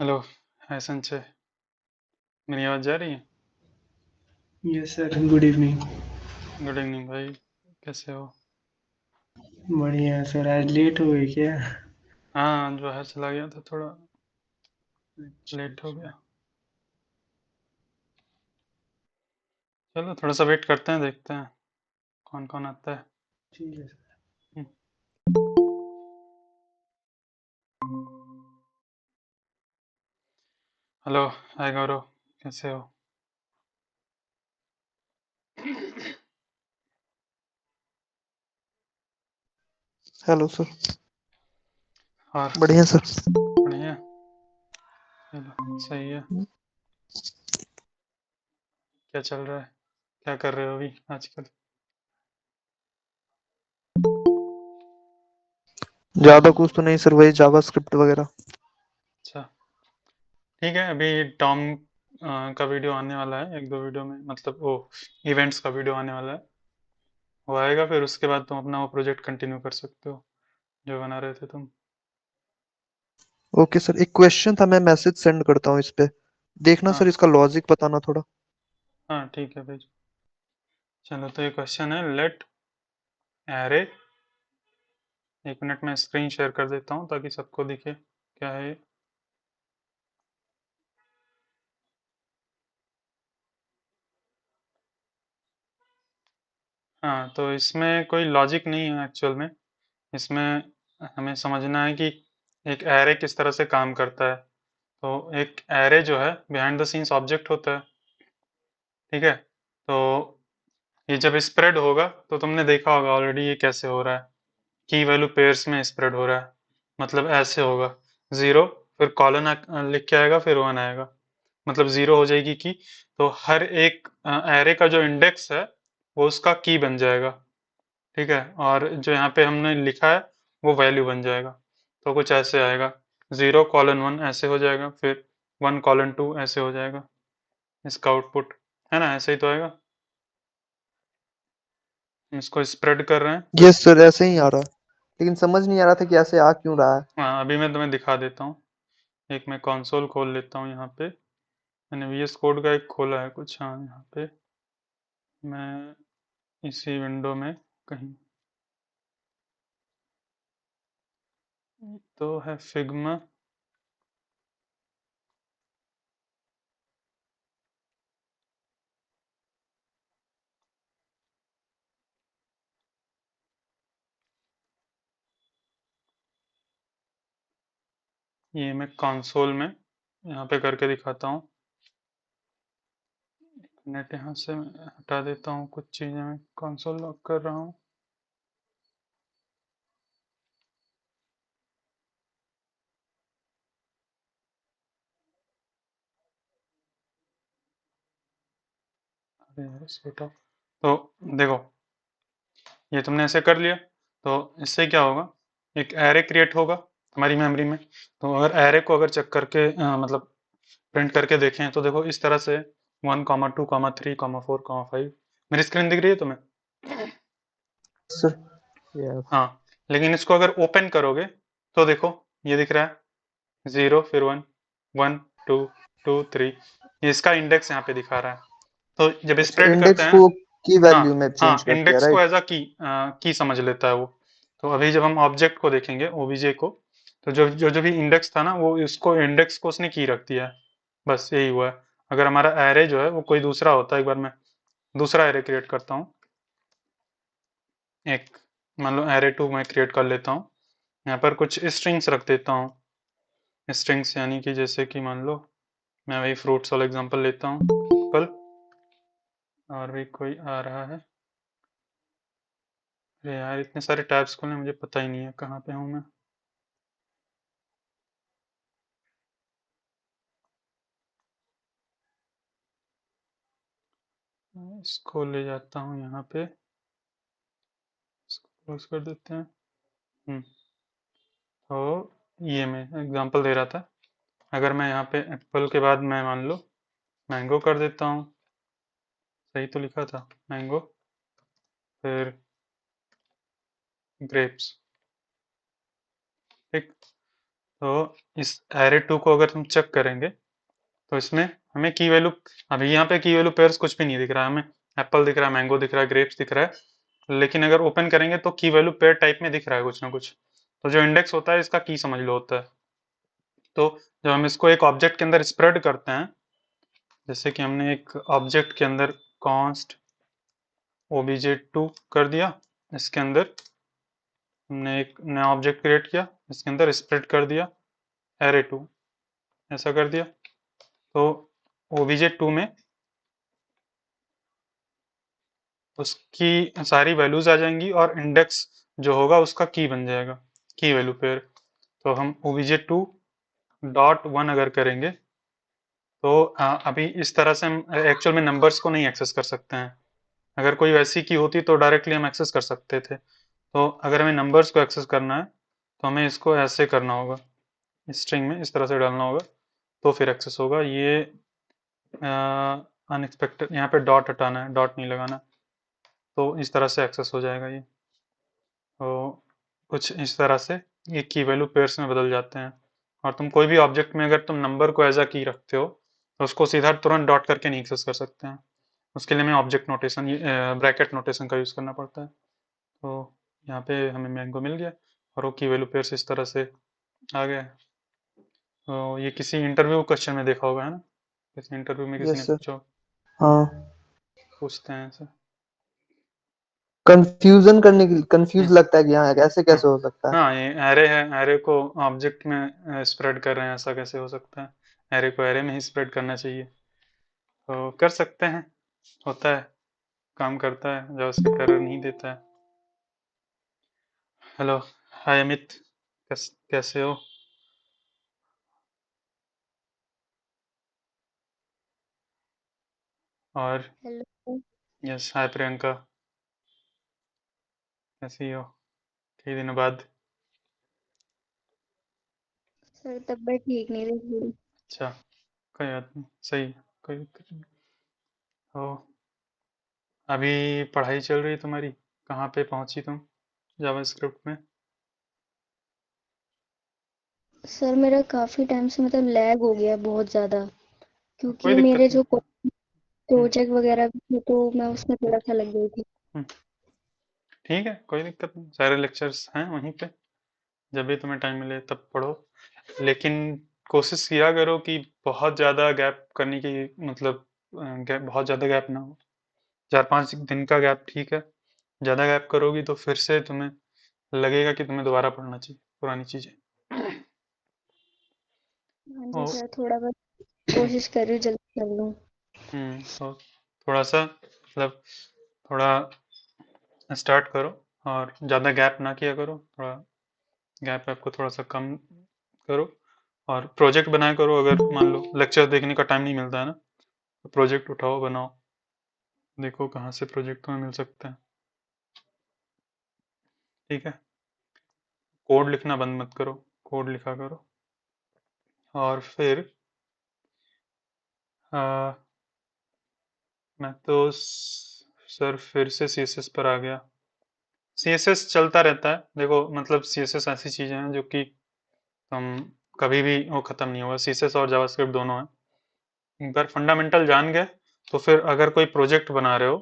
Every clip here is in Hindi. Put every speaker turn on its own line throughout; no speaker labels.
हेलो। हाय संजय। मेरी आवाज़ जा रही है?
Yes sir, good evening.
Good evening भाई। कैसे हो?
बढ़िया है सर, आज लेट हो गए क्या?
हाँ, आज बाहर चला गया था, थोड़ा
अच्छा
लेट हो
अच्छा।
गया। चलो थोड़ा सा वेट करते हैं, देखते हैं कौन कौन आता है।
ठीक है सर।
हम्म। हेलो। हाय गौरव। कैसे हो?
Hello sir.
और
बढ़िया सर।
बढ़िया। चलो सही है। क्या चल रहा है? क्या कर रहे हो अभी आजकल?
ज्यादा कुछ तो नहीं सर, वही जावा स्क्रिप्ट वगैरह।
अच्छा। ठीक है, अभी टॉम का वीडियो आने वाला है, एक दो वीडियो में, मतलब वो इवेंट्स का वीडियो आने वाला है। वो आएगा, फिर उसके बाद तुम अपना वो प्रोजेक्ट कंटिन्यू कर सकते हो जो बना रहे थे तुम।
ओके सर, एक क्वेश्चन था, मैं मैसेज सेंड करता हूँ इस पे। देखना
हाँ
सर, इसका लॉजिक बताना थोड़ा।
हाँ, ठीक है भाई। चलो, तो ये क्वेश्चन है, लेट एरे। एक मिनट में स्क्रीन शेयर कर देता हूँ ताकि सबको दिखे क्या है ये। हाँ, तो इसमें कोई लॉजिक नहीं है एक्चुअल में। इसमें हमें समझना है कि एक एरे किस तरह से काम करता है। तो एक एरे जो है बिहाइंड द सीन्स ऑब्जेक्ट होता है। ठीक है। तो ये जब स्प्रेड होगा तो तुमने देखा होगा ऑलरेडी ये कैसे हो रहा है। की वैल्यू पेयर्स में स्प्रेड हो रहा है। मतलब ऐसे होगा, जीरो, फिर कॉलन लिख के आएगा, फिर वन आएगा। मतलब जीरो हो जाएगी की। तो हर एक एरे का जो इंडेक्स है वो उसका की बन जाएगा। ठीक है। और जो यहाँ पे हमने लिखा है वो वैल्यू बन जाएगा। तो कुछ ऐसे आएगा, जीरो कॉलन वन ऐसे हो जाएगा, फिर वन कॉलन टू ऐसे हो जाएगा इसका आउटपुट। है ना, ऐसे ही तो आएगा। इसको स्प्रेड कर रहे हैं।
यस सर, ऐसे ही आ रहा है, लेकिन समझ नहीं आ रहा था कि ऐसे आ क्यों रहा है।
हाँ, अभी मैं तुम्हें दिखा देता हूँ। एक मैं कंसोल खोल लेता हूँ यहाँ पे। मैंने वीएस कोड का एक खोला है कुछ, हाँ यहाँ पे। मैं इसी विंडो में कहीं, तो है फिग्मा। ये मैं कंसोल में यहाँ पे करके दिखाता हूँ। नेट यहाँ से मैं हटा देता हूँ, कुछ चीज़ें मैं कंसोल लॉक कर रहा हूँ। अरे यार, सेट ऑफ। तो देखो, ये तुमने ऐसे कर लिया। तो इससे क्या होगा, एक एरे क्रिएट होगा हमारी मेमोरी में। तो अगर एरे को अगर चेक करके मतलब प्रिंट करके देखें तो देखो इस तरह से, 1, 2, 3, 4, 5। मेरी स्क्रीन दिख रही है तुम्हें?
Sir yes.
हाँ। लेकिन इसको अगर ओपन करोगे तो देखो, ये दिख रहा है, जीरो, फिर वन, 1, 2, 2, 3। ये इसका इंडेक्स यहाँ पे दिखा रहा है। तो जब
अच्छा,
स्प्रेड करते
इंडेक्स
हैं,
को की
हाँ
वैल्यू में चेंज
हाँ,
कर दिया,
इंडेक्स को
राइट?
एज अ की समझ लेता है वो। तो अभी जब हम ऑब्जेक्ट को देखेंगे, ओबीजे को, तो जो जो जो भी इंडेक्स था ना, वो इसको इंडेक्स को उसने की रख दिया है। बस यही हुआ है। अगर हमारा एरे जो है वो कोई दूसरा होता है, एक बार मैं दूसरा एरे क्रिएट करता हूँ। एक, मान लो एरे टू मैं क्रिएट कर लेता हूँ। यहाँ पर कुछ स्ट्रिंग्स रख देता हूँ। स्ट्रिंग्स यानी कि जैसे कि मान लो, मैं वही फ्रूट्स वाला एग्जांपल लेता हूँ, एप्पल। और भी कोई आ रहा है? अरे यार, इतने सारे टैब्स खोले, मुझे पता ही नहीं है कहाँ पे हूँ मैं। इसको ले जाता हूँ यहाँ पे, इसको क्लोज कर देते हैं। हम्म। तो ये मैं एग्जांपल दे रहा था। अगर मैं यहाँ पे एप्पल के बाद मैं मान लो मैंगो कर देता हूँ। सही तो लिखा था, मैंगो, फिर ग्रेप्स। ठीक। तो इस एरे 2 को अगर हम चेक करेंगे तो इसमें हमें की वैल्यू, अभी यहाँ पे की वैल्यू पेयर्स कुछ भी नहीं दिख रहा है, हमें एप्पल दिख रहा है, मैंगो दिख रहा है, ग्रेप्स दिख रहा है, लेकिन अगर ओपन करेंगे तो की वैल्यू पेयर टाइप में दिख रहा है कुछ ना कुछ। तो जो इंडेक्स होता है इसका की समझ लो होता है। तो जब हम इसको एक ऑब्जेक्ट के अंदर स्प्रेड करते हैं, जैसे कि हमने एक ऑब्जेक्ट के अंदर कॉन्स्ट obj2 कर दिया, इसके अंदर हमने एक नया ऑब्जेक्ट क्रिएट किया, इसके अंदर स्प्रेड कर दिया array2, ऐसा कर दिया। तो obj2 में उसकी सारी वैल्यूज आ जाएंगी और इंडेक्स जो होगा उसका की बन जाएगा, की वैल्यू पेयर। तो हम obj2 डॉट वन अगर करेंगे तो अभी इस तरह से हम एक्चुअल में नंबर्स को नहीं एक्सेस कर सकते हैं। अगर कोई वैसी की होती तो डायरेक्टली हम एक्सेस कर सकते थे। तो अगर हमें नंबर्स को एक्सेस करना है तो हमें इसको ऐसे करना होगा, स्ट्रिंग में इस तरह से डालना होगा, तो फिर एक्सेस होगा। ये अनएक्सपेक्टेड, यहाँ पे डॉट हटाना है, डॉट नहीं लगाना, तो इस तरह से एक्सेस हो जाएगा ये। तो कुछ इस तरह से ये की वैल्यू पेयर्स में बदल जाते हैं। और तुम कोई भी ऑब्जेक्ट में अगर तुम नंबर को एज अ की रखते हो तो उसको सीधा तुरंत डॉट करके नहीं एक्सेस कर सकते हैं, उसके लिए हमें ऑब्जेक्ट नोटेशन, ब्रैकेट नोटेशन का यूज़ करना पड़ता है। तो यहाँ पे हमें मैंगो मिल गया और वो की वैल्यू पेयर्स इस तरह से आ गया। तो ये किसी इंटरव्यू क्वेश्चन में देखा होगा, है ना? किसी इंटरव्यू में किसी ने
यस सर।
पूछा हो,
हाँ,
पूछते हैं ऐसे।
कंफ्यूजन करने के लिए
हम्म,
कंफ्यूज लगता है कि हाँ ऐसे
हाँ
कैसे हो सकता है।
हाँ, ये एरे है, एरे को ऑब्जेक्ट में स्प्रेड कर रहे हैं, ऐसा कैसे हो सकता है? एरे को एरे में ही स्प्रेड करना चाहिए। तो कर सकते हैं, होता है, काम करता है, जावास्क्रिप्ट एरर नहीं देता है। हेलो, हाय अमित, कैसे हो? और
हेलो
यस, हाय प्रियंका, कैसी हो? कई दिनों बाद।
सर, तबीयत ठीक नहीं रही थोड़ी।
अच्छा, कोई बात नहीं, सही है, कोई दिक्कत नहीं। तो अभी पढ़ाई चल रही है तुम्हारी, कहाँ पे पहुंची तुम जावास्क्रिप्ट में?
सर, मेरा काफी टाइम से मतलब लैग हो गया बहुत ज्यादा,
कोई
क्योंकि
दिक्कत
मेरे
नहीं।
जो
हम्म,
प्रोजेक्ट वगैरह भी थे तो मैं उसमें थोड़ा सा लग गई थी।
हम्म, ठीक है, कोई दिक्कत नहीं, सारे लेक्चर्स हैं वहीं पे, जब भी तुम्हें टाइम मिले तब पढ़ो। लेकिन कोशिश किया करो कि बहुत ज़्यादा गैप करने की, मतलब गैप, बहुत ज़्यादा गैप ना हो। 4-5 दिन का गैप ठीक है, ज़्यादा गैप करोगी तो फिर से तुम्हें लगेगा कि तुम्हें दोबारा पढ़ना चाहिए पुरानी चीज़ें।
हाँ
ओ,
जी सर, थोड़ा बहुत कोशिश कर रही हूँ जल्दी कर लूँ।
तो थोड़ा सा, मतलब थोड़ा स्टार्ट करो और ज़्यादा गैप ना किया करो, थोड़ा गैप आपको थोड़ा सा कम करो। और प्रोजेक्ट बनाया करो, अगर मान लो लेक्चर देखने का टाइम नहीं मिलता है ना, तो प्रोजेक्ट उठाओ, बनाओ, देखो कहाँ से प्रोजेक्ट तुम्हें मिल सकता है। ठीक है, कोड लिखना बंद मत करो, कोड लिखा करो। और फिर आ, मैं तो सर फिर से सीएसएस पर आ गया। सीएसएस चलता रहता है, देखो मतलब सीएसएस ऐसी चीज़ें हैं जो कि हम कभी भी वो ख़त्म नहीं होगा। सीएसएस और जावास्क्रिप्ट दोनों हैं, अगर फंडामेंटल जान गए तो फिर अगर कोई प्रोजेक्ट बना रहे हो,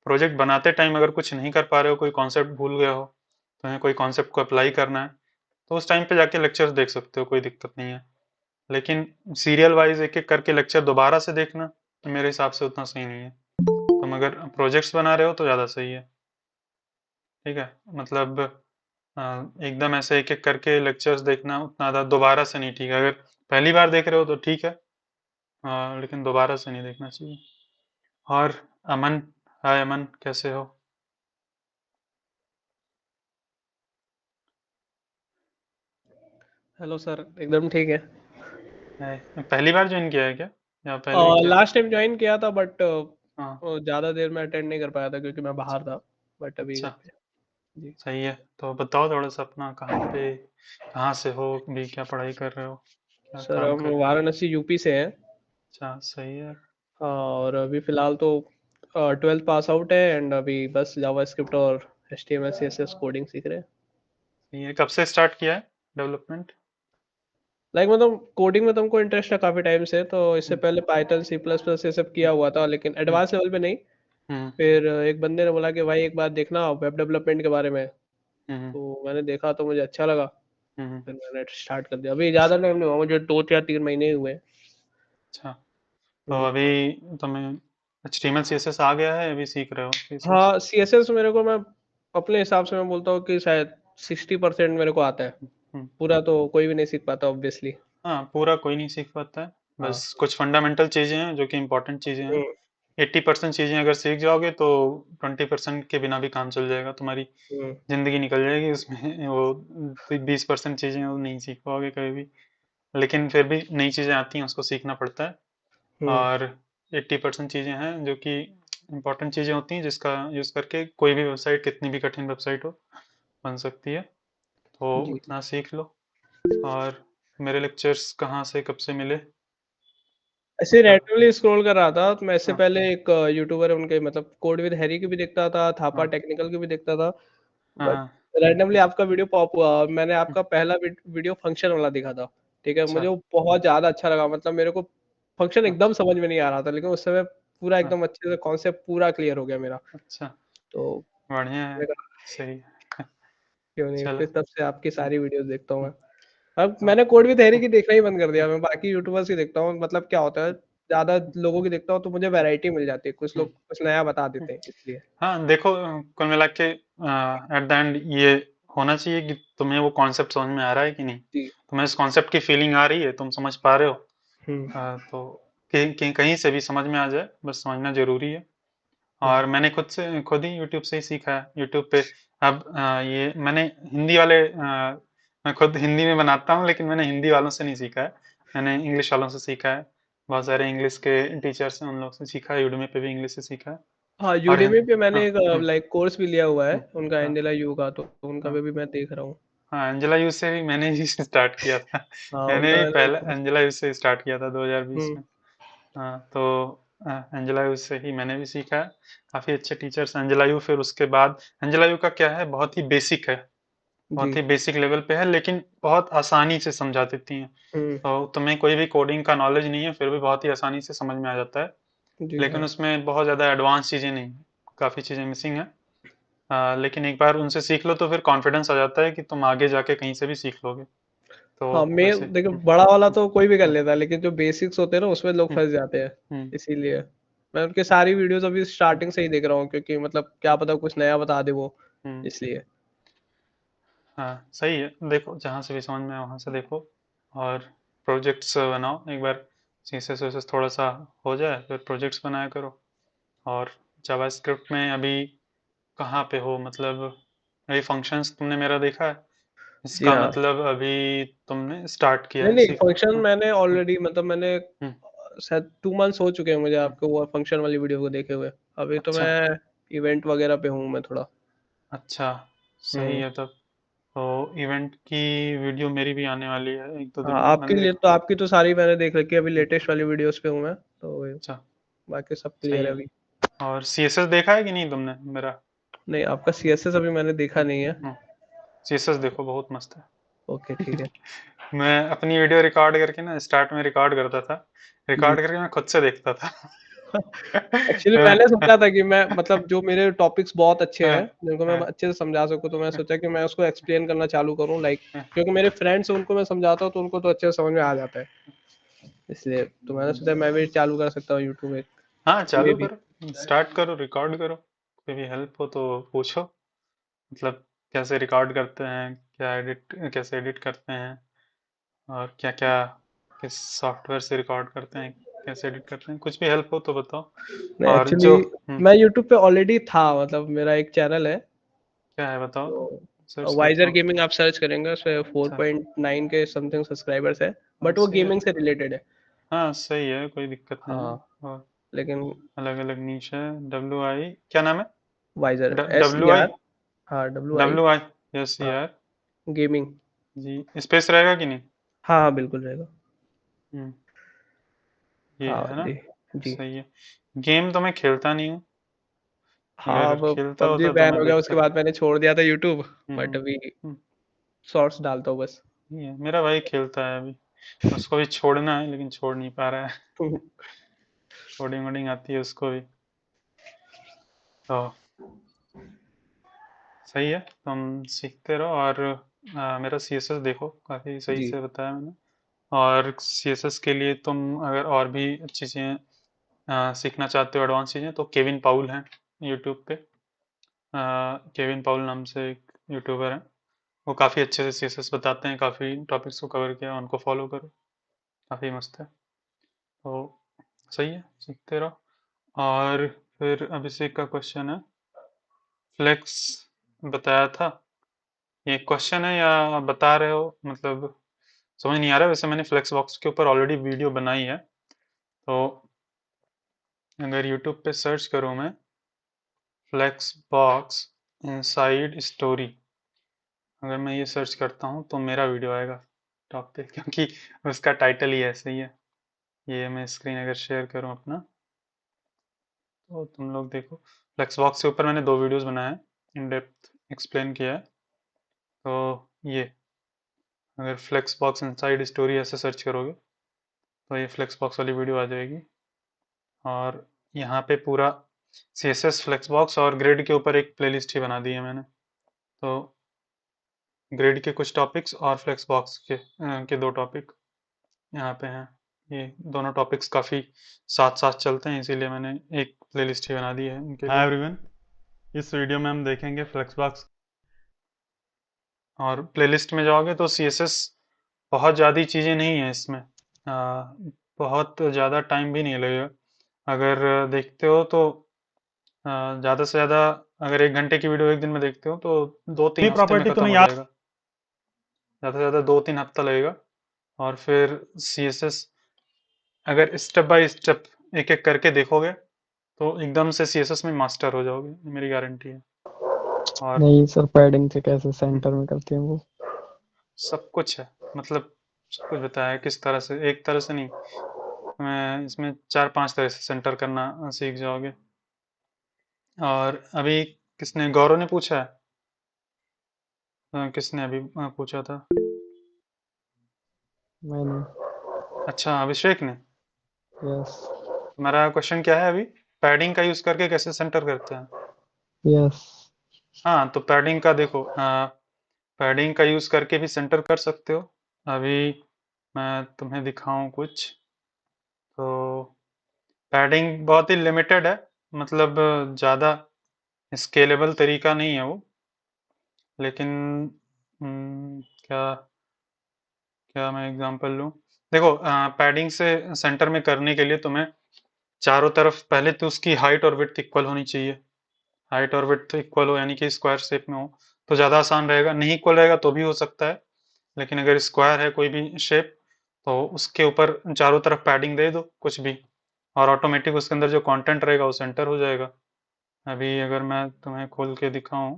प्रोजेक्ट बनाते टाइम अगर कुछ नहीं कर पा रहे हो, कोई कॉन्सेप्ट भूल गए हो, तुम्हें कोई कॉन्सेप्ट को अप्लाई करना है, तो उस टाइम पे जाके लेक्चर्स देख सकते हो, कोई दिक्कत नहीं है। लेकिन सीरियल वाइज एक एक करके लेक्चर दोबारा से देखना तो मेरे हिसाब से उतना सही नहीं है। तुम अगर प्रोजेक्ट्स बना रहे हो तो ज़्यादा सही है। ठीक है, मतलब एकदम ऐसे एक एक करके लेक्चर्स देखना उतना ज़्यादा दोबारा से नहीं ठीक है। अगर पहली बार देख रहे हो तो ठीक है, लेकिन दोबारा से नहीं देखना चाहिए। और अमन, हाय अमन, कैसे हो?
हेलो सर, एकदम ठीक है।
हाय, पहली बार ज्वाइन किया है क्या, या पहले भी किया था?
लास्ट टाइम ज्वाइन किया था बट
हाँ,
ज़्यादा देर में अटेंड नहीं कर पाया था क्योंकि मैं बाहर था। बट अभी घर
अच्छा,
पे। जी
सही है। तो बताओ थोड़ा सा अपना, कहाँ पे, कहाँ से हो, भी क्या पढ़ाई कर रहे हो, क्या
सर,
काम
हम
कर रहे हो?
वाराणसी यूपी से हैं।
अच्छा, सही है।
हाँ, और अभी फ़िलहाल तो 12th पास आउट है एंड अभी बस जावास्क्रिप्ट और HTML CSS कोडिंग सीख रहे हैं।
सही है, कब से स्टार्ट किया है डेवलपमेंट?
लाइक मतलब कोडिंग में तुमको इंटरेस्ट है काफी टाइम से, तो इससे पहले पाइथन सी प्लस प्लस ये सब किया हुआ था, लेकिन एडवांस लेवल पे नहीं।
हम्म
फिर एक बंदे ने बोला कि भाई एक बार देखना वेब डेवलपमेंट के बारे में,
हम्म
तो मैंने देखा तो मुझे अच्छा लगा।
हम्म,
फिर मैंने स्टार्ट कर दिया। अभी ज्यादा टाइम नहीं हुआ मुझे, 2 या 3 महीने ही हुए।
अच्छा। तो
हम्म।
अभी तुम्हें HTML CSS आ गया है, अभी सीख रहे हो CSS?
हाँ, सीएसएस मेरे को, मैं अपने हिसाब से मैं बोलता हूँ कि शायद 60% मेरे को आता है।
हम्म,
पूरा तो कोई भी नहीं सीख पाता ऑब्वियसली।
हाँ, पूरा कोई नहीं सीख पाता है।
हाँ।
बस कुछ फंडामेंटल चीज़ें हैं जो कि इम्पोर्टेंट चीज़ें हैं।
हम्म
80% चीज़ें अगर सीख जाओगे तो 20% के बिना भी काम चल जाएगा तुम्हारी।
हम्म
ज़िंदगी निकल जाएगी उसमें। वो 20% चीज़ें वो नहीं सीख पाओगे कभी भी। लेकिन फिर भी नई चीज़ें आती हैं, उसको सीखना पड़ता है।
हम्म
और 80% चीज़ें हैं जो कि इम्पोर्टेंट चीज़ें होती हैं, जिसका यूज़ करके कोई भी वेबसाइट, कितनी भी कठिन वेबसाइट हो, बन सकती है। तो
जी।
उतना सीख लो। और मेरे लेक्चर्स कहाँ से कब से मिले?
ऐसे
हाँ
रैंडमली स्क्रॉल कर रहा था, तो मैं इससे
हाँ
पहले एक यूट्यूबर उनके मतलब कोड विद हैरी की भी देखता था, थापा
हाँ
टेक्निकल की भी देखता था।
हाँ
बट
हाँ,
रैंडमली आपका वीडियो पॉप हुआ, मैंने आपका पहला वीडियो फंक्शन वाला देखा था। ठीक है,
अच्छा।
मुझे वो बहुत ज्यादा अच्छा लगा। मतलब मेरे को फंक्शन
हाँ
एकदम समझ में नहीं आ रहा था, लेकिन उस समय पूरा
हाँ,
एकदम अच्छे से कॉन्सेप्ट पूरा क्लियर हो गया मेरा।
अच्छा,
तो
बढ़िया है,
मैंने कहा
सही है।
क्यों नहीं,
चलो।
फिर तब से आपकी
हम्म,
सारी वीडियोस देखता हूँ मैं।
हम्म,
अब
हाँ,
मैंने कोड विद हैरी की देखना ही बंद कर दिया, मैं बाकी यूट्यूबर्स की देखता हूँ। मतलब क्या होता है, ज्यादा लोगों की देखता हूँ तो मुझे वैरायटी मिल जाती है, कुछ
हम्म,
लोग कुछ नया बता
हम्म।
देते हैं इसलिए।
हाँ, देखो, कुल मिला के एट द एंड ये होना चाहिए कि तुम्हें वो कॉन्सेप्ट समझ में आ रहा है कि नहीं।
जी।
तुम्हें इस कॉन्सेप्ट की फीलिंग आ रही है, तुम समझ पा रहे हो।
हम्म
तो कहीं से भी समझ में आ जाए, बस समझना जरूरी है।
हम्म
और मैंने खुद ही यूट्यूब से ही सीखा है, यूट्यूब पे। अब ये मैंने हिंदी वाले मैं खुद हिंदी में बनाता हूँ, लेकिन मैंने हिंदी वालों से नहीं सीखा है। मैंने इंग्लिश वालों से सीखा है। बहुत सारे इंग्लिश के टीचर्स हैं, उन लोग से सीखा है। यूडमी पे भी इंग्लिश से सीखा है।
हाँ,
और
यूडेमी पे मैंने
हाँ,
एक लाइक कोर्स भी लिया हुआ है उनका,
हाँ
एंजेला यू का, तो उनका
हाँ
भी मैं देख रहा हूँ।
हाँ, एंजेला यू से भी मैंने ही स्टार्ट किया था।
हाँ,
मैंने
उनका
भी
मैंने
पहले एंजेला यू से स्टार्ट किया था 2020
हम्म
में। हाँ, तो एंजेला यू से ही मैंने भी सीखा है। काफ़ी अच्छे टीचर्स हैं एंजेला यू। फिर उसके बाद एंजेला यू का क्या है, बहुत ही बेसिक है। बहुत
जी।
ही बेसिक लेवल पे है, लेकिन बहुत आसानी से समझा देती हैं।
हम्म
तो तुम्हें कोई भी कोडिंग का नॉलेज नहीं है, फिर भी बहुत ही आसानी से समझ में आ जाता है।
जी
लेकिन
हाँ।
उसमें बहुत ज़्यादा एडवांस चीज़ें नहीं हैं, काफ़ी चीज़ें मिसिंग हैं। लेकिन एक बार उनसे सीख लो तो फिर कॉन्फिडेंस आ जाता है कि तुम आगे जाके कहीं से भी सीख लोगे। तो
हाँ,
वैसे
मैं देखो बड़ा वाला तो कोई भी कर लेता है, लेकिन जो बेसिक्स होते हैं ना उसमें लोग
हम्म,
फंस जाते हैं।
हम्म,
इसीलिए मैं उनके सारी वीडियोस अभी स्टार्टिंग से ही देख रहा हूँ, क्योंकि मतलब क्या पता कुछ नया बता दे वो,
हम्म,
इसलिए।
हाँ, सही है। देखो, जहाँ से भी समझ में आए वहाँ से देखो। और प्रोजेक्ट्स बनाओ एक बार। सीएसएस वेसेस थोड़ा सा हो जाए, फिर प्रोजेक्ट्स बनाया करो। और जावास्क्रिप्ट में अभी कहाँ पे हो, मतलब अभी फंक्शंस तुमने मेरा देखा है?
जी
इसका
हाँ।
मतलब अभी तुमने स्टार्ट किया
नहीं
है
नहीं,
सीखना?
फंक्शन
हाँ,
मैंने
हम्म,
ऑलरेडी, मतलब मैंने
हम्म,
शायद 2 मंथ्स हो चुके हैं मुझे
हम्म,
आपको वो फंक्शन वाली वीडियो को देखे हुए। अभी तो
अच्छा,
मैं इवेंट वगैरह पे हूँ मैं थोड़ा।
अच्छा, सही
हम्म।
है तब। तो इवेंट की वीडियो मेरी भी आने वाली है एक दो दिन
हाँ,
में,
आपके
मैंने
लिए
देखा।
तो, आपकी तो सारी मैंने देख रखी है, अभी
हम्म,
लेटेस्ट वाली वीडियोस पे हूँ मैं तो
अच्छा,
बाकी सब
सही
क्लियर है
है।
अभी।
और सीएसएस देखा है कि नहीं तुमने मेरा?
नहीं, आपका सीएसएस अभी मैंने देखा नहीं है।
सीएसएस देखो, बहुत मस्त
ओके ठीक है।
है। मैं अपनी वीडियो रिकॉर्ड करके ना, स्टार्ट में रिकॉर्ड करता था।
जी।
रिकॉर्ड करके मैं खुद से देखता था।
एक्चुअली मैंने सोचा था कि मैं मतलब जो मेरे टॉपिक्स बहुत अच्छे
हाँ,
हैं जिनको मैं
हाँ,
अच्छे से समझा सकूं, तो मैं
हाँ,
सोचा कि मैं उसको एक्सप्लेन करना चालू करूं, लाइक
हाँ,
क्योंकि मेरे फ्रेंड्स हैं उनको मैं समझाता हूं तो उनको तो अच्छे से समझ में आ जाता है, इसलिए तो मैंने सोचा मैं भी चालू कर सकता हूँ यूट्यूब एक
हाँ,
मे
चालू
भी।
करो, स्टार्ट करो, रिकॉर्ड करो। कोई भी हेल्प हो तो पूछो। मतलब कैसे रिकॉर्ड करते हैं, कैसे एडिट करते हैं, और क्या क्या, किस सॉफ्टवेयर से रिकॉर्ड करते हैं, कैसे एडिट करते हैं, कुछ भी हेल्प हो तो बताओ।
नहीं,
और
एक्चुअली
जो
मैं यूट्यूब पे ऑलरेडी था, मतलब मेरा एक चैनल है,
क्या है बताओ, सर्च
तो
करता
वाइजर
हूँ।
गेमिंग आप सर्च करेंगे, उस पे
अच्छा,
4.9 के समथिंग सब्सक्राइबर्स है,
हाँ,
बट वो
सही है।
गेमिंग से रिलेटेड है।
हाँ, सही है, कोई दिक्कत नहीं है।
हाँ,
और
लेकिन
अलग अलग नीच है। क्या नाम है?
Wiser S E
W I
R हाँ, W I
W I yes
हाँ,
यार।
गेमिंग।
जी, स्पेस रहेगा कि नहीं?
हाँ हाँ, बिल्कुल रहेगा।
हम्म, ये
हाँ
है ना?
जी। जी।
सही है। गेम तो मैं खेलता नहीं हूँ।
हाँ,
अगर
अब
खेलता
पबजी
होता तो
बैन
मैं
हो गया उसके
देखता।
बाद मैंने छोड़ दिया था यूट्यूब,
हम्म
बट
हम्म
अभी
हम्म,
शॉर्ट्स डालता हूँ बस।
ये है। मेरा भाई खेलता है अभी। उसको भी छोड़ना है लेकिन छोड़ नहीं पा रहा है। कोडिंग वोडिंग आती है उसको भी, तो सही है। तुम सीखते रहो और मेरा सीएसएस देखो, काफ़ी सही
जी।
से बताया मैंने। और सीएसएस के लिए तुम अगर और भी चीज़ें सीखना चाहते हो, एडवांस चीज़ें, तो केविन पाउल हैं यूट्यूब पे। केविन पाउल नाम से एक यूट्यूबर है, वो काफ़ी अच्छे से सीएसएस बताते हैं, काफ़ी टॉपिक्स को कवर किया, उनको फॉलो करो, काफ़ी मस्त है। तो सही है, सीखते रहो। और फिर अभिषेक का क्वेश्चन है, फ्लेक्स बताया था, ये क्वेश्चन है या आप बता रहे हो, मतलब समझ नहीं आ रहा है। वैसे मैंने फ्लेक्स बॉक्स के ऊपर ऑलरेडी वीडियो बनाई है, तो अगर यूट्यूब पे सर्च करूँ मैं फ्लेक्स बॉक्स इनसाइड स्टोरी, अगर मैं ये सर्च करता हूँ तो मेरा वीडियो आएगा टॉप पे, क्योंकि उसका टाइटल ही ऐसे ही है। ये मैं स्क्रीन अगर शेयर करूँ अपना, तो तुम लोग देखो, फ्लेक्स बॉक्स के ऊपर मैंने 2 वीडियोस बनाए हैं, इन डेप्थ एक्सप्लेन किया है। तो ये अगर फ्लेक्स बॉक्स इनसाइड स्टोरी ऐसे सर्च करोगे तो ये फ्लेक्स बॉक्स वाली वीडियो आ जाएगी। और यहाँ पे पूरा CSS फ्लेक्स बॉक्स और ग्रिड के ऊपर एक प्लेलिस्ट ही बना दी है मैंने। तो ग्रिड के कुछ टॉपिक्स और फ्लेक्स बॉक्स के 2 टॉपिक यहाँ पे हैं। ये दोनों टॉपिक्स काफ़ी साथ साथ चलते हैं, इसीलिए मैंने एक प्लेलिस्ट ही बना दी है इनके लिए। हाय एवरीवन, इस वीडियो में हम देखेंगे फ्लेक्स बॉक्स, और प्लेलिस्ट में जाओगे तो CSS बहुत ज़्यादा चीज़ें नहीं है इसमें, बहुत ज़्यादा टाइम भी नहीं लगेगा। अगर देखते हो तो ज़्यादा से ज़्यादा, अगर 1 घंटे की वीडियो एक दिन में देखते हो तो 2-3 हफ्ते में
प्रॉपर्टी
ख़त्म
तुम्हें
हो
याद
जाएगा। ज़्यादा से ज़्यादा 2-3 हफ्ता लगेगा। और फिर CSS अगर स्टेप बाय स्टेप एक एक करके देखोगे तो एकदम से CSS में मास्टर हो जाओगे, ये मेरी गारंटी है। और
नहीं सर, पैडिंग से कैसे सेंटर में करते हैं वो?
सब कुछ है, मतलब सब कुछ बताया है किस तरह से, एक तरह से नहीं, मैं इसमें 4-5 तरह से सेंटर करना सीख जाओगे। और अभी किसने, गौरव ने पूछा है? किसने अभी पूछा था?
मैंने।
अच्छा, अभिषेक ने।
यस।
तुम्हारा क्वेश्चन क्या है अभी? पैडिंग का यूज करके कैसे सेंटर करते हैं?
यस।
हाँ, तो पैडिंग का देखो, पैडिंग का यूज करके भी सेंटर कर सकते हो। अभी मैं तुम्हें दिखाऊं कुछ, तो पैडिंग बहुत ही लिमिटेड है, मतलब ज़्यादा स्केलेबल तरीका नहीं है वो। लेकिन क्या क्या मैं एग्जांपल लूं? देखो, पैडिंग से सेंटर में करने के लिए तुम्हें चारों तरफ पहले तो उसकी हाइट और विड्थ इक्वल होनी चाहिए। हाइट और विड्थ इक्वल हो, यानी कि स्क्वायर शेप में हो, तो ज़्यादा आसान रहेगा। नहीं इक्वल रहेगा तो भी हो सकता है, लेकिन अगर स्क्वायर है कोई भी शेप, तो उसके ऊपर चारों तरफ पैडिंग दे दो कुछ भी, और ऑटोमेटिक उसके अंदर जो कंटेंट रहेगा वो सेंटर हो जाएगा। अभी अगर मैं तुम्हें खोल के दिखाऊं,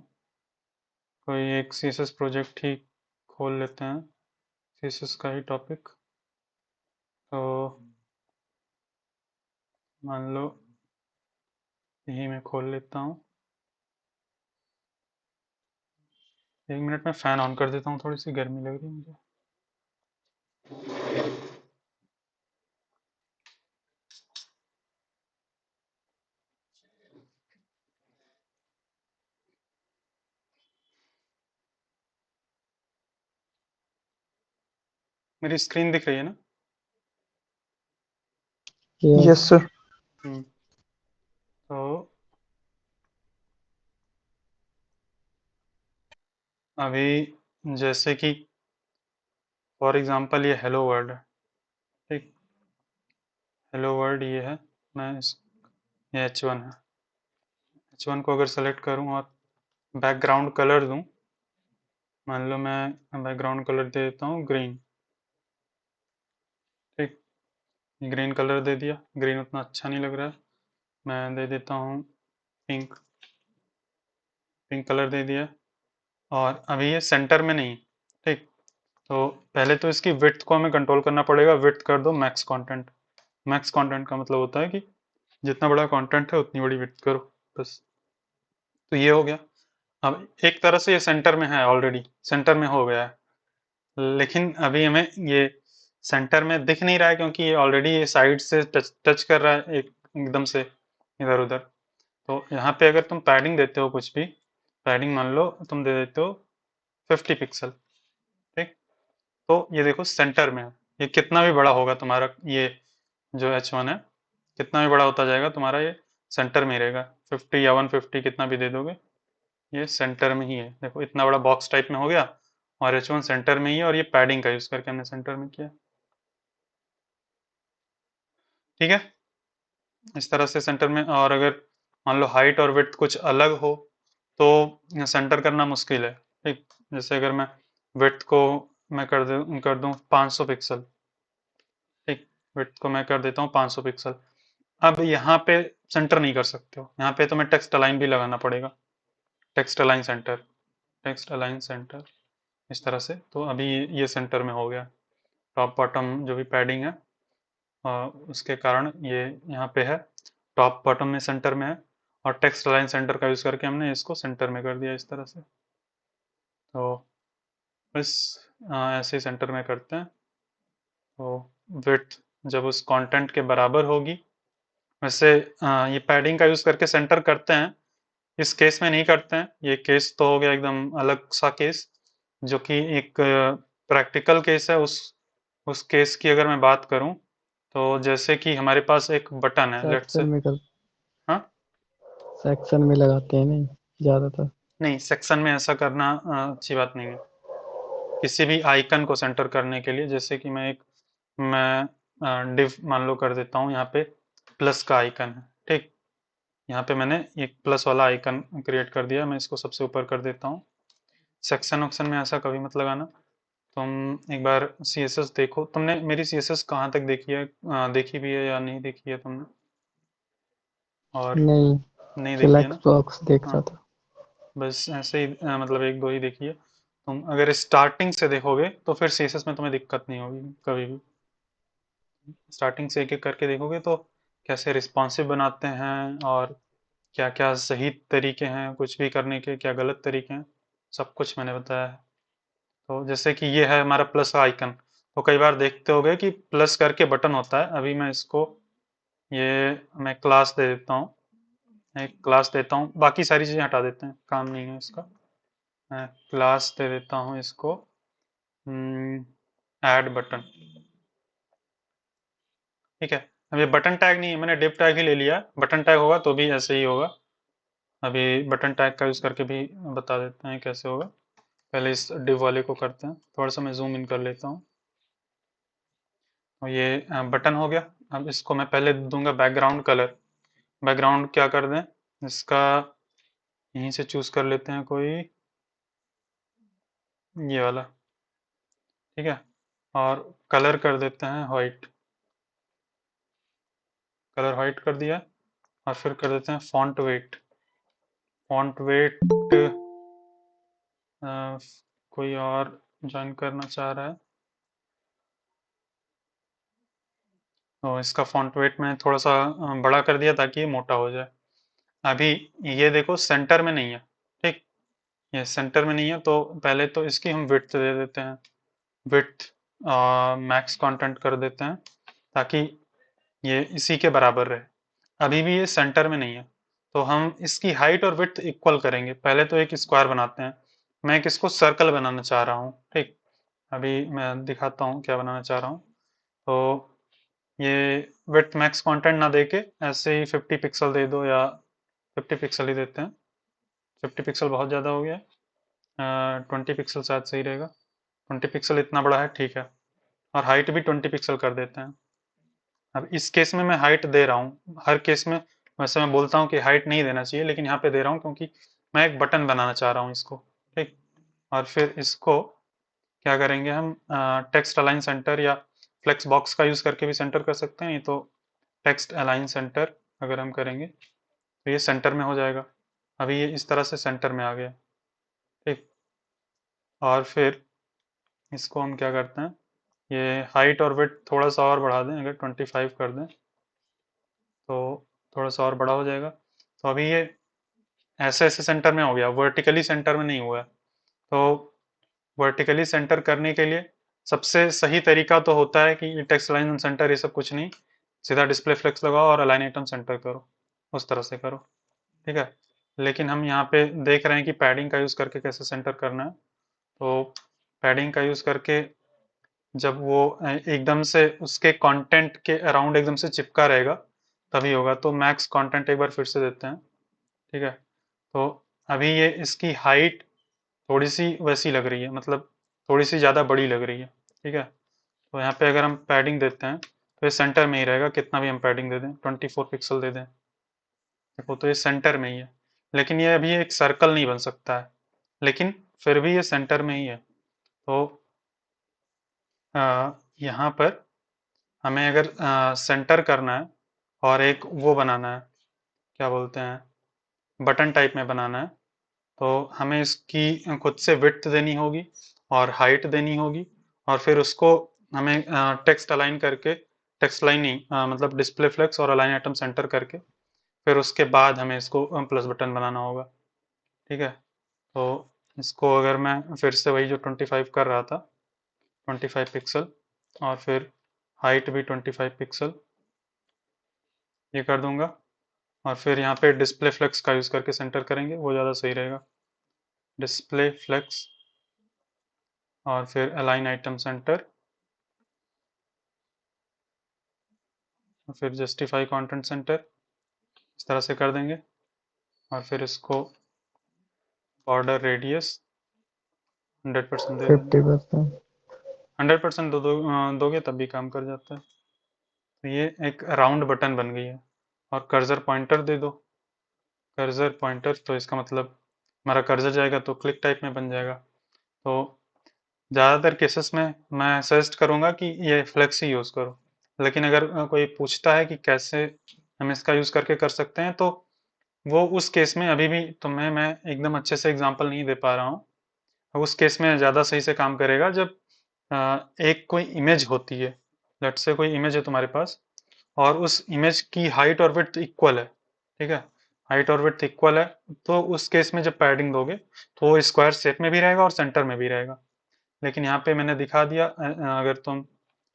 कोई एक CSS प्रोजेक्ट ही खोल लेते हैं, CSS का ही टॉपिक, तो मान लो यही मैं खोल लेता हूँ। 1 मिनट में फ़ैन ऑन कर देता हूँ, थोड़ी सी गर्मी लग रही है मुझे। मेरी स्क्रीन दिख रही है ना?
यस।
Yes sir.
हम्म, तो अभी जैसे कि फॉर एग्जांपल ये हेलो वर्ल्ड है, ठीक, हेलो वर्ल्ड ये है, मैं ये H1 है। H1 को अगर सेलेक्ट करूँ और बैकग्राउंड कलर दूँ, मान लो मैं बैकग्राउंड कलर दे देता हूँ ग्रीन, ठीक, ग्रीन कलर दे दिया। ग्रीन उतना अच्छा नहीं लग रहा है, मैं दे देता हूँ पिंक, पिंक कलर दे दिया। और अभी ये सेंटर में नहीं, ठीक, तो पहले तो इसकी विड्थ को हमें कंट्रोल करना पड़ेगा। विड्थ कर दो मैक्स कंटेंट। मैक्स कंटेंट का मतलब होता है कि जितना बड़ा कंटेंट है उतनी बड़ी विड्थ करो, बस। तो ये हो गया। अब एक तरह से ये सेंटर में है, ऑलरेडी सेंटर में हो गया है, लेकिन अभी हमें ये सेंटर में दिख नहीं रहा है क्योंकि ये ऑलरेडी ये साइड से टच कर रहा है एकदम से इधर उधर। तो यहाँ पे अगर तुम पैडिंग देते हो, कुछ भी पैडिंग मान लो तुम दे देते हो 50 पिक्सल, ठीक, तो ये देखो सेंटर में है। ये कितना भी बड़ा होगा तुम्हारा, ये जो H1 है कितना भी बड़ा होता जाएगा तुम्हारा, ये सेंटर में ही रहेगा। 50 या 150 कितना भी दे दोगे, ये सेंटर में ही है। देखो इतना बड़ा बॉक्स टाइप में हो गया और H1 सेंटर में ही है, और ये पैडिंग का यूज करके हमने सेंटर में किया। ठीक है, इस तरह से सेंटर में। और अगर मान लो हाइट और विड्थ कुछ अलग हो तो सेंटर करना मुश्किल है, ठीक। जैसे अगर मैं विड्थ को मैं कर दूं 500 पिक्सल, ठीक, विड्थ को मैं कर देता हूँ 500 पिक्सल। अब यहाँ पे सेंटर नहीं कर सकते हो, यहाँ पे तुम्हें टेक्स्ट अलाइन भी लगाना पड़ेगा, text align centre, text align centre, इस तरह से। तो अभी ये सेंटर में हो गया, टॉप बॉटम जो भी पैडिंग है उसके कारण ये यहाँ पे है, टॉप बॉटम में सेंटर में है, और टेक्स्ट अलाइन सेंटर का यूज़ करके हमने इसको सेंटर में कर दिया इस तरह से। तो बस ऐसे ही सेंटर में करते हैं। तो विड्थ जब उस कंटेंट के बराबर होगी, वैसे ये पैडिंग का यूज़ करके सेंटर करते हैं, इस केस में नहीं करते हैं। ये केस तो हो गया एकदम अलग सा केस, जो कि एक प्रैक्टिकल केस है। उस केस की अगर मैं बात करूं, तो जैसे कि हमारे पास एक बटन है, लेट्स से,
सेक्शन में कर
हाँ
सेक्शन में लगाते हैं नहीं ज्यादातर।
नहीं, सेक्शन में ऐसा करना अच्छी बात नहीं है। किसी भी आइकन को सेंटर करने के लिए, जैसे कि मैं डिव मान लो कर देता हूँ, यहाँ पे प्लस का आइकन है, ठीक, यहाँ पे मैंने एक प्लस वाला आइकन क्रिएट कर दिया, मैं इसको सबसे ऊपर कर देता हूँ। सेक्शन ऑक्शन में ऐसा कभी मत लगाना। तुम एक बार CSS देखो, तुमने मेरी CSS कहाँ तक देखी है, देखी भी है या नहीं देखी है तुमने, और
नहीं,
नहीं देखी है ना।
फ्लेक्स बॉक्स देख
हाँ,
रहा था।
बस ऐसे ही मतलब एक दो ही देखी है। तुम अगर स्टार्टिंग से देखोगे तो फिर CSS में तुम्हें दिक्कत नहीं होगी कभी भी। स्टार्टिंग से एक एक करके देखोगे तो कैसे रिस्पॉन्सिव बनाते हैं, और क्या क्या सही तरीके हैं कुछ भी करने के, क्या गलत तरीके हैं, सब कुछ मैंने बताया है। तो जैसे कि ये है हमारा प्लस का आइकन, तो कई बार देखते होगे कि प्लस करके बटन होता है। अभी मैं इसको, ये मैं क्लास दे देता हूँ, एक क्लास देता हूँ, बाकी सारी चीज़ें हटा देते हैं, काम नहीं है इसका। मैं क्लास दे देता हूँ इसको ऐड बटन, ठीक है। अब ये बटन टैग नहीं है, मैंने डिव टैग ही ले लिया। बटन टैग होगा तो भी ऐसे ही होगा। अभी बटन टैग का यूज़ करके भी बता देते हैं कैसे होगा। पहले इस डिव वाले को करते हैं, थोड़ा सा मैं जूम इन कर लेता हूँ। तो ये बटन हो गया। अब इसको मैं पहले दूंगा बैकग्राउंड कलर। बैकग्राउंड क्या कर दें, इसका यहीं से चूज कर लेते हैं कोई, ये वाला, ठीक है। और कलर कर देते हैं वाइट, कलर वाइट कर दिया। और फिर कर देते हैं फॉन्ट वेट। फॉन्ट वेट कोई और ज्वाइन करना चाह रहा है तो इसका फॉन्ट वेट मैंने थोड़ा सा बड़ा कर दिया ताकि ये मोटा हो जाए। अभी ये देखो सेंटर में नहीं है, ठीक, ये सेंटर में नहीं है, तो पहले तो इसकी हम विड्थ दे देते हैं। विड्थ मैक्स कंटेंट कर देते हैं ताकि ये इसी के बराबर रहे। अभी भी ये सेंटर में नहीं है, तो हम इसकी हाइट और विड्थ इक्वल करेंगे। पहले तो एक स्क्वायर बनाते हैं, मैं एक इसको सर्कल बनाना चाह रहा हूँ, ठीक। अभी मैं दिखाता हूँ क्या बनाना चाह रहा हूँ। तो ये विड्थ मैक्स कंटेंट ना देके ऐसे ही 50 पिक्सल दे दो, या 50 पिक्सल ही देते हैं। 50 पिक्सल बहुत ज़्यादा हो गया, 20 पिक्सल शायद सही रहेगा। 20 पिक्सल इतना बड़ा है, ठीक है। और हाइट भी 20 पिक्सल कर देते हैं। अब इस केस में मैं हाइट दे रहा हूँ, हर केस में वैसे मैं बोलता हूँ कि हाइट नहीं देना चाहिए, लेकिन यहाँ पे दे रहा हूँ क्योंकि मैं एक बटन बनाना चाह रहा हूँ इसको, ठीक। और फिर इसको क्या करेंगे हम, टेक्स्ट अलाइन सेंटर या फ्लेक्स बॉक्स का यूज़ करके भी सेंटर कर सकते हैं। ये तो टेक्स्ट अलाइन सेंटर अगर हम करेंगे तो ये सेंटर में हो जाएगा। अभी ये इस तरह से सेंटर में आ गया, ठीक। और फिर इसको हम क्या करते हैं, ये हाइट और विड्थ थोड़ा सा और बढ़ा दें, अगर 25 कर दें तो थोड़ा सा और बड़ा हो जाएगा। तो अभी ये ऐसे ऐसे सेंटर में हो गया, वर्टिकली सेंटर में नहीं हुआ है। तो वर्टिकली सेंटर करने के लिए सबसे सही तरीका तो होता है कि टेक्स्ट अलाइन ऑन सेंटर ये सब कुछ नहीं, सीधा डिस्प्ले फ्लेक्स लगाओ और अलाइन आइटम सेंटर करो, उस तरह से करो, ठीक है। लेकिन हम यहाँ पे देख रहे हैं कि पैडिंग का यूज़ करके कैसे सेंटर करना है। तो पैडिंग का यूज़ करके जब वो एकदम से उसके कंटेंट के अराउंड एकदम से चिपका रहेगा तभी होगा। तो मैक्स कंटेंट एक बार फिर से देते हैं, ठीक है। तो अभी ये इसकी हाइट थोड़ी सी वैसी लग रही है, मतलब थोड़ी सी ज़्यादा बड़ी लग रही है, ठीक है। तो यहाँ पे अगर हम पैडिंग देते हैं तो ये सेंटर में ही रहेगा, कितना भी हम पैडिंग दे दें, 24 पिक्सल दे दें, देखो तो ये सेंटर में ही है। लेकिन ये अभी एक सर्कल नहीं बन सकता है, लेकिन फिर भी ये सेंटर में ही है। तो यहाँ पर हमें अगर सेंटर करना है और एक वो बनाना है, क्या बोलते हैं, बटन टाइप में बनाना है, तो हमें इसकी खुद से विड्थ देनी होगी और हाइट देनी होगी, और फिर उसको हमें टेक्स्ट अलाइन करके, टेक्स्ट लाइन नहीं मतलब डिस्प्ले फ्लेक्स और अलाइन आइटम सेंटर करके फिर उसके बाद हमें इसको प्लस बटन बनाना होगा, ठीक है। तो इसको अगर मैं फिर से वही जो 25 कर रहा था, 25 पिक्सल और फिर हाइट भी 25 पिक्सल ये कर दूंगा, और फिर यहाँ पे डिस्प्ले फ्लेक्स का यूज़ करके सेंटर करेंगे, वो ज़्यादा सही रहेगा। डिस्प्ले फ्लेक्स और फिर अलाइन आइटम सेंटर और फिर जस्टिफाई कंटेंट सेंटर, इस तरह से कर देंगे। और फिर इसको बॉर्डर रेडियस 100% दे देंगे।
50%।
100% दोगे तब भी काम कर जाता है। तो ये एक राउंड बटन बन गई है। और कर्सर पॉइंटर दे दो, कर्सर पॉइंटर, तो इसका मतलब हमारा कर्सर जाएगा तो क्लिक टाइप में बन जाएगा। तो ज़्यादातर केसेस में मैं सजेस्ट करूँगा कि ये फ्लेक्स ही यूज़ करो, लेकिन अगर कोई पूछता है कि कैसे हम इसका यूज़ करके कर सकते हैं, तो वो उस केस में अभी भी तुम्हें मैं एकदम अच्छे से एग्जांपल नहीं दे पा रहा हूँ। उस केस में ज़्यादा सही से काम करेगा जब एक कोई इमेज होती है, लेट्स से कोई इमेज है तुम्हारे पास और उस इमेज की हाइट और विड्थ इक्वल है, ठीक है, हाइट और विड्थ इक्वल है, तो उस केस में जब पैडिंग दोगे तो वो स्क्वायर शेप में भी रहेगा और सेंटर में भी रहेगा। लेकिन यहाँ पे मैंने दिखा दिया, अगर तुम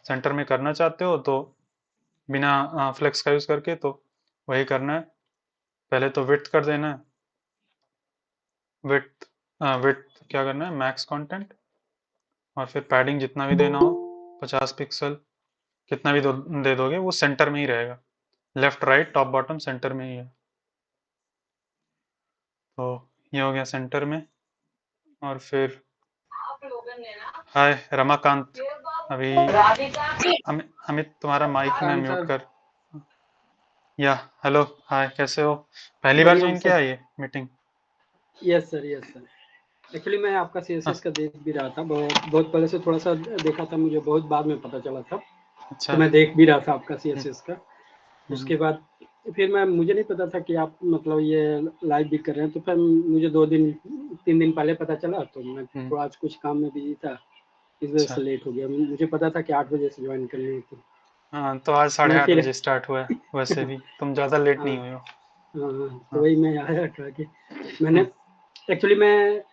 सेंटर में करना चाहते हो तो बिना फ्लेक्स का यूज़ करके, तो वही करना है। पहले तो विड्थ कर देना है, विड्थ विड्थ क्या करना है, मैक्स कंटेंट, और फिर पैडिंग जितना भी देना हो 50 पिक्सल, कितना भी दे दोगे वो सेंटर में ही रहेगा, left right top bottom centre में ही है। तो ये हो गया सेंटर में। और फिर हाय रमाकांत, अभी अमित तुम्हारा माइक में म्यूट कर। या हेलो, हाय, कैसे हो? पहली बार ज्वाइन किया ये meeting?
Yes sir, yes sir. Actually मैं आपका सीएसएस का देख भी रहा था, बहुत पहले से थोड़ा सा देखा था, मुझे बहुत बाद में पता चला था।
अच्छा।
तो मैं देख भी रहा था आपका सीएसएस का। उसके बाद फिर मुझे नहीं पता था कि आप मतलब ये लाइव भी कर रहे हैं, तो फिर मुझे 3 दिन पहले पता चला, तो मैं थोड़ा आज कुछ काम में बिजी था, इस वजह से लेट हो गया। मुझे पता था कि 8 बजे से ज्वाइन करनी होती।
हाँ, तो आज 8:30 बजे स्टार्ट हुआ है, वैसे भी तुम ज़्यादा लेट नहीं हुए हो।
हाँ, तो वही मैं आया था कि मैंने एक्चुअली मैं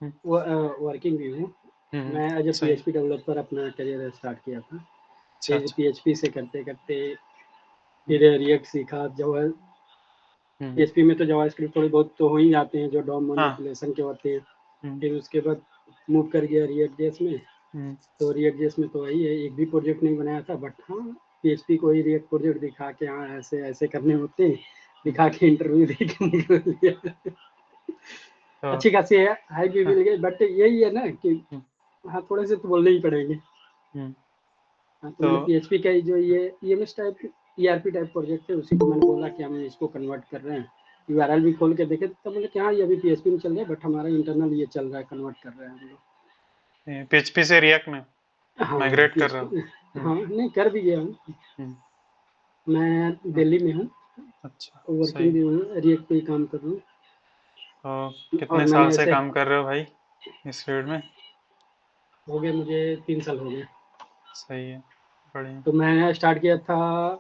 वर्किंग भी हूँ। मैं एज ए PHP डेवलपर अपना करियर स्टार्ट किया था। फिर PHP से करते करते फिर रिएक्ट सीखा। PHP में तो जावास्क्रिप्ट थोड़ी बहुत तो हो ही जाते हैं जो डॉम मैनिपुलेशन के होते हैं। फिर उसके बाद मूव कर गया रिएक्ट जेएस में। तो रिएक्ट जेएस में तो वही है, एक भी प्रोजेक्ट नहीं बनाया था, बट हाँ PHP को ही रिएक्ट प्रोजेक्ट दिखा के हाँ ऐसे ऐसे करने होते हैं, दिखा के इंटरव्यू दे के निकल लिया। अच्छी खासी है, हाई भी मिल गई, बट यही है ना कि हाँ थोड़े से तो बोलने ही पड़ेंगे। हाँ, तो मैंने PHP का जो ये EMS type ERP type project है, उसी को मैंने बोला कि हम इसको कन्वर्ट कर रहे हैं। URL भी खोल के देखे तो बोले कि हाँ ये अभी PHP में चल रहा है, बट हमारा इंटरनल ये चल रहा है, कन्वर्ट कर रहे हैं हम लोग।
PHP से रिएक्ट में माइग्रेट कर रहे हो?
हाँ नहीं, कर भी गया हूँ। मैं दिल्ली में हूँ।
अच्छा,
वर्किंग भी हूँ, रिएक्ट पे ही काम कर रहा हूँ।
तो कितने साल से काम कर रहे हो भाई इस फील्ड में?
हो गए मुझे 3 साल हो गए।
सही है, बढ़िया।
तो मैंने स्टार्ट किया था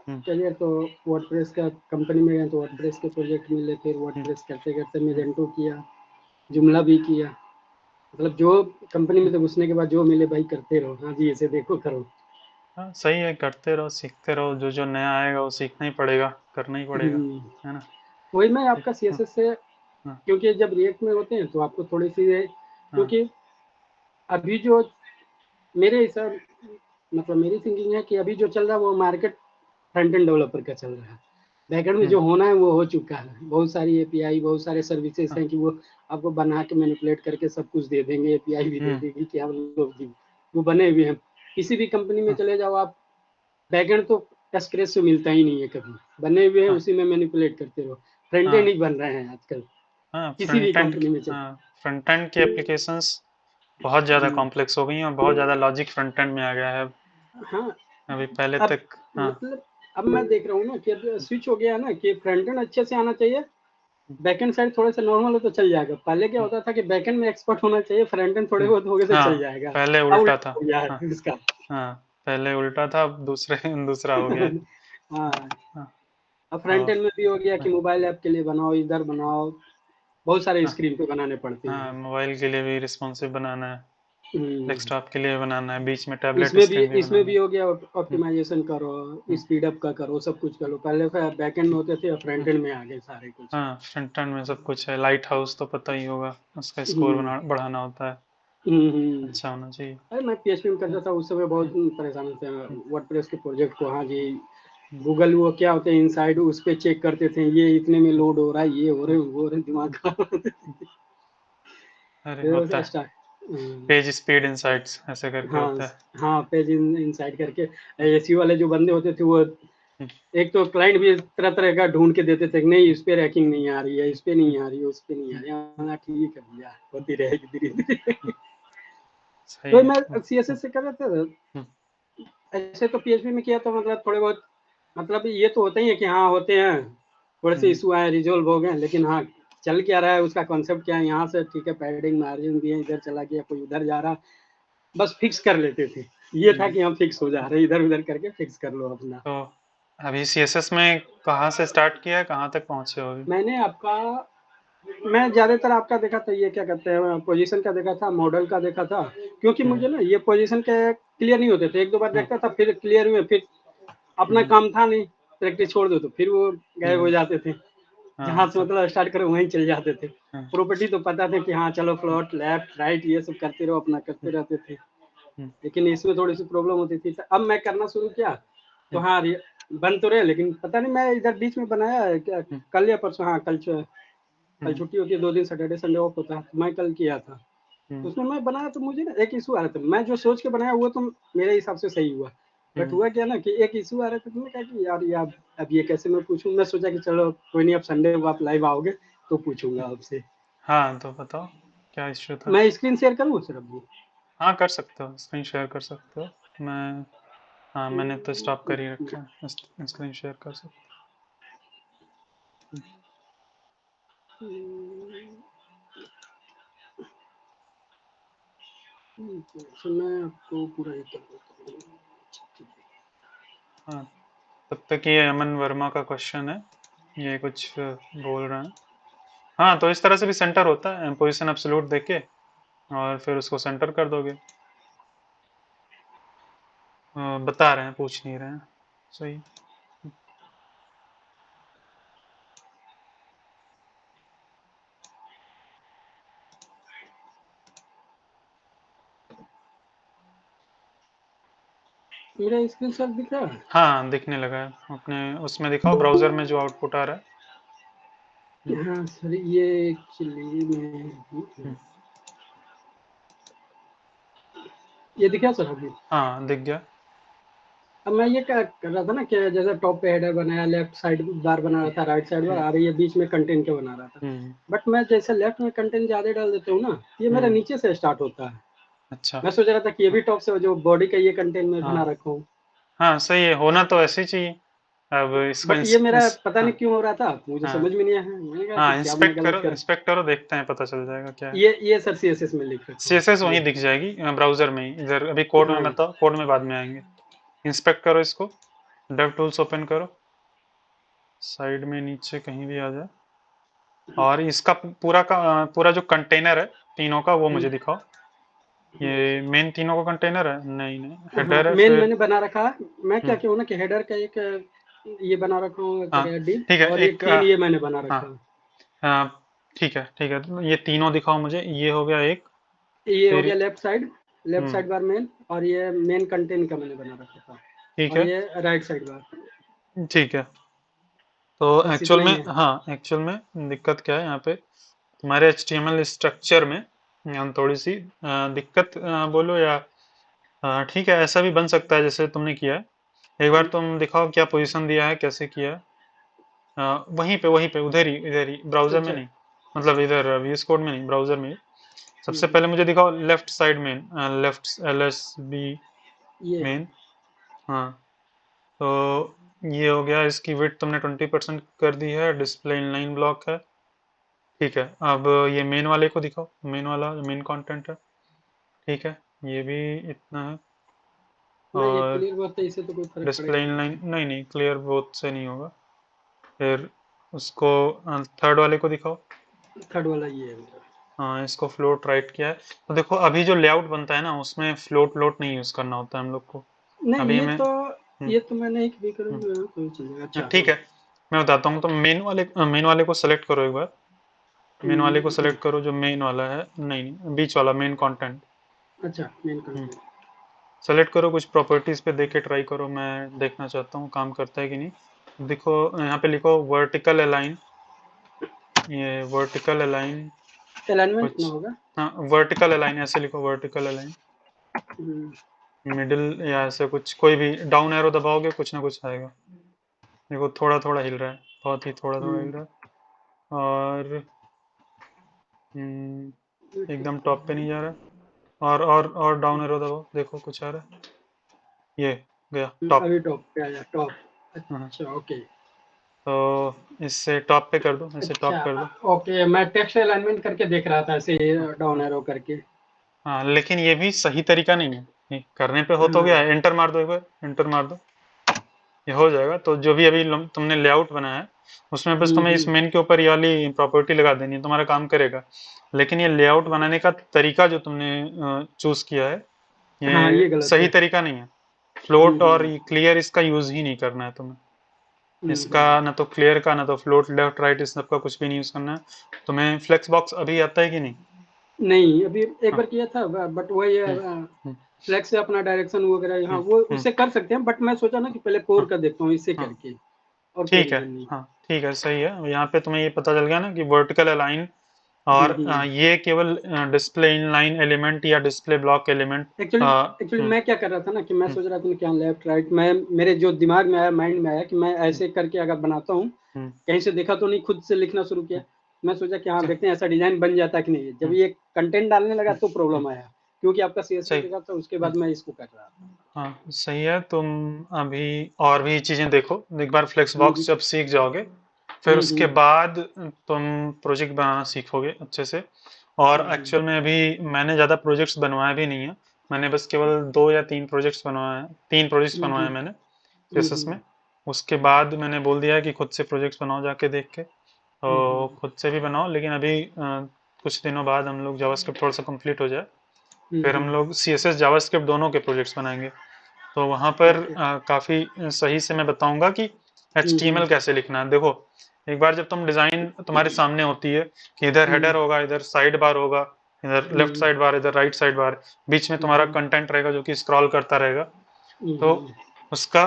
करियर तो वर्डप्रेस का, कंपनी में गया तो वर्डप्रेस के प्रोजेक्ट मिले, फिर वर्डप्रेस करते करते मेजेंटो किया, जुमला भी किया, मतलब जो कंपनी में तो घुसने के बाद जो मिले भाई करते रहो, हाँ जी ऐसे देखो करो।
हाँ सही है, करते रहो, सीखते रहो, जो जो नया आएगा वो सीखना ही पड़ेगा, करना ही पड़ेगा, है ना।
वही मैं
ठीक,
आपका
हाँ
CSS से,
हाँ
क्योंकि जब रिएक्ट में होते हैं तो आपको थोड़ी सी
हाँ
क्योंकि अभी जो मेरे हिसाब मतलब मेरी थिंकिंग है कि अभी जो चल रहा है वो मार्केट फ्रंट एंड डेवलपर का चल रहा है। बैकएंड में जो होना है वो हो चुका है। बहुत सारी एपीआई, बहुत सारे सर्विसेज
हाँ,
हैं कि वो आपको बना के मैनिपुलेट करके सब कुछ दे देंगे, एपीआई भी दे
हम्म,
देगी कि हम लोग जी वो बने हुए हैं। किसी भी कंपनी में
हाँ
चले जाओ आप, बैकएंड तो स्क्रैच से मिलता ही नहीं है कभी, बने हुए हैं
हाँ
उसी में मैनिपुलेट करते रहो। फ्रंट एंड
हाँ
ही बन रहे हैं आजकल
हाँ,
किसी भी कंपनी में चले।
फ्रंट एंड की एप्लीकेशंस बहुत ज़्यादा कॉम्प्लेक्स हो गई हैं और बहुत ज़्यादा लॉजिक फ्रंट एंड में आ गया है
हाँ
अभी, पहले
अब
तक। हाँ
मतलब अब मैं देख रहा हूँ ना कि अब स्विच हो गया ना कि फ्रंट एंड अच्छे से आना चाहिए, बैकएंड साइड थोड़ा सा नॉर्मल हो तो चल जाएगा। पहले क्या होता था कि बैकएंड में एक्सपर्ट होना चाहिए, फ्रंट एंड थोड़े बहुत हो गए तो
हाँ
चल जाएगा।
पहले
अब
उल्टा
उल्टा
था।
हो गया
हाँ
है इसका।
हाँ, पहले उल्टा था, अब दूसरा हो गया है।
हाँ
हाँ
अब फ्रंट
और
एंड में भी हो गया कि
हाँ
मोबाइल ऐप के लिए बनाओ, इधर बनाओ, बहुत सारे
हाँ
स्क्रीन पे बनाने पड़ते
हाँ,
हैं।
मोबाइल के लिए भी रिस्पॉन्सिव बनाना है,
हम्म,
डेस्कटॉप के लिए बनाना है, बीच में टैबलेट स्क्रीन भी
इसमें
बनाना
भी
है।
हो गया
हम्म,
ऑप्टिमाइजेशन करो,
हम्म,
स्पीड अप का करो, सब कुछ करो। पहले बैक एंड में होते थे, अब फ्रंट
हम्म,
एंड में आ गए सारे कुछ।
हाँ फ्रंट एंड में सब कुछ है। लाइट हाउस तो पता ही होगा, उसका स्कोर
हम्म
बढ़ाना होता है,
हम्म।
अच्छा होना चाहिए।
अरे मैं PHP में करता था उस समय, बहुत
हम्म,
परेशान थे
हम्म,
वर्डप्रेस के प्रोजेक्ट को। हाँ जी,
हम्म,
गूगल वो क्या होते हैं इनसाइड, उस पे चेक करते थे ये इतने में
हम्म,
लोड हो रहा है, ये हो रहे
हम्म,
हैं, वो हो रहे हैं, दिमाग खराब।
अरे
फिर
होता
उसे
है,
स्टार्ट,
पेज स्पीड इनसाइट्स ऐसे करके
हाँ
होता है।
हाँ पेज इनसाइड करके।
हाँ,
एसी वाले जो बंदे होते थे वो,
हम्म,
एक तो क्लाइंट भी तरह तरह का ढूंढ के देते थे कि नहीं इस पे रैकिंग नहीं आ रही है, इस पे
हम्म,
नहीं आ रही है, उस पे नहीं आ
हम्म,
रही है। हाँ ठीक है भैया, होती रहेगी धीरे धीरे।
सही
तो
है।
मैं CSS से कर रहा था,
हम्म,
ऐसे तो PHP में किया तो मतलब थोड़े बहुत, मतलब ये तो होता ही है कि हाँ होते हैं थोड़े से
हम्म,
इशू आए, रिजोल्व हो गए, लेकिन हाँ चल क्या रहा है उसका कॉन्सेप्ट क्या है, यहाँ से ठीक है पैडिंग मार्जिन दिए, इधर चला गया, कोई उधर जा रहा, बस फिक्स कर लेते थे। ये था
हम्म।
कि हम फिक्स हो जा रहे, इधर उधर करके फिक्स कर लो अपना।
तो अभी सीएसएस में कहाँ से स्टार्ट किया है, कहाँ तक पहुँचे हो अभी?
मैंने आपका, मैं ज्यादातर आपका देखा था, ये क्या कहते हैं पोजीशन का देखा था, मॉडल का देखा था, क्योंकि
हम्म,
मुझे ना ये पोजीशन के क्लियर नहीं होते थे। एक दो बार
हम्म,
देखता था, फिर क्लियर हुए, फिर अपना
हम्म,
काम था नहीं, प्रैक्टिस छोड़ दो तो फिर वो गायब हो
हम्म,
जाते थे।
हाँ
जहाँ से
तो
मतलब स्टार्ट करो वहीं चले जाते थे।
हाँ,
प्रॉपर्टी तो पता था कि हाँ चलो
हम्म,
फ्लोट लेफ्ट राइट ये सब करते रहो, अपना करते
हम्म,
रहते थे।
हम्म,
लेकिन इसमें थोड़ी सी प्रॉब्लम होती थी, तो अब मैं करना शुरू किया तो
हम्म,
हाँ बन तो रहे, लेकिन पता नहीं मैं इधर बीच में बनाया है क्या,
हम्म,
कल या परसों, हाँ कल कल
हम्म,
छुट्टी होती है 2 दिन, सैटरडे संडे ऑफ होता है, तो मैं कल किया था। तो
हम्म,
उसमें मैं बनाया तो मुझे ना एक इशू आ रहा था, मैं जो सोच के बनाया वो तो मेरे हिसाब से सही हुआ, बट
हम्म,
हुआ क्या ना कि एक इशू आ रहा था, तो मैंने कहा कि यार अब ये कैसे मैं पूछूं। मैं सोचा कि चलो कोई नहीं, अब संडे को आप लाइव आओगे तो पूछूंगा आपसे।
हाँ तो बताओ क्या इश्यू था।
मैं स्क्रीन शेयर करूँ सर अभी?
हाँ कर सकते हो, स्क्रीन शेयर कर सकते हो। मैं, हाँ मैंने तो स्टॉप कर ही रखा है, स्क्रीन शेयर कर सकते
तो मैं आपको पूरा ही कर देता हूँ।
हो। हाँ तब तक ये अमन वर्मा का क्वेश्चन है, ये कुछ बोल रहे हैं। हाँ तो इस तरह से भी सेंटर होता है, पोजीशन एब्सोल्यूट देके और फिर उसको सेंटर कर दोगे। बता रहे हैं, पूछ नहीं रहे हैं, सही।
मेरा स्क्रीन शॉट दिख रहा है?
हाँ दिखने लगा है, अपने उसमें दिखाओ ब्राउजर में जो आउटपुट आ रहा है।
हाँ सर ये एक्चुअली मैं,
हम्म,
ये दिखा सर अभी?
हाँ दिख गया।
अब मैं ये क्या कर रहा था ना कि जैसे टॉप पे हेडर बनाया, लेफ्ट साइड बार बना रहा था, राइट साइड बार
हम्म,
आ रही है, बीच में कंटेंट के बना रहा था।
हम्म,
बट मैं जैसे लेफ्ट में कंटेंट ज्यादा डाल देता हूँ ना, ये मेरा
हम्म,
नीचे से स्टार्ट होता है।
अच्छा।
मैं सोच रहा था कि ये भी टॉप से जो बॉडी का ये कंटेंट में बना
हाँ
रखूँ,
हाँ सही है, होना तो ऐसे ही चाहिए। अब इसको
बट ये मेरा पता नहीं
हाँ
क्यों हो रहा था, मुझे
हाँ
समझ में नहीं आया। मैंने कहा कि
हाँ,
क्या मैं गलत कर,
इंस्पेक्ट करो, देखते हैं, पता चल जाएगा क्या है।
ये सर CSS में लिख रखा हूँ
सीएसएस
ये।
वहीं दिख जाएगी ब्राउजर में ही, इधर अभी कोड में
हाँ
बताओ, कोड में बाद में आएंगे। इंस्पेक्ट करो इसको, डेव टूल्स ओपन करो, साइड में नीचे कहीं भी आ जाए, और इसका पूरा जो कंटेनर है तीनों का वो मुझे दिखाओ। ये मेन तीनों का कंटेनर है? नहीं नहीं, हेडर है
मेन
फिर।
मैंने बना रखा है। मैं क्या कहूँ ना कि हेडर का एक ये बना रखा हूँ
हाँ
डिव,
ठीक है,
और ये
एक
तीन ये मैंने बना
हाँ
रखा है।
ठीक है ठीक है, तो ये तीनों दिखाओ मुझे। ये हो गया एक,
ये हो
फिर
गया लेफ्ट साइड बार मेन, और ये मेन कंटेंट का मैंने बना रखा था,
ठीक
और
है
ये राइट साइड बार,
ठीक है। तो
बस
एक्चुअल
इतना ही
में,
है।
हाँ एक्चुअल में दिक्कत क्या है यहाँ पे तुम्हारे HTML स्ट्रक्चर में, थोड़ी सी दिक्कत बोलो या ठीक है, ऐसा भी बन सकता है जैसे तुमने किया है। एक बार तुम दिखाओ क्या पोजीशन दिया है, कैसे किया है। वहीं पे इधर ही ब्राउजर में
अच्छा।
नहीं, मतलब इधर VS कोड में नहीं, ब्राउजर में ही। सबसे
हम्म,
पहले मुझे दिखाओ लेफ्ट साइड में, लेफ्ट LSB
ये
मेन। हाँ, तो ये हो गया। इसकी विड्थ तुमने 20% कर दी है, डिस्प्ले इनलाइन ब्लॉक है। ठीक है, अब ये मेन वाले को दिखाओ, मेन वाला मेन कंटेंट है। ठीक है, ये भी इतना है।
नहीं, ये
और
क्लियर बात है, इससे तो कोई फर्क
डिस्प्ले
पड़ेगा नहीं।
इनलाइन, नहीं नहीं, क्लियर बोथ से नहीं होगा। फिर उसको थर्ड वाले को दिखाओ।
थर्ड वाला ये है मेरा।
हाँ, इसको फ्लोट राइट किया है। तो देखो अभी जो लेआउट बनता है ना, उसमें फ्लोट नहीं यूज करना होता है हम लोग को।
नहीं,
अभी मैं
ये तो मैं नहीं भी
हम्म,
करूँगा, कोई चलेगा। अच्छा,
ठीक
हाँ।
है, मैं बताता हूँ। तो मेन वाले को सेलेक्ट करो एक बार। मेन वाले को
ये,
सेलेक्ट करो, जो मेन वाला है, नहीं बीच वाला मेन कंटेंट।
अच्छा, मेन कंटेंट।
सेलेक्ट करो, कुछ प्रॉपर्टीज पे देख के ट्राई करो, मैं देखना चाहता हूँ काम करता है कि नहीं। देखो यहाँ पे लिखो वर्टिकल अलाइन, ये वर्टिकल अलाइन
अलाइनमेंट ना
कुछ,
होगा।
हाँ वर्टिकल अलाइन ऐसे लिखो, वर्टिकल अलाइन
हम्म,
मिडिल या ऐसे कुछ, कोई भी डाउन एरो दबाओगे कुछ ना कुछ आएगा। देखो थोड़ा थोड़ा हिल रहा है, बहुत ही थोड़ा थोड़ा हिल
हम्म,
रहा है। और एकदम टॉप पे नहीं जा रहा। और डाउन एरो दबाओ, देखो कुछ आ रहा है। ये गया टॉप।
अभी टॉप पे आया, टॉप।
हाँ,
अच्छा, ओके।
तो इससे टॉप पे कर दो, इसे
अच्छा,
टॉप कर दो।
ओके, मैं टेक्स्ट अलाइनमेंट करके देख रहा था ऐसे,
हाँ
डाउन
हाँ
एरो करके।
हाँ, लेकिन ये भी सही तरीका नहीं है। ये करने पे हो तो
हाँ।
गया, एंटर मार दो एक बार, एंटर मार दो, ये हो जाएगा। तो जो भी अभी तुमने लेआउट बनाया है, उसमें बस तुम्हें इस मेन के ऊपर ये वाली प्रॉपर्टी लगा देनी है, तुम्हारा काम करेगा। लेकिन ये लेआउट बनाने का तरीका जो तुमने चूज किया है,
हाँ,
ये
ये गलत
सही
है।
तरीका नहीं है। फ्लोट और
हम्म,
क्लियर इसका यूज ही नहीं करना है तुम्हें। इसका
हम्म।
ना तो क्लियर का, ना तो फ्लोट लेफ्ट राइट, इस सब का कुछ भी नहीं यूज करना है तुम्हें। फ्लेक्स बॉक्स अभी आता है कि नहीं?
नहीं, अभी एक
हाँ,
बार किया था, बट वही
हम्म, हम्म,
फ्लेक्स से अपना डायरेक्शन वगैरह, हाँ
हम्म,
वो
हम्म,
उससे कर सकते हैं, बट मैं सोचा ना कि पहले कोर
हाँ
का देखता हूँ इससे
हाँ
करके, और कोई
ठीक है।
रीजन नहीं।
हाँ ठीक है, सही है। यहाँ पे तुम्हें ये पता चल गया ना कि वर्टिकल अलाइन, और
हम्म।
ये केवल डिस्प्ले इनलाइन एलिमेंट या डिस्प्ले ब्लॉक एलिमेंट।
एक्चुअली मैं क्या कर रहा था ना कि मैं सोच रहा था कि हाँ लेफ्ट राइट, मैं मेरे जो दिमाग में आया, माइंड में आया कि मैं ऐसे करके अगर बनाता हूँ, कहीं से देखा तो नहीं, खुद से लिखना शुरू किया। मैं सोचा कि हाँ देखते हैं ऐसा डिजाइन बन जाता है कि नहीं। जब ये कंटेंट डालने लगा तो प्रॉब्लम आया, क्योंकि आपका CSS
सही,
देखा था, उसके बाद मैं इसको कर रहा था।
हाँ सही है। तुम अभी और भी चीजें देखो एक बार, फ्लेक्स
हम्म,
बॉक्स जब सीख जाओगे, फिर उसके
हम्म,
बाद तुम प्रोजेक्ट बनाना सीखोगे अच्छे से। और
हम्म,
एक्चुअल में अभी मैंने ज़्यादा प्रोजेक्ट्स बनवाए भी नहीं है। मैंने बस केवल 2 या 3 प्रोजेक्ट्स बनवाए हैं, 3 प्रोजेक्ट्स बनवाए हैं मैंने CSS में। उसके बाद मैंने बोल दिया है कि खुद से प्रोजेक्ट्स बनाओ जाके देख के, तो खुद से भी बनाओ। लेकिन अभी कुछ दिनों बाद हम लोग जावास्क्रिप्ट थोड़ा सा कंप्लीट हो जाए, फिर हम लोग CSS जावास्क्रिप्ट दोनों के प्रोजेक्ट्स बनाएंगे। तो वहाँ पर
ओके।
काफ़ी सही से मैं बताऊंगा कि HTML कैसे लिखना है। देखो एक बार जब तुम डिज़ाइन तुम्हारे सामने होती है कि इधर हेडर होगा, इधर साइड बार होगा, इधर लेफ्ट साइड बार, इधर राइट साइड बार, बीच में तुम्हारा कंटेंट रहेगा जो कि स्क्रॉल करता रहेगा। तो उसका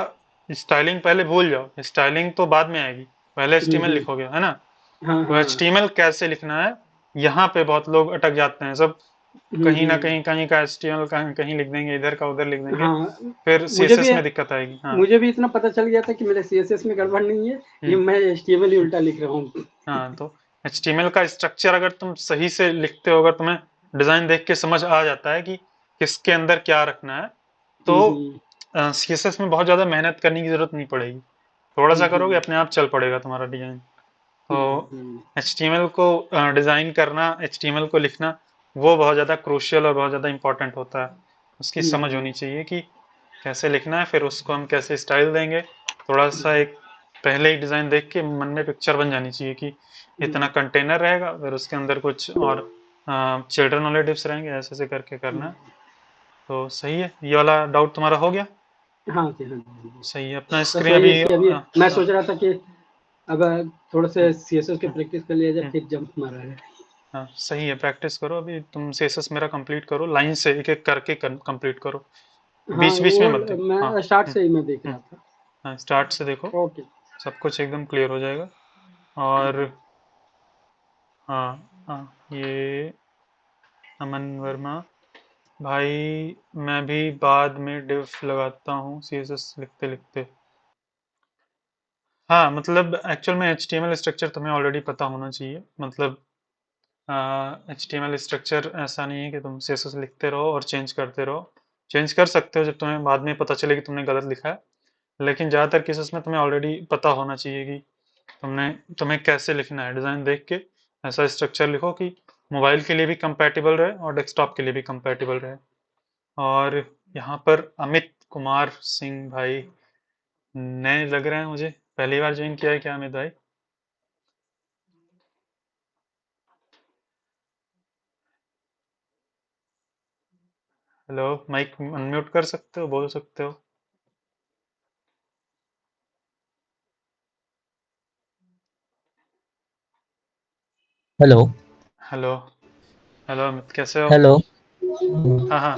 स्टाइलिंग पहले भूल जाओ, स्टाइलिंग तो बाद में आएगी, पहले HTML लिखोगे, है ना।
हाँ,
तो
हाँ।
HTML कैसे लिखना है, यहाँ पे बहुत लोग अटक जाते हैं सब। कहीं ना कहीं, कहीं का HTMल कहीं कहीं लिख देंगे, इधर का उधर लिख देंगे,
हाँ,
फिर
मुझे भी
CSS में दिक्कत आएगी। हाँ
मुझे भी इतना पता चल गया था कि मेरे CSS में गड़बड़ नहीं है, ये
हम्म,
मैं HTML ही उल्टा लिख रहा हूँ।
हाँ, तो HTML का स्ट्रक्चर अगर तुम सही से लिखते हो, अगर तुम्हें डिजाइन देख के समझ आ जाता है कि किसके अंदर क्या रखना है, तो CSS में बहुत ज्यादा मेहनत करने की जरूरत नहीं पड़ेगी। थोड़ा सा करोगे अपने आप चल पड़ेगा तुम्हारा डिजाइन। तो HTML को डिजाइन करना, HTML को लिखना, वो बहुत ज्यादा क्रूशियल और बहुत ज्यादा इंपॉर्टेंट होता है। उसकी समझ होनी चाहिए कि कैसे लिखना है, फिर उसको हम कैसे स्टाइल देंगे। थोड़ा सा एक पहले ही डिजाइन देख के मन में पिक्चर बन जानी चाहिए कि इतना कंटेनर रहेगा, फिर उसके अंदर कुछ और चिल्ड्रन वाले डिप्स रहेंगे, ऐसे ऐसे करके करना है। तो सही है, ये वाला डाउट तुम्हारा हो गया?
हाँ जी, हाँ जी, हाँ जी।
सही है। अपना
तो
स्क्रीन
सही है
अभी
कि अभी मैं सोच रहा था कि अब थोड़ा सा सीएसएस की प्रैक्टिस कर लिया जाए, फिर जंप मारा है।
हाँ सही है, प्रैक्टिस करो। अभी तुम सीएसएस मेरा कंप्लीट करो, लाइन से एक एक करके कंप्लीट करो,
हाँ,
बीच बीच में
वो
मत देखो।
मैं
हाँ
स्टार्ट से ही मैं देख रहा था।
हाँ, स्टार्ट से देखो,
ओके।
सब कुछ एकदम क्लियर हो जाएगा। और हाँ हाँ, ये अमन वर्मा भाई, मैं भी बाद में डिफ लगाता हूँ सीएसएस लिखते लिखते। हाँ मतलब एक्चुअल में HTML स्ट्रक्चर तुम्हें ऑलरेडी पता होना चाहिए। मतलब HTML स्ट्रक्चर ऐसा नहीं है कि तुम CSS लिखते रहो और चेंज करते रहो। चेंज कर सकते हो जब तुम्हें बाद में पता चले कि तुमने गलत लिखा है, लेकिन ज़्यादातर केसेस में तुम्हें ऑलरेडी पता होना चाहिए कि तुम्हें कैसे लिखना है। डिज़ाइन देख के ऐसा स्ट्रक्चर लिखो कि मोबाइल के लिए भी कंपैटिबल रहे और डेस्कटॉप के लिए भी कंपैटिबल रहे। और यहाँ पर अमित कुमार सिंह भाई नए लग रहे हैं मुझे, पहली बार ज्वाइन किया है क्या अमित भाई? हेलो, माइक अनम्यूट कर सकते हो, बोल सकते हो।
हेलो
हेलो हेलो अमित, कैसे हो?
हेलो।
हाँ हाँ,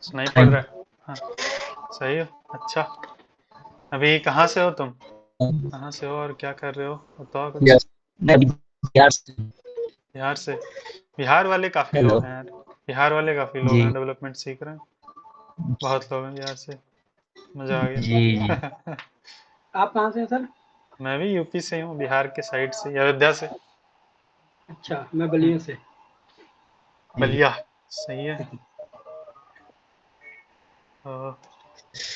सुनाई पड़
फाइन।
रहा है। हाँ सही हो, अच्छा। अभी कहाँ से हो तुम? कहाँ से हो और क्या कर रहे हो, बताओ कुछ।
यस, मैं अभी बिहार से हूँ।
बिहार से? बिहार वाले काफ़ी
हेलो।
लोग हैं यार, बिहार वाले काफ़ी लोग
जी
हैं, डेवलपमेंट सीख रहे हैं। बहुत लोग हैं बिहार से, मज़ा आ
जी जी।
गया।
आप कहाँ से हैं सर?
मैं भी यूपी से हूँ, बिहार के साइड से, अयोध्या से।
अच्छा, मैं बलिया से।
जी।
बलिया, सही है। तो,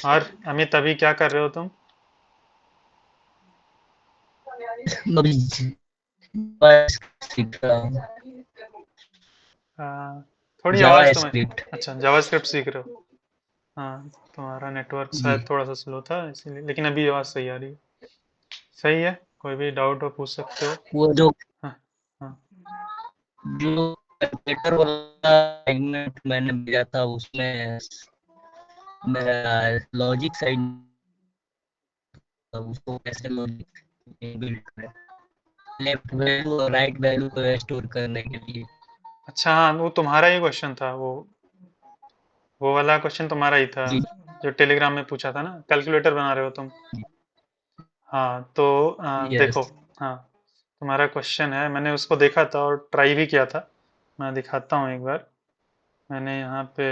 और अमित अभी क्या कर रहे हो तुम?
अभी बस सीख रहा हूँ।
थोड़ी
जावा
आवाज़ तुम्हें,
स्क्रिप्ट।
अच्छा जावास्क्रिप्ट सीख रहे हो। हाँ, तुम्हारा नेटवर्क
जी।
शायद थोड़ा सा स्लो था इसीलिए, लेकिन अभी आवाज़ सही आ रही है। सही है, कोई भी डाउट हो पूछ सकते हो।
वो जो
हाँ हाँ
कैलकुलेटर वाला असाइनमेंट मैंने भेजा था उसमें मेरा लॉजिक साइड उसको कैसे लॉजिक बिल्ड करें, लेफ्ट वैल्यू और राइट वैल्यू को स्टोर करने के लिए।
अच्छा, हाँ वो तुम्हारा ही क्वेश्चन था, वो वाला क्वेश्चन तुम्हारा ही था
जी
जो टेलीग्राम में पूछा था ना, कैलकुलेटर बना रहे हो तुम। हाँ तो देखो,
यस।
हाँ तुम्हारा क्वेश्चन है, मैंने उसको देखा था और ट्राई भी किया था। मैं दिखाता हूँ एक बार, मैंने यहाँ पे,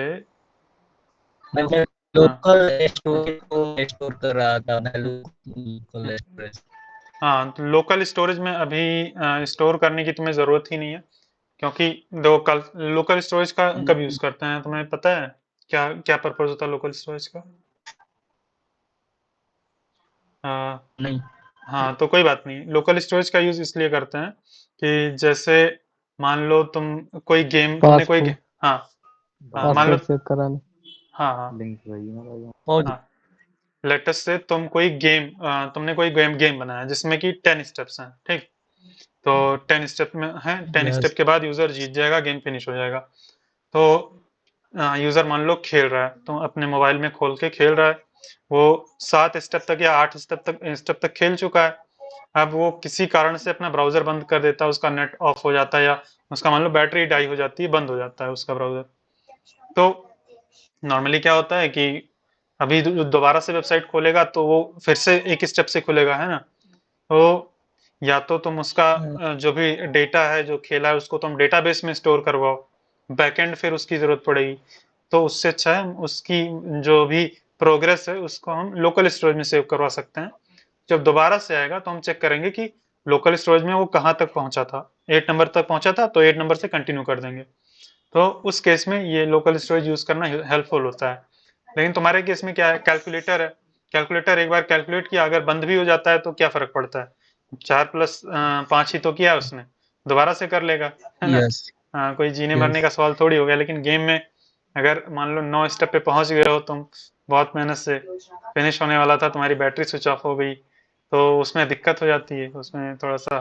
मैं
हाँ
लोकल
हाँ
स्टोरेज को स्टोर कर रहा था, वैल्यू लोकल स्टोरेज।
हाँ, तो लोकल स्टोरेज में अभी स्टोर करने की तुम्हें ज़रूरत ही नहीं है, क्योंकि दो कल लोकल स्टोरेज का कब यूज़ करते हैं तुम्हें पता है? क्या क्या पर्पज़ होता है लोकल स्टोरेज का? अ,
नहीं।
हाँ तो कोई बात नहीं, लोकल स्टोरेज का यूज़ इसलिए करते हैं कि जैसे मान लो तुम कोई गेम, तुमने कोई
पासपोर्ट
हाँ मान लो,
पासपोर्ट चेक कराने।
हाँ हाँ
और
हाँ, लेटेस्ट से तुम कोई गेम, तुमने कोई गेम बनाया जिसमें कि 10 स्टेप्स हैं, ठीक? तो 10 स्टेप में है, 10
यस।
स्टेप के बाद यूज़र जीत जाएगा, गेम फिनिश हो जाएगा। तो यूज़र मान लो खेल रहा है, तो अपने मोबाइल में खोल के खेल रहा है, वो 7 स्टेप तक या 8 स्टेप तक खेल चुका है। अब वो किसी कारण से अपना ब्राउज़र बंद कर देता है, उसका नेट ऑफ हो जाता है, या उसका मान लो बैटरी डाई हो जाती है, बंद हो जाता है उसका ब्राउज़र। तो नॉर्मली क्या होता है कि अभी दोबारा से वेबसाइट खोलेगा तो वो फिर से एक स्टेप से खुलेगा, है ना? तो या तो तुम उसका जो भी डेटा है जो खेला है उसको तुम डेटाबेस में स्टोर करवाओ, बैकएंड फिर उसकी ज़रूरत पड़ेगी। तो उससे अच्छा है उसकी जो भी प्रोग्रेस है उसको हम लोकल स्टोरेज में सेव करवा सकते हैं। जब दोबारा से आएगा तो हम चेक करेंगे कि लोकल स्टोरेज में वो कहाँ तक पहुंचा था, 8 नंबर तक पहुंचा था तो 8 नंबर से कंटिन्यू कर देंगे। तो उस केस में ये लोकल स्टोरेज यूज़ करना हेल्पफुल होता है। लेकिन तुम्हारे केस में क्या है, कैलकुलेटर है, कैलकुलेटर एक बार कैलकुलेट किया अगर बंद भी हो जाता है तो क्या फ़र्क पड़ता है? 4+5 ही तो किया उसने, दोबारा से कर लेगा, है ना?
यस
कोई जीने मरने
यस।
का सवाल थोड़ी हो गया। लेकिन गेम में अगर मान लो 9 स्टेप पे पहुंच गए हो तुम, बहुत मेहनत से, फिनिश होने वाला था, तुम्हारी बैटरी स्विच ऑफ हो गई, तो उसमें दिक्कत हो जाती है, उसमें थोड़ा सा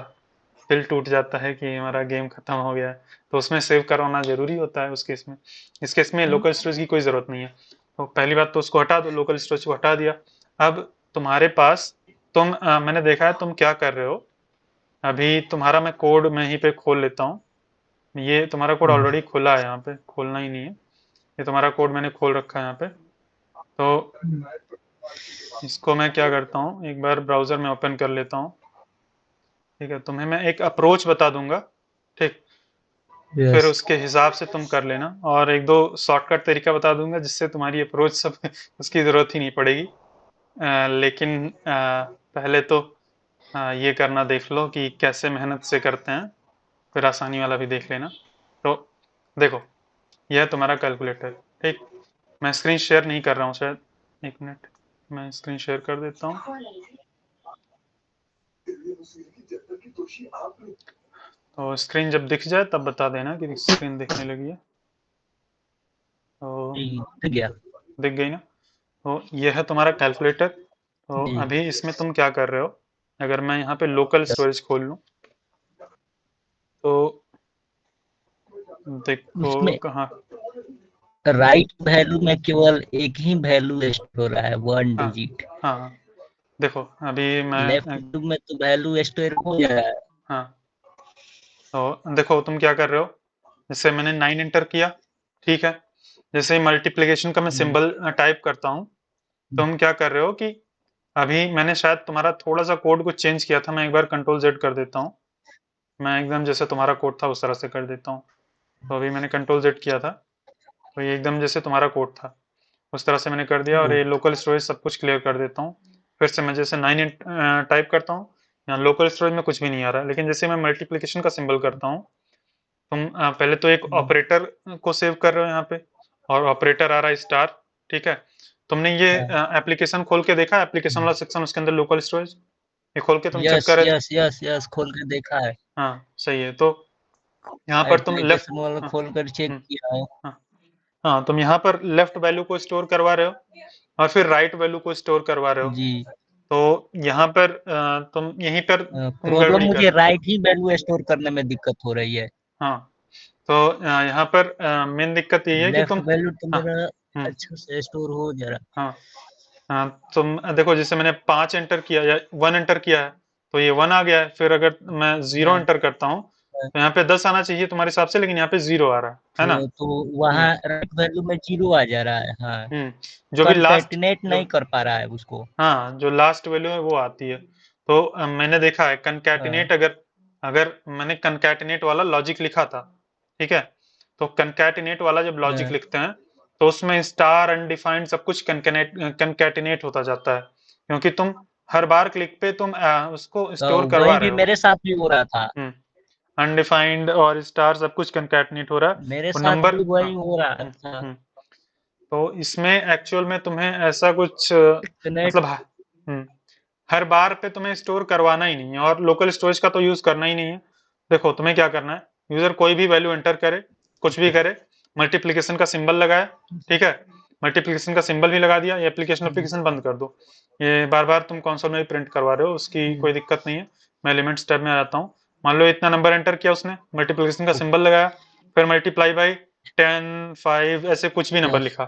दिल टूट जाता है कि हमारा गेम खत्म हो गया है, तो उसमें सेव करवाना जरूरी होता है उस केस में। इस केस में लोकल स्टोरेज की कोई ज़रूरत नहीं है। तो पहली बात तो उसको हटा दो, लोकल स्टोरेज को हटा दिया। अब तुम्हारे पास मैंने देखा है तुम क्या कर रहे हो। अभी तुम्हारा मैं कोड में यहीं पे खोल लेता हूँ। ये तुम्हारा कोड ऑलरेडी खुला है, यहाँ पे खोलना ही नहीं है, ये तुम्हारा कोड मैंने खोल रखा है यहाँ पे। तो इसको मैं क्या करता हूँ, एक बार ब्राउजर में ओपन कर लेता हूँ। ठीक है, तुम्हें मैं एक अप्रोच बता दूंगा, ठीक, फिर उसके हिसाब से तुम कर लेना, और एक दो शॉर्टकट तरीका बता दूंगा जिससे तुम्हारी अप्रोच सब उसकी ज़रूरत ही नहीं पड़ेगी। लेकिन पहले तो ये करना देख लो कि कैसे मेहनत से करते हैं, फिर आसानी वाला भी देख लेना। तो देखो, यह है तुम्हारा कैलकुलेटर। ठीक, मैं स्क्रीन शेयर नहीं कर रहा हूँ शायद, एक मिनट मैं स्क्रीन शेयर कर देता हूँ। तो स्क्रीन जब दिख जाए तब बता देना कि स्क्रीन दिखने लगी है। तो
दिख गया।
दिख गई ना? तो यह है तुम्हारा कैलकुलेटर। तो अभी इसमें तुम क्या कर रहे हो, अगर मैं यहाँ पे लोकल स्टोरेज खोल लूँ तो देखो कहाँ
राइट वैल्यू में केवल एक ही वैल्यू स्टोर हो रहा है, 1 डिजिट।
हाँ, देखो अभी मैं
लेफ्ट वैल्यू में तो वैल्यू स्टोर हो जा रहा है।
हाँ, तो देखो तुम क्या कर रहे हो, जैसे मैंने 9 एंटर किया, ठीक है, जैसे मल्टीप्लिकेशन का मैं सिंबल टाइप करता हूँ, तुम क्या कर रहे हो कि अभी मैंने शायद तुम्हारा थोड़ा सा कोड को चेंज किया था। मैं एक बार कंट्रोल Z कर देता हूँ, मैं एकदम जैसे तुम्हारा कोड था उस तरह से कर देता हूँ। तो अभी मैंने कंट्रोल Z किया था, तो ये एकदम जैसे तुम्हारा कोड था उस तरह से मैंने कर दिया, और ये लोकल स्टोरेज सब कुछ क्लियर कर देता हूँ। फिर से मैं जैसे 9 टाइप करता हूँ, यहाँ लोकल स्टोरेज में कुछ भी नहीं आ रहा, लेकिन जैसे मैं मल्टीप्लिकेशन का सिंबल करता हूँ, तुम पहले तो एक ऑपरेटर को सेव कर रहे हो यहाँ पे, और ऑपरेटर आ रहा है स्टार। ठीक है, तुमने ये एप्लीकेशन खोल के देखा, एप्लीकेशन वाला सेक्शन, उसके अंदर लोकल स्टोरेज ये खोल के तुम चेक कर रहे थे?
यस खोल के देखा है।
हाँ सही है। तो यहाँ पर तुम लेफ्ट
वाला खोल कर चेक किया है।
हाँ, तुम यहाँ पर लेफ्ट वैल्यू को स्टोर करवा रहे हो और फिर राइट वैल्यू को स्टोर करवा रहे हो
जी।
तो यहाँ पर तुम यहीं पर
प्रॉब्लम मुझे राइट ही वैल्यू स्टोर करने में दिक्कत हो रही है।
हाँ, तो यहाँ पर मेन दिक्कत यही है कि तुम
वैल्यू तो मेरा अच्छा से स्टोर हो जा रहा है।
हाँ, तुम देखो जैसे मैंने 5 एंटर किया या 1 एंटर किया है तो ये 1 आ गया है, फिर अगर मैं 0 एंटर करता हूँ तो यहाँ पे 10 आना चाहिए तुम्हारे हिसाब से, लेकिन यहाँ पे 0 आ रहा है ना?
तो वहाँ राइट वैल्यू में 0 आ जा रहा है। हाँ,
जो भी लास्ट
नहीं कर पा रहा है उसको।
हाँ, जो लास्ट वैल्यू है वो आती है। तो मैंने देखा है कनकैटिनेट, अगर मैंने कनकैटिनेट वाला लॉजिक लिखा था, ठीक है, तो कनकैटिनेट वाला जब लॉजिक लिखते हैं तो उसमें स्टार अनडिफाइंड सब कुछ कनकैटिनेट होता जाता है, क्योंकि तुम हर बार क्लिक पे तुम उसको स्टोर करवा रहे हो।
मेरे साथ भी हो रहा था।
अनडिफाइंड और स्टार सब कुछ कनकैटिनेट हो रहा है,
मेरे साथ
नंबर
भी वही हो रहा था।
तो इसमें एक्चुअल में तुम्हें ऐसा कुछ मतलब हर बार पे तुम्हें स्टोर करवाना ही नहीं है, और लोकल स्टोरेज का तो यूज करना ही नहीं है। देखो तुम्हें क्या करना है, यूजर कोई भी वैल्यू एंटर करे, कुछ भी करे, मल्टीप्लिकेशन का सिंबल लगाए, ठीक है, मल्टीप्लिकेशन का सिंबल भी लगा दिया, ये एप्लीकेशन बंद कर दो। ये बार बार तुम कंसोल में भी प्रिंट करवा रहे हो, उसकी कोई दिक्कत नहीं है। मैं एलिमेंट्स टैब में आ जाता हूँ। मान लो इतना नंबर एंटर किया उसने, मल्टीप्लिकेशन का सिंबल लगाया, फिर मल्टीप्लाई बाई 10, 5 ऐसे कुछ भी नंबर लिखा,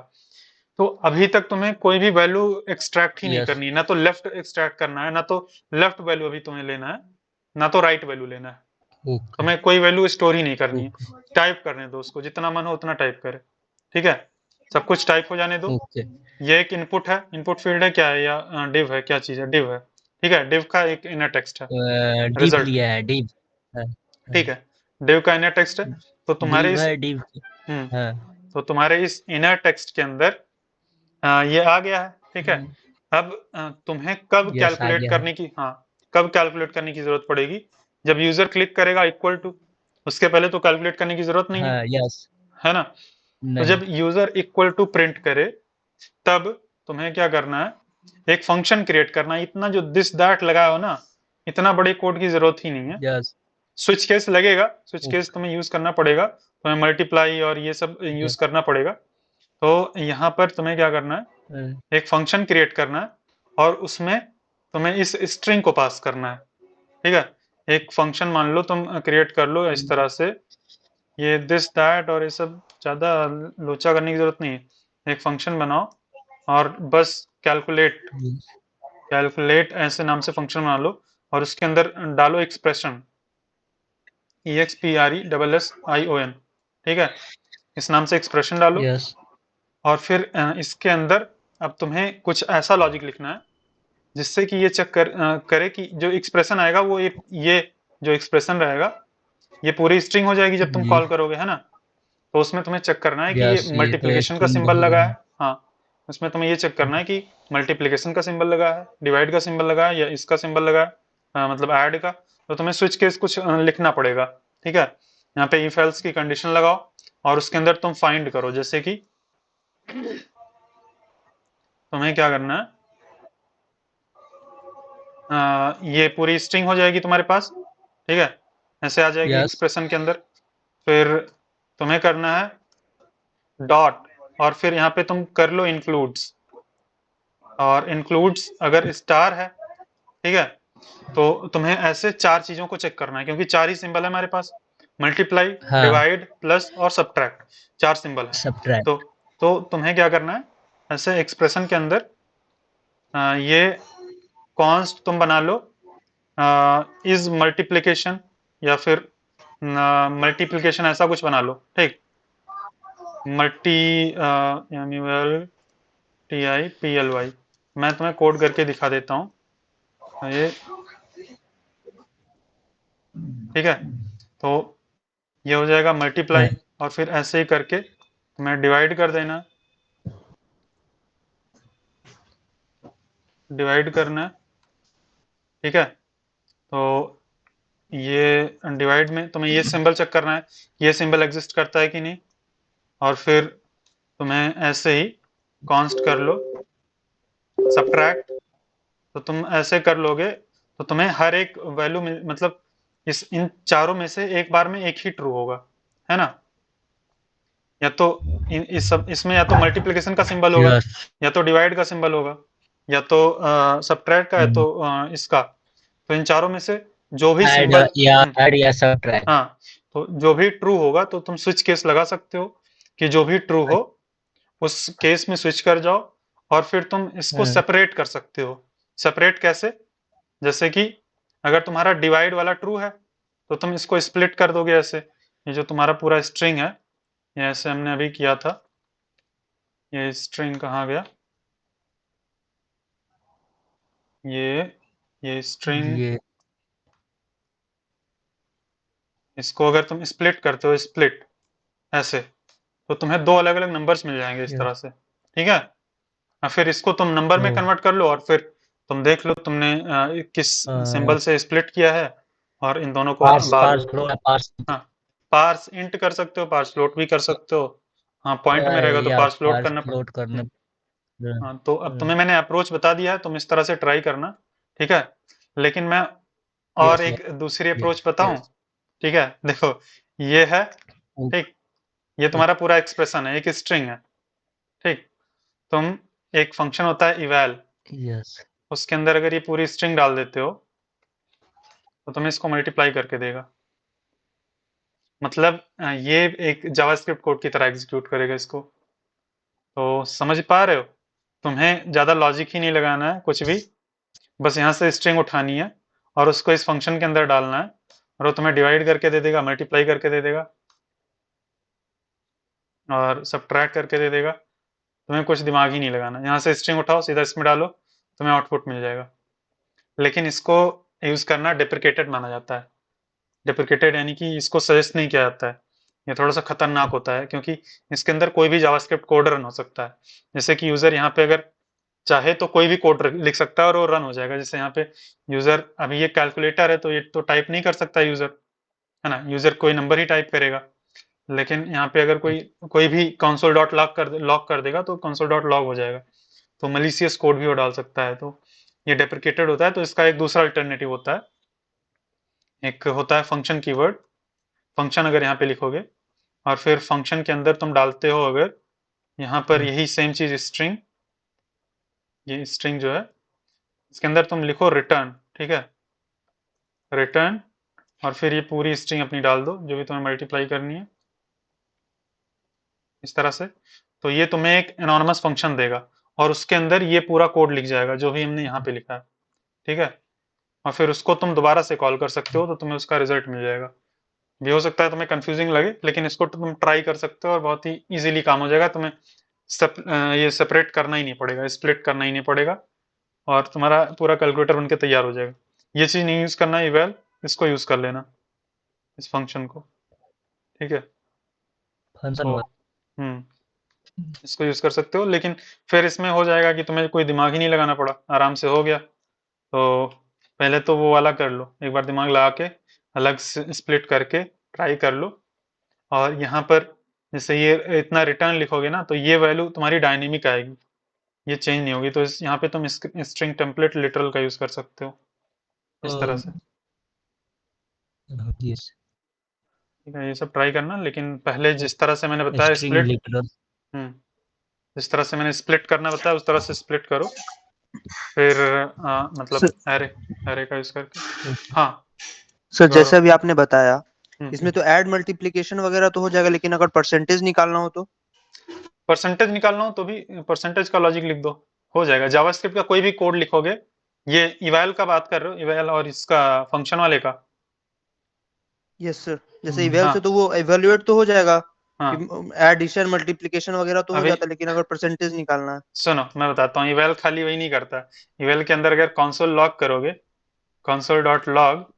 तो अभी तक तुम्हें कोई भी वैल्यू एक्सट्रैक्ट ही नहीं करनी है, ना तो लेफ्ट एक्सट्रैक्ट करना है, ना तो लेफ्ट वैल्यू अभी तुम्हें लेना है, ना तो राइट वैल्यू लेना है। तुम्हें कोई वैल्यू स्टोर ही नहीं करनी है, टाइप करने दो उसको, जितना मन हो उतना टाइप करे, ठीक है, सब कुछ टाइप हो जाने दो। ये एक इनपुट है, इनपुट फील्ड है क्या है, या डिव है, क्या चीज है, डिव है, ठीक है, डिव का एक इनर टेक्स्ट है, रिजल्ट, ठीक है, डिव का इनर टेक्स्ट है। तो तुम्हारे तो तुम्हारे इस इनर टेक्स्ट के अंदर ये आ गया है, ठीक है। अब तुम्हें कब कैलकुलेट करने की कब कैलकुलेट करने की जरूरत पड़ेगी, जब यूजर क्लिक करेगा इक्वल टू, उसके पहले तो कैलकुलेट करने की जरूरत नहीं है, है ना? तो जब यूजर इक्वल टू प्रिंट करे तब तुम्हें क्या करना है, एक फंक्शन क्रिएट करना है। इतना जो दिस दैट लगाया हो ना, इतना बड़े कोड की जरूरत ही नहीं है। स्विच केस लगेगा, स्विच केस तुम्हें यूज करना पड़ेगा, तुम्हें मल्टीप्लाई और ये सब यूज करना पड़ेगा। तो यहाँ पर तुम्हें क्या करना है, एक फंक्शन क्रिएट करना है और उसमें तुम्हें इस स्ट्रिंग को पास करना है, ठीक है। एक फंक्शन मान लो तुम क्रिएट कर लो इस तरह से, ये दिस दैट और ये सब ज़्यादा लोचा करने की जरूरत नहीं है। एक फंक्शन बनाओ और बस कैलकुलेट ऐसे नाम से फंक्शन बना लो और उसके अंदर डालो एक्सप्रेशन EXPRESSION, ठीक है, इस नाम से एक्सप्रेशन डालो।
यस
और फिर इसके अंदर अब तुम्हें कुछ ऐसा लॉजिक लिखना है जिससे कि ये चेक करे कि जो एक्सप्रेशन आएगा वो ये जो एक्सप्रेशन रहेगा ये पूरी स्ट्रिंग हो जाएगी जब तुम
जी
कॉल करोगे, है ना। तो उसमें तुम्हें चेक करना है कि ये
यस, ये तो
मल्टीप्लिकेशन का
स्ट्रिंग
सिंबल
हो
लगा
गया।
है, हाँ उसमें तुम्हें ये चेक करना है कि मल्टीप्लिकेशन का सिंबल लगा है, डिवाइड का सिंबल लगा है या इसका सिंबल लगा है, मतलब ऐड का। तो तुम्हें स्विच केस कुछ लिखना पड़ेगा, ठीक है। यहाँ पे इफ एल्स की कंडीशन लगाओ और उसके अंदर तुम फाइंड करो, जैसे कि तुम्हें क्या करना है, ये पूरी स्ट्रिंग हो जाएगी तुम्हारे पास, ठीक है, ऐसे आ जाएगी
यस
एक्सप्रेशन के अंदर। फिर तुम्हें करना है डॉट और फिर यहाँ पे तुम कर लो इंक्लूड्स, और इंक्लूड्स अगर स्टार है, ठीक है, तो तुम्हें ऐसे चार चीजों को चेक करना है क्योंकि चार ही सिंबल है हमारे पास, मल्टीप्लाई,
हाँ
डिवाइड, प्लस और सब्ट्रैक्ट, चार सिंबल है।
सब्ट्रैक्ट
तो तुम्हें क्या करना है, ऐसे एक्सप्रेशन के अंदर ये कॉन्स्ट तुम बना लो इज मल्टीप्लिकेशन या फिर मल्टीप्लिकेशन ऐसा कुछ बना लो, ठीक, मल्टी MULTIPLY। मैं तुम्हें कोड करके दिखा देता हूँ ये, ठीक है। तो ये हो जाएगा मल्टीप्लाई और फिर ऐसे ही करके तुम्हें डिवाइड कर देना, डिवाइड करना है, ठीक है। तो ये डिवाइड में तुम्हें ये सिंबल चेक करना है, ये सिंबल एग्जिस्ट करता है कि नहीं, और फिर तुम्हें ऐसे ही कॉन्स्ट कर लो सब्ट्रैक्ट। तो तुम ऐसे कर लोगे तो तुम्हें हर एक वैल्यू में मतलब इन चारों में से एक बार में एक ही ट्रू होगा, है ना। या तो इसमें या तो मल्टीप्लिकेशन का सिंबल होगा,
यस
या तो डिवाइड का सिंबल होगा, या तो सब्ट्रैक्ट का, या तो इसका। तो इन चारों में से जो भी
ऐड
सिंबल,
या सब्ट्रैक्ट
हाँ, तो जो भी ट्रू होगा तो तुम स्विच केस लगा सकते हो कि जो भी ट्रू हो उस केस में स्विच कर जाओ और फिर तुम इसको सेपरेट कर सकते हो। सेपरेट कैसे, जैसे कि अगर तुम्हारा डिवाइड वाला ट्रू है तो तुम इसको स्प्लिट कर दोगे ऐसे, ये जो तुम्हारा पूरा स्ट्रिंग है, ये ऐसे हमने अभी किया था, ये स्ट्रिंग कहाँ गया, ये स्ट्रिंग,
ये
इसको अगर तुम स्प्लिट करते हो स्प्लिट ऐसे, तो तुम्हें दो अलग अलग नंबर्स मिल जाएंगे इस तरह से, ठीक है। और फिर इसको तुम नंबर में कन्वर्ट कर लो और फिर तुम देख लो तुमने किस सिंबल से स्प्लिट किया है और इन दोनों को हाँ, पार्स इंट कर सकते हो, पार्स फ्लोट भी कर सकते हो, हाँ पॉइंट में रहेगा तो
या
पार्स फ्लोट करना
फ्लोट करने
हाँ। तो अब तुम्हें मैंने अप्रोच बता दिया है, तुम इस तरह से ट्राई करना, ठीक है। लेकिन मैं और
यस
एक दूसरी अप्रोच बताऊं, ठीक है, देखो ये है, ठीक, ये तुम्हारा पूरा एक्सप्रेशन है, एक स्ट्रिंग है, ठीक। तुम एक फंक्शन होता है इवैल,
यस
उसके अंदर अगर ये पूरी स्ट्रिंग डाल देते हो तो तुम्हें इसको मल्टीप्लाई करके देगा, मतलब ये एक जावास्क्रिप्ट कोड की तरह एग्जीक्यूट करेगा इसको। तो समझ पा रहे हो, तुम्हें ज्यादा लॉजिक ही नहीं लगाना है कुछ भी, बस यहाँ से स्ट्रिंग उठानी है और उसको इस फंक्शन के अंदर डालना है और वो तुम्हें डिवाइड करके दे देगा, मल्टीप्लाई करके दे देगा और सब्ट्रैक्ट करके दे देगा। तुम्हें कुछ दिमाग ही नहीं लगाना, यहाँ से स्ट्रिंग उठाओ सीधा इसमें डालो, तुम्हें आउटपुट मिल जाएगा। लेकिन इसको यूज करना डिप्रिकेटेड माना जाता है, डिप्रिकेटेड यानी कि इसको सजेस्ट नहीं किया जाता है, ये थोड़ा सा खतरनाक होता है क्योंकि इसके अंदर कोई भी जावास्क्रिप्ट कोड रन हो सकता है। जैसे कि यूजर यहाँ पे अगर चाहे तो कोई भी कोड लिख सकता है और वो रन हो जाएगा। जैसे यहाँ पे यूजर, अभी ये कैलकुलेटर है तो ये तो टाइप नहीं कर सकता यूजर, है ना, यूजर कोई नंबर ही टाइप करेगा। लेकिन यहाँ पे अगर कोई भी कंसोल डॉट लॉग कर देगा तो कंसोल डॉट लॉग हो जाएगा, तो मलिशियस कोड भी वो डाल सकता है। तो ये डेप्रिकेटेड होता है। तो इसका एक दूसरा अल्टरनेटिव होता है, एक होता है फंक्शन कीवर्ड। फंक्शन अगर यहाँ पे लिखोगे और फिर फंक्शन के अंदर तुम डालते हो अगर यहाँ पर यही सेम चीज स्ट्रिंग, ये स्ट्रिंग जो है इसके अंदर तुम लिखो रिटर्न, ठीक है, रिटर्न और फिर ये पूरी स्ट्रिंग अपनी डाल दो जो भी तुम्हें मल्टीप्लाई करनी है इस तरह से। तो ये तुम्हें एक एनोनिमस फंक्शन देगा और उसके अंदर ये पूरा कोड लिख जाएगा जो भी हमने यहाँ पे लिखा है, ठीक है। और फिर उसको तुम दोबारा से कॉल कर सकते हो तो तुम्हें उसका रिजल्ट मिल जाएगा। भी हो सकता है तुम्हें कंफ्यूजिंग लगे, लेकिन इसको तुम ट्राई कर सकते हो और बहुत ही इजीली काम हो जाएगा। तुम्हें ये सेपरेट करना ही नहीं पड़ेगा, स्प्लिट करना ही नहीं पड़ेगा और तुम्हारा पूरा कैलकुलेटर बनके तैयार हो जाएगा। ये चीज नहीं यूज करना है इवैल, इसको यूज कर लेना, इस फंक्शन को, ठीक है।
फंक्शन
तो इसको यूज कर सकते हो, लेकिन फिर इसमें हो जाएगा कि तुम्हें कोई दिमाग ही नहीं लगाना पड़ा, आराम से हो गया। तो पहले तो वो वाला कर लो, एक बार दिमाग लगा के अलग से स्प्लिट करके ट्राई कर लो। और यहाँ पर जैसे ये इतना रिटर्न लिखोगे ना तो ये वैल्यू तुम्हारी डायनेमिक आएगी, ये चेंज नहीं होगी। तो यहाँ पे तुम स्ट्रिंग टेम्पलेट लिटरल का यूज कर सकते हो इस तरह से, ठीक है। ये सब ट्राई करना, लेकिन पहले जिस तरह से मैंने बताया स्प्लिट, जिस तरह से मैंने स्प्लिट करना बताया उस तरह से स्प्लिट करो, फिर मतलब एरे का यूज करके। हाँ
सर, जैसे अभी आपने बताया इसमें तो
हम्म।
ऐड मल्टीप्लिकेशन वगैरह तो हो जाएगा, लेकिन अगर परसेंटेज निकालना हो तो
परसेंटेज निकालना हो तो भी परसेंटेज का लॉजिक लिख दो, हो जाएगा। जावास्क्रिप्ट का कोई भी कोड लिखोगे, ये इवैल का बात कर रहे हो, इवैल और इसका फंक्शन वाले का?
Yes sir. जैसे इवैल
हाँ
से तो वो इवैल्यूएट तो हो जाएगा,
हाँ।
एडिशन मल्टीप्लिकेशन वगैरह तो हो
अभी
जाता है, लेकिन अगर परसेंटेज निकालना है
सुनो मैं बताता हूँ, इवैल खाली वही नहीं करता। इवैल के अंदर अगर कंसोल लॉग करोगे, कंसोल डॉट लॉग,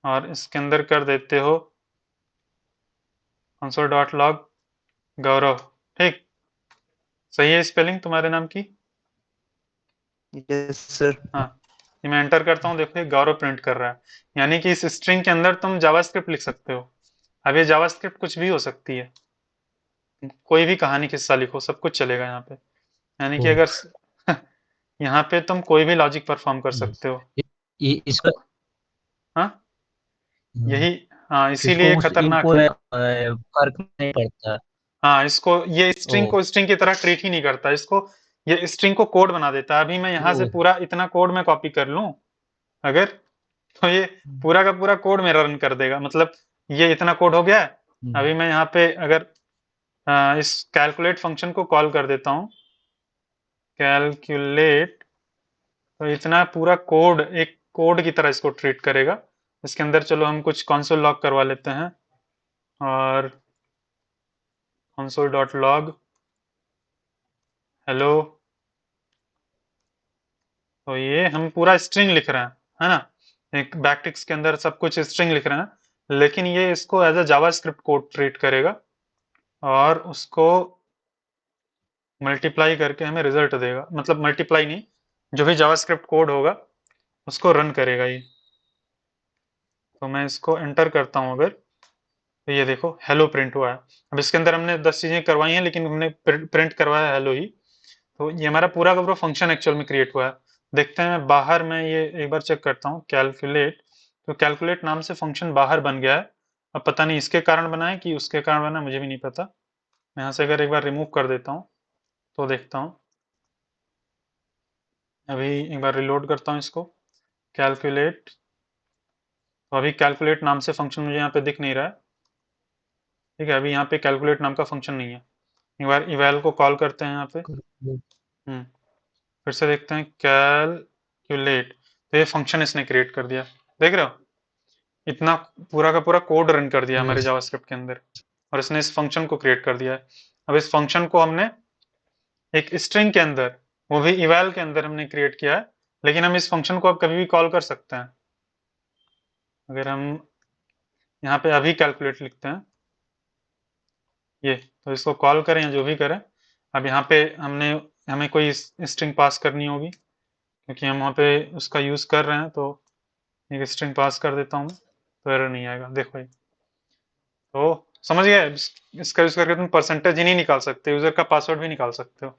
और इसके अंदर कर देते हो कंसोल डॉट लॉग गौरव, ठीक सही है स्पेलिंग तुम्हारे नाम की?
Yes sir.
हाँ, ये मैं एंटर करता हूँ, देखो ये गौरव प्रिंट कर रहा है, यानी कि इस स्ट्रिंग के अंदर तुम जावास्क्रिप्ट लिख सकते हो। अब ये जावास्क्रिप्ट कुछ भी हो सकती है, कोई भी कहानी किस्सा लिखो, सब कुछ चलेगा यहाँ पे। यानी कि अगर यहाँ पे तुम कोई भी लॉजिक परफॉर्म कर सकते हो।
इसका
हाँ यही, हाँ इसीलिए खतरनाक
इनको
है।
फर्क नहीं पड़ता।
हाँ इसको, ये स्ट्रिंग को स्ट्रिंग की तरह ट्रीट ही नहीं करता, इसको ये स्ट्रिंग को कोड बना देता है। अभी मैं यहाँ से पूरा इतना कोड में कॉपी कर लूँ अगर, तो ये पूरा का पूरा कोड मेरा रन कर देगा। मतलब ये इतना कोड हो गया है, अभी मैं यहाँ पे अगर इस कैलकुलेट फंक्शन को कॉल कर देता हूँ, कैलकुलेट, तो इतना पूरा कोड एक कोड की तरह इसको ट्रीट करेगा। इसके अंदर चलो हम कुछ कंसोल लॉग करवा लेते हैं, और कंसोल डॉट लॉग हेलो, तो ये हम पूरा स्ट्रिंग लिख रहे हैं, है ना, एक बैकटिक्स के अंदर सब कुछ स्ट्रिंग लिख रहे हैं, लेकिन ये इसको as a JavaScript code treat करेगा और उसको मल्टीप्लाई करके हमें रिजल्ट देगा। मतलब मल्टीप्लाई नहीं, जो भी जावास्क्रिप्ट कोड होगा उसको रन करेगा ये। तो मैं इसको एंटर करता हूँ अगर, तो ये देखो हेलो प्रिंट हुआ है। अब इसके अंदर हमने 10 चीजें करवाई हैं, लेकिन हमने प्रिंट करवाया हेलो ही। तो ये हमारा पूरा का पूरा फंक्शन एक्चुअल में क्रिएट हुआ है। देखते हैं बाहर में, ये एक बार चेक करता हूँ कैलकुलेट, तो कैलकुलेट नाम से फंक्शन बाहर बन गया है। अब पता नहीं इसके कारण बना है कि उसके कारण बना, मुझे भी नहीं पता। मैं यहाँ से अगर एक बार रिमूव कर देता हूँ तो देखता हूँ, अभी एक बार रिलोड करता हूँ इसको, कैलकुलेट, तो अभी कैलकुलेट नाम से फंक्शन मुझे यहाँ पे दिख नहीं रहा है, ठीक है। अभी यहाँ पे कैलकुलेट नाम का फंक्शन नहीं है। एक बार इवैल को कॉल करते हैं यहाँ पे, फिर से देखते हैं कैलकुलेट, तो ये फंक्शन इसने क्रिएट कर दिया, देख रहे हो, इतना पूरा का पूरा कोड रन कर दिया हमारे जावास्क्रिप्ट के अंदर, और इसने इस फंक्शन को क्रिएट कर दिया है। अब इस फंक्शन को हमने एक स्ट्रिंग के अंदर, वो भी इवैल के अंदर हमने क्रिएट किया है, लेकिन हम इस फंक्शन को अब कभी भी कॉल कर सकते हैं। अगर हम यहाँ पे अभी कैलकुलेट लिखते हैं ये, तो इसको कॉल करें या जो भी करें, अब यहाँ पे हमें कोई स्ट्रिंग पास करनी होगी, क्योंकि हम वहाँ पे उसका यूज कर रहे हैं। तो एक स्ट्रिंग पास कर देता हूँ, तो एरर नहीं आएगा, देखो ये। तो समझ गए, इसका यूज करके तुम परसेंटेज ही नहीं निकाल सकते, यूजर का पासवर्ड भी निकाल सकते हो।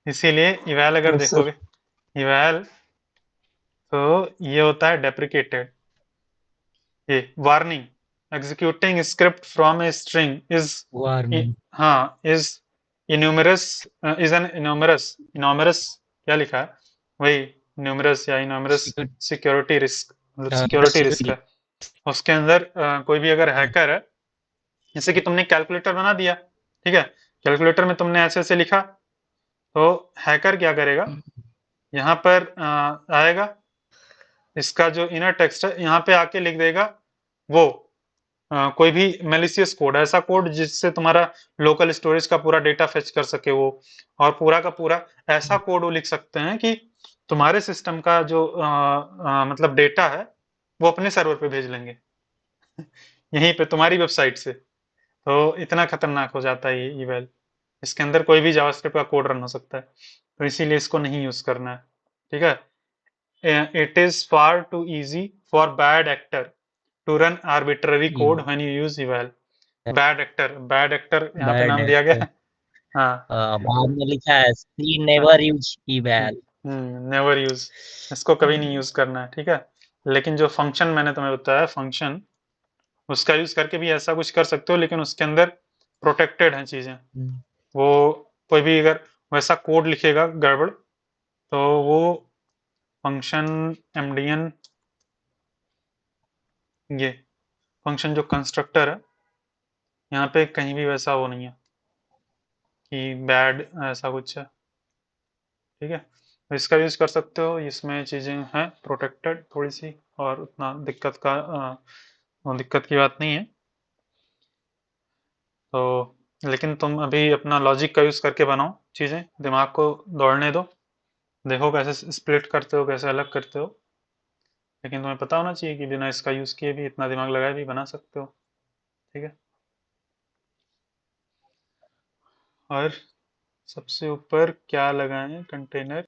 इसीलिए इवैल अगर देखोगे, इवैल तो ये होता है डेप्रिकेटेड, ये warning, executing script from a string is, हाँ इज इन्यूमरस, इज एन इनोमरस क्या लिखा है, वही न्यूमरस या इनोमरस सिक्योरिटी रिस्क, मतलब सिक्योरिटी रिस्क है। उसके अंदर कोई भी अगर हैकर है, जैसे कि तुमने कैलकुलेटर बना दिया, ठीक है, कैलकुलेटर में तुमने ऐसे ऐसे लिखा, तो हैकर क्या करेगा, यहाँ पर आएगा, इसका जो इनर टेक्स्ट है यहाँ पे आके लिख देगा वो कोई भी मेलिशियस कोड, ऐसा कोड जिससे तुम्हारा लोकल स्टोरेज का पूरा डेटा फेच कर सके वो, और पूरा का पूरा ऐसा कोड वो लिख सकते हैं कि तुम्हारे सिस्टम का जो मतलब डेटा है वो अपने सर्वर पे भेज लेंगे यहीं पे तुम्हारी वेबसाइट से। तो इतना खतरनाक हो जाता है ये ईवेल। इसके अंदर कोई भी जावास्क्रिप्ट का कोड रन हो सकता है, तो इसीलिए इसको नहीं यूज करना है, ठीक है। It is far too easy for bad actor to run arbitrary code when you use eval। Bad actor यहाँ पे नाम दिया गया है। हाँ,
बाद में लिखा है see never use eval।
Never use, इसको कभी नहीं यूज करना है, ठीक है। लेकिन जो फंक्शन मैंने तुम्हें बताया, फंक्शन, उसका यूज करके भी ऐसा कुछ कर सकते हो, लेकिन उसके अंदर प्रोटेक्टेड हैं चीजें। वो कोई भी अगर वैसा कोड लिखेगा गड़बड़, तो वो फंक्शन mdn, ये फंक्शन जो कंस्ट्रक्टर है, यहाँ पे कहीं भी वैसा वो नहीं है कि बैड ऐसा कुछ है, ठीक है। तो इसका यूज कर सकते हो, इसमें चीजें हैं प्रोटेक्टेड थोड़ी सी, और उतना दिक्कत की बात नहीं है। तो लेकिन तुम अभी अपना लॉजिक का यूज करके बनाओ चीजें, दिमाग को दौड़ने दो, देखो कैसे स्प्लिट करते हो, कैसे अलग करते हो। लेकिन तुम्हें पता होना चाहिए कि बिना इसका यूज किए भी, इतना दिमाग लगाए भी बना सकते हो, ठीक है। और सबसे ऊपर क्या लगाएं, कंटेनर,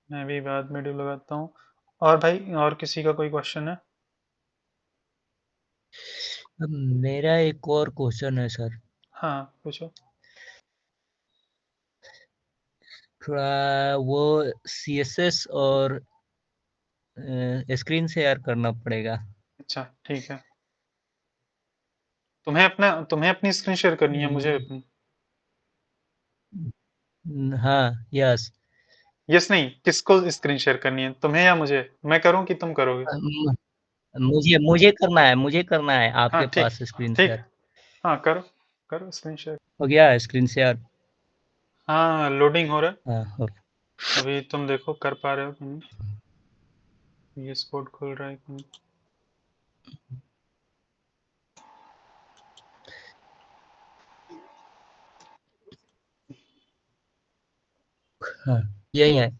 मैं भी बाद में लगाता हूँ। और भाई, और किसी का कोई क्वेश्चन है?
मेरा एक और क्वेश्चन है सर।
हाँ, पूछो।
थोड़ा वो CSS और स्क्रीन शेयर करना पड़ेगा।
अच्छा, ठीक है। तुम्हें अपनी स्क्रीन शेयर करनी है, मुझे अपनी?
हाँ, यस।
यस नहीं, किसको स्क्रीन शेयर करनी है, तुम्हें या मुझे? मैं करूँ कि तुम करोगे?
मुझे करना है
हाँ,
आपके
ठीक
पास स्क्रीन
ठीक,
शेयर।
हाँ करो, करो स्क्रीन शेयर।
हो गया स्क्रीन शेयर?
हाँ, लोडिंग हो रहा है।
हाँ,
अभी तुम देखो कर पा रहे हो कि नहीं। ये कोड खुल रहा है कि नहीं?
हाँ, यही है।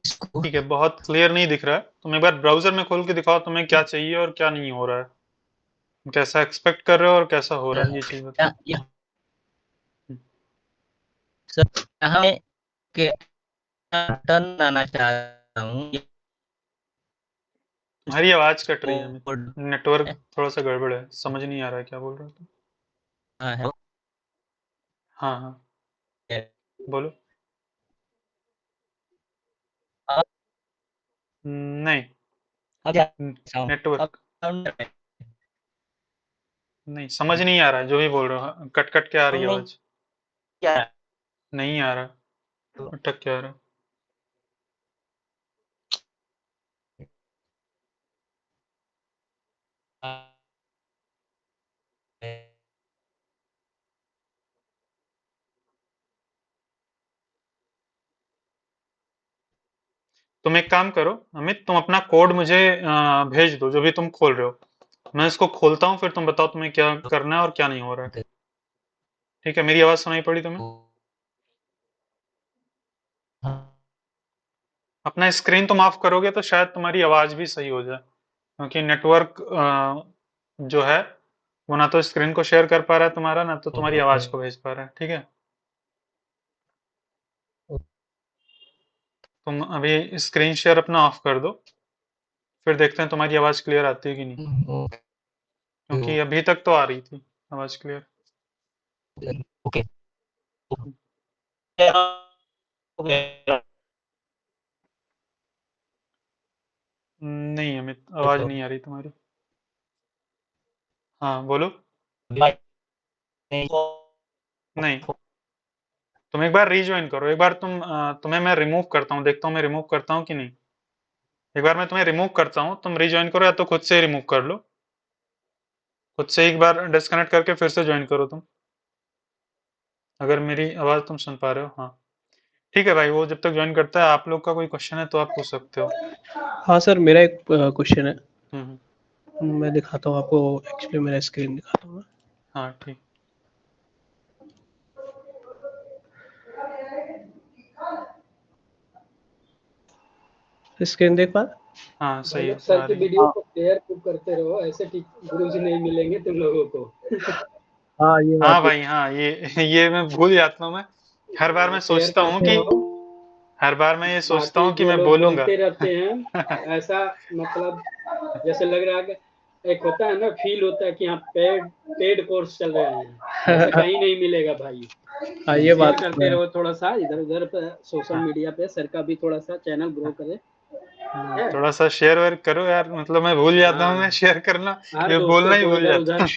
ठीक है, बहुत क्लियर नहीं दिख रहा है, तुम एक बार ब्राउजर में खोल के दिखाओ तुम्हें क्या चाहिए और क्या नहीं हो रहा है, कैसा एक्सपेक्ट कर रहे हो और कैसा हो रहा है, ये चीज बताओ।
सर यहाँ मैं के टर्न आना चाहता हूँ।
तुम्हारी आवाज कट रही है, नेटवर्क थोड़ा सा गड़बड़ है, समझ नहीं आ रहा है क्या बोल रहे हो तुम।
हाँ,
हाँ हाँ, बोलो। नहीं, नेटवर्क नहीं, समझ नहीं आ रहा है जो भी बोल रहे हो, कट कट के आ रही है आवाज। नहीं आ रहा, अटक के आ रहा। तुम एक काम करो अमित, तुम अपना कोड मुझे भेज दो जो भी तुम खोल रहे हो, मैं इसको खोलता हूँ, फिर तुम बताओ तुम्हें क्या करना है और क्या नहीं हो रहा है। ठीक है, मेरी आवाज सुनाई पड़ी तुम्हें? अपना स्क्रीन तुम ऑफ करोगे तो शायद तुम्हारी आवाज भी सही हो जाए, क्योंकि नेटवर्क जो है वो ना तो स्क्रीन को शेयर कर पा रहा है तुम्हारा, ना तो तुम्हारी आवाज को भेज पा रहा है, ठीक है। तुम अभी स्क्रीन शेयर अपना ऑफ कर दो, फिर देखते हैं तुम्हारी आवाज क्लियर आती है कि नहीं, क्योंकि अभी तक तो आ रही थी आवाज क्लियर।
ओके।
नहीं अमित, आवाज नहीं आ रही तुम्हारी। हाँ बोलो। नहीं, तुम एक बार रीज्वाइन करो, एक बार तुम्हें मैं रिमूव करता हूँ, देखता हूँ मैं रिमूव करता हूँ कि नहीं। एक बार मैं तुम्हें रिमूव करता हूँ, तुम रीज्वाइन करो या तो खुद से रिमूव कर लो, खुद से एक बार डिस्कनेक्ट करके फिर से ज्वाइन करो तुम, अगर मेरी आवाज तुम सुन पा रहे हो। हाँ ठीक है भाई, वो जब तक ज्वाइन करता है, आप लोग का कोई क्वेश्चन है तो आप पूछ सकते हो।
हाँ सर, मेरा एक क्वेश्चन है,
हम्म,
मैं दिखाता हूँ आपको, एक्चुअली मेरा स्क्रीन दिखाता हूँ मैं।
हाँ ठीक।
स्क्रीन देख पा?
हाँ
भाई
सही है,
लोग सर
आ
की
रही है।
वीडियो को शेयर खूब करते रहो, ऐसे गुरु जी नहीं मिलेंगे तुम लोगों को।
हाँ ये
हाँ
बात भी
भाई हाँ, ये मैं भूल जाता हूँ। मैं हर बार मैं
शेयर
सोचता हूँ
करते
कि
रहो।
हर बार मैं ये सोचता
बाकी
हूँ कि
जो
मैं
लोग
बोलूंगा।
बोलते रहते हैं ऐसा, मतलब जैसे लग रहा है कि एक होता है ना, फील होता है कि हाँ पेड कोर्स चल रहे हैं, ऐसा कहीं नहीं मिलेगा भाई।
हाँ ये
शेयर
बात
करते रहो थोड़ा सा, इधर उधर पे सोशल मीडिया पे सर का भी थोड़ा सा चैनल ग्रो करे।
हाँ, थोड़ा सा शेयर वेयर करो यार, मतलब मैं भूल जाता हूँ, मैं
हाँ,
शेयर करना,
हर
ये बोलना
दोस्तों
ही
को
भूल
इधर
जाता
उधर
हूँ।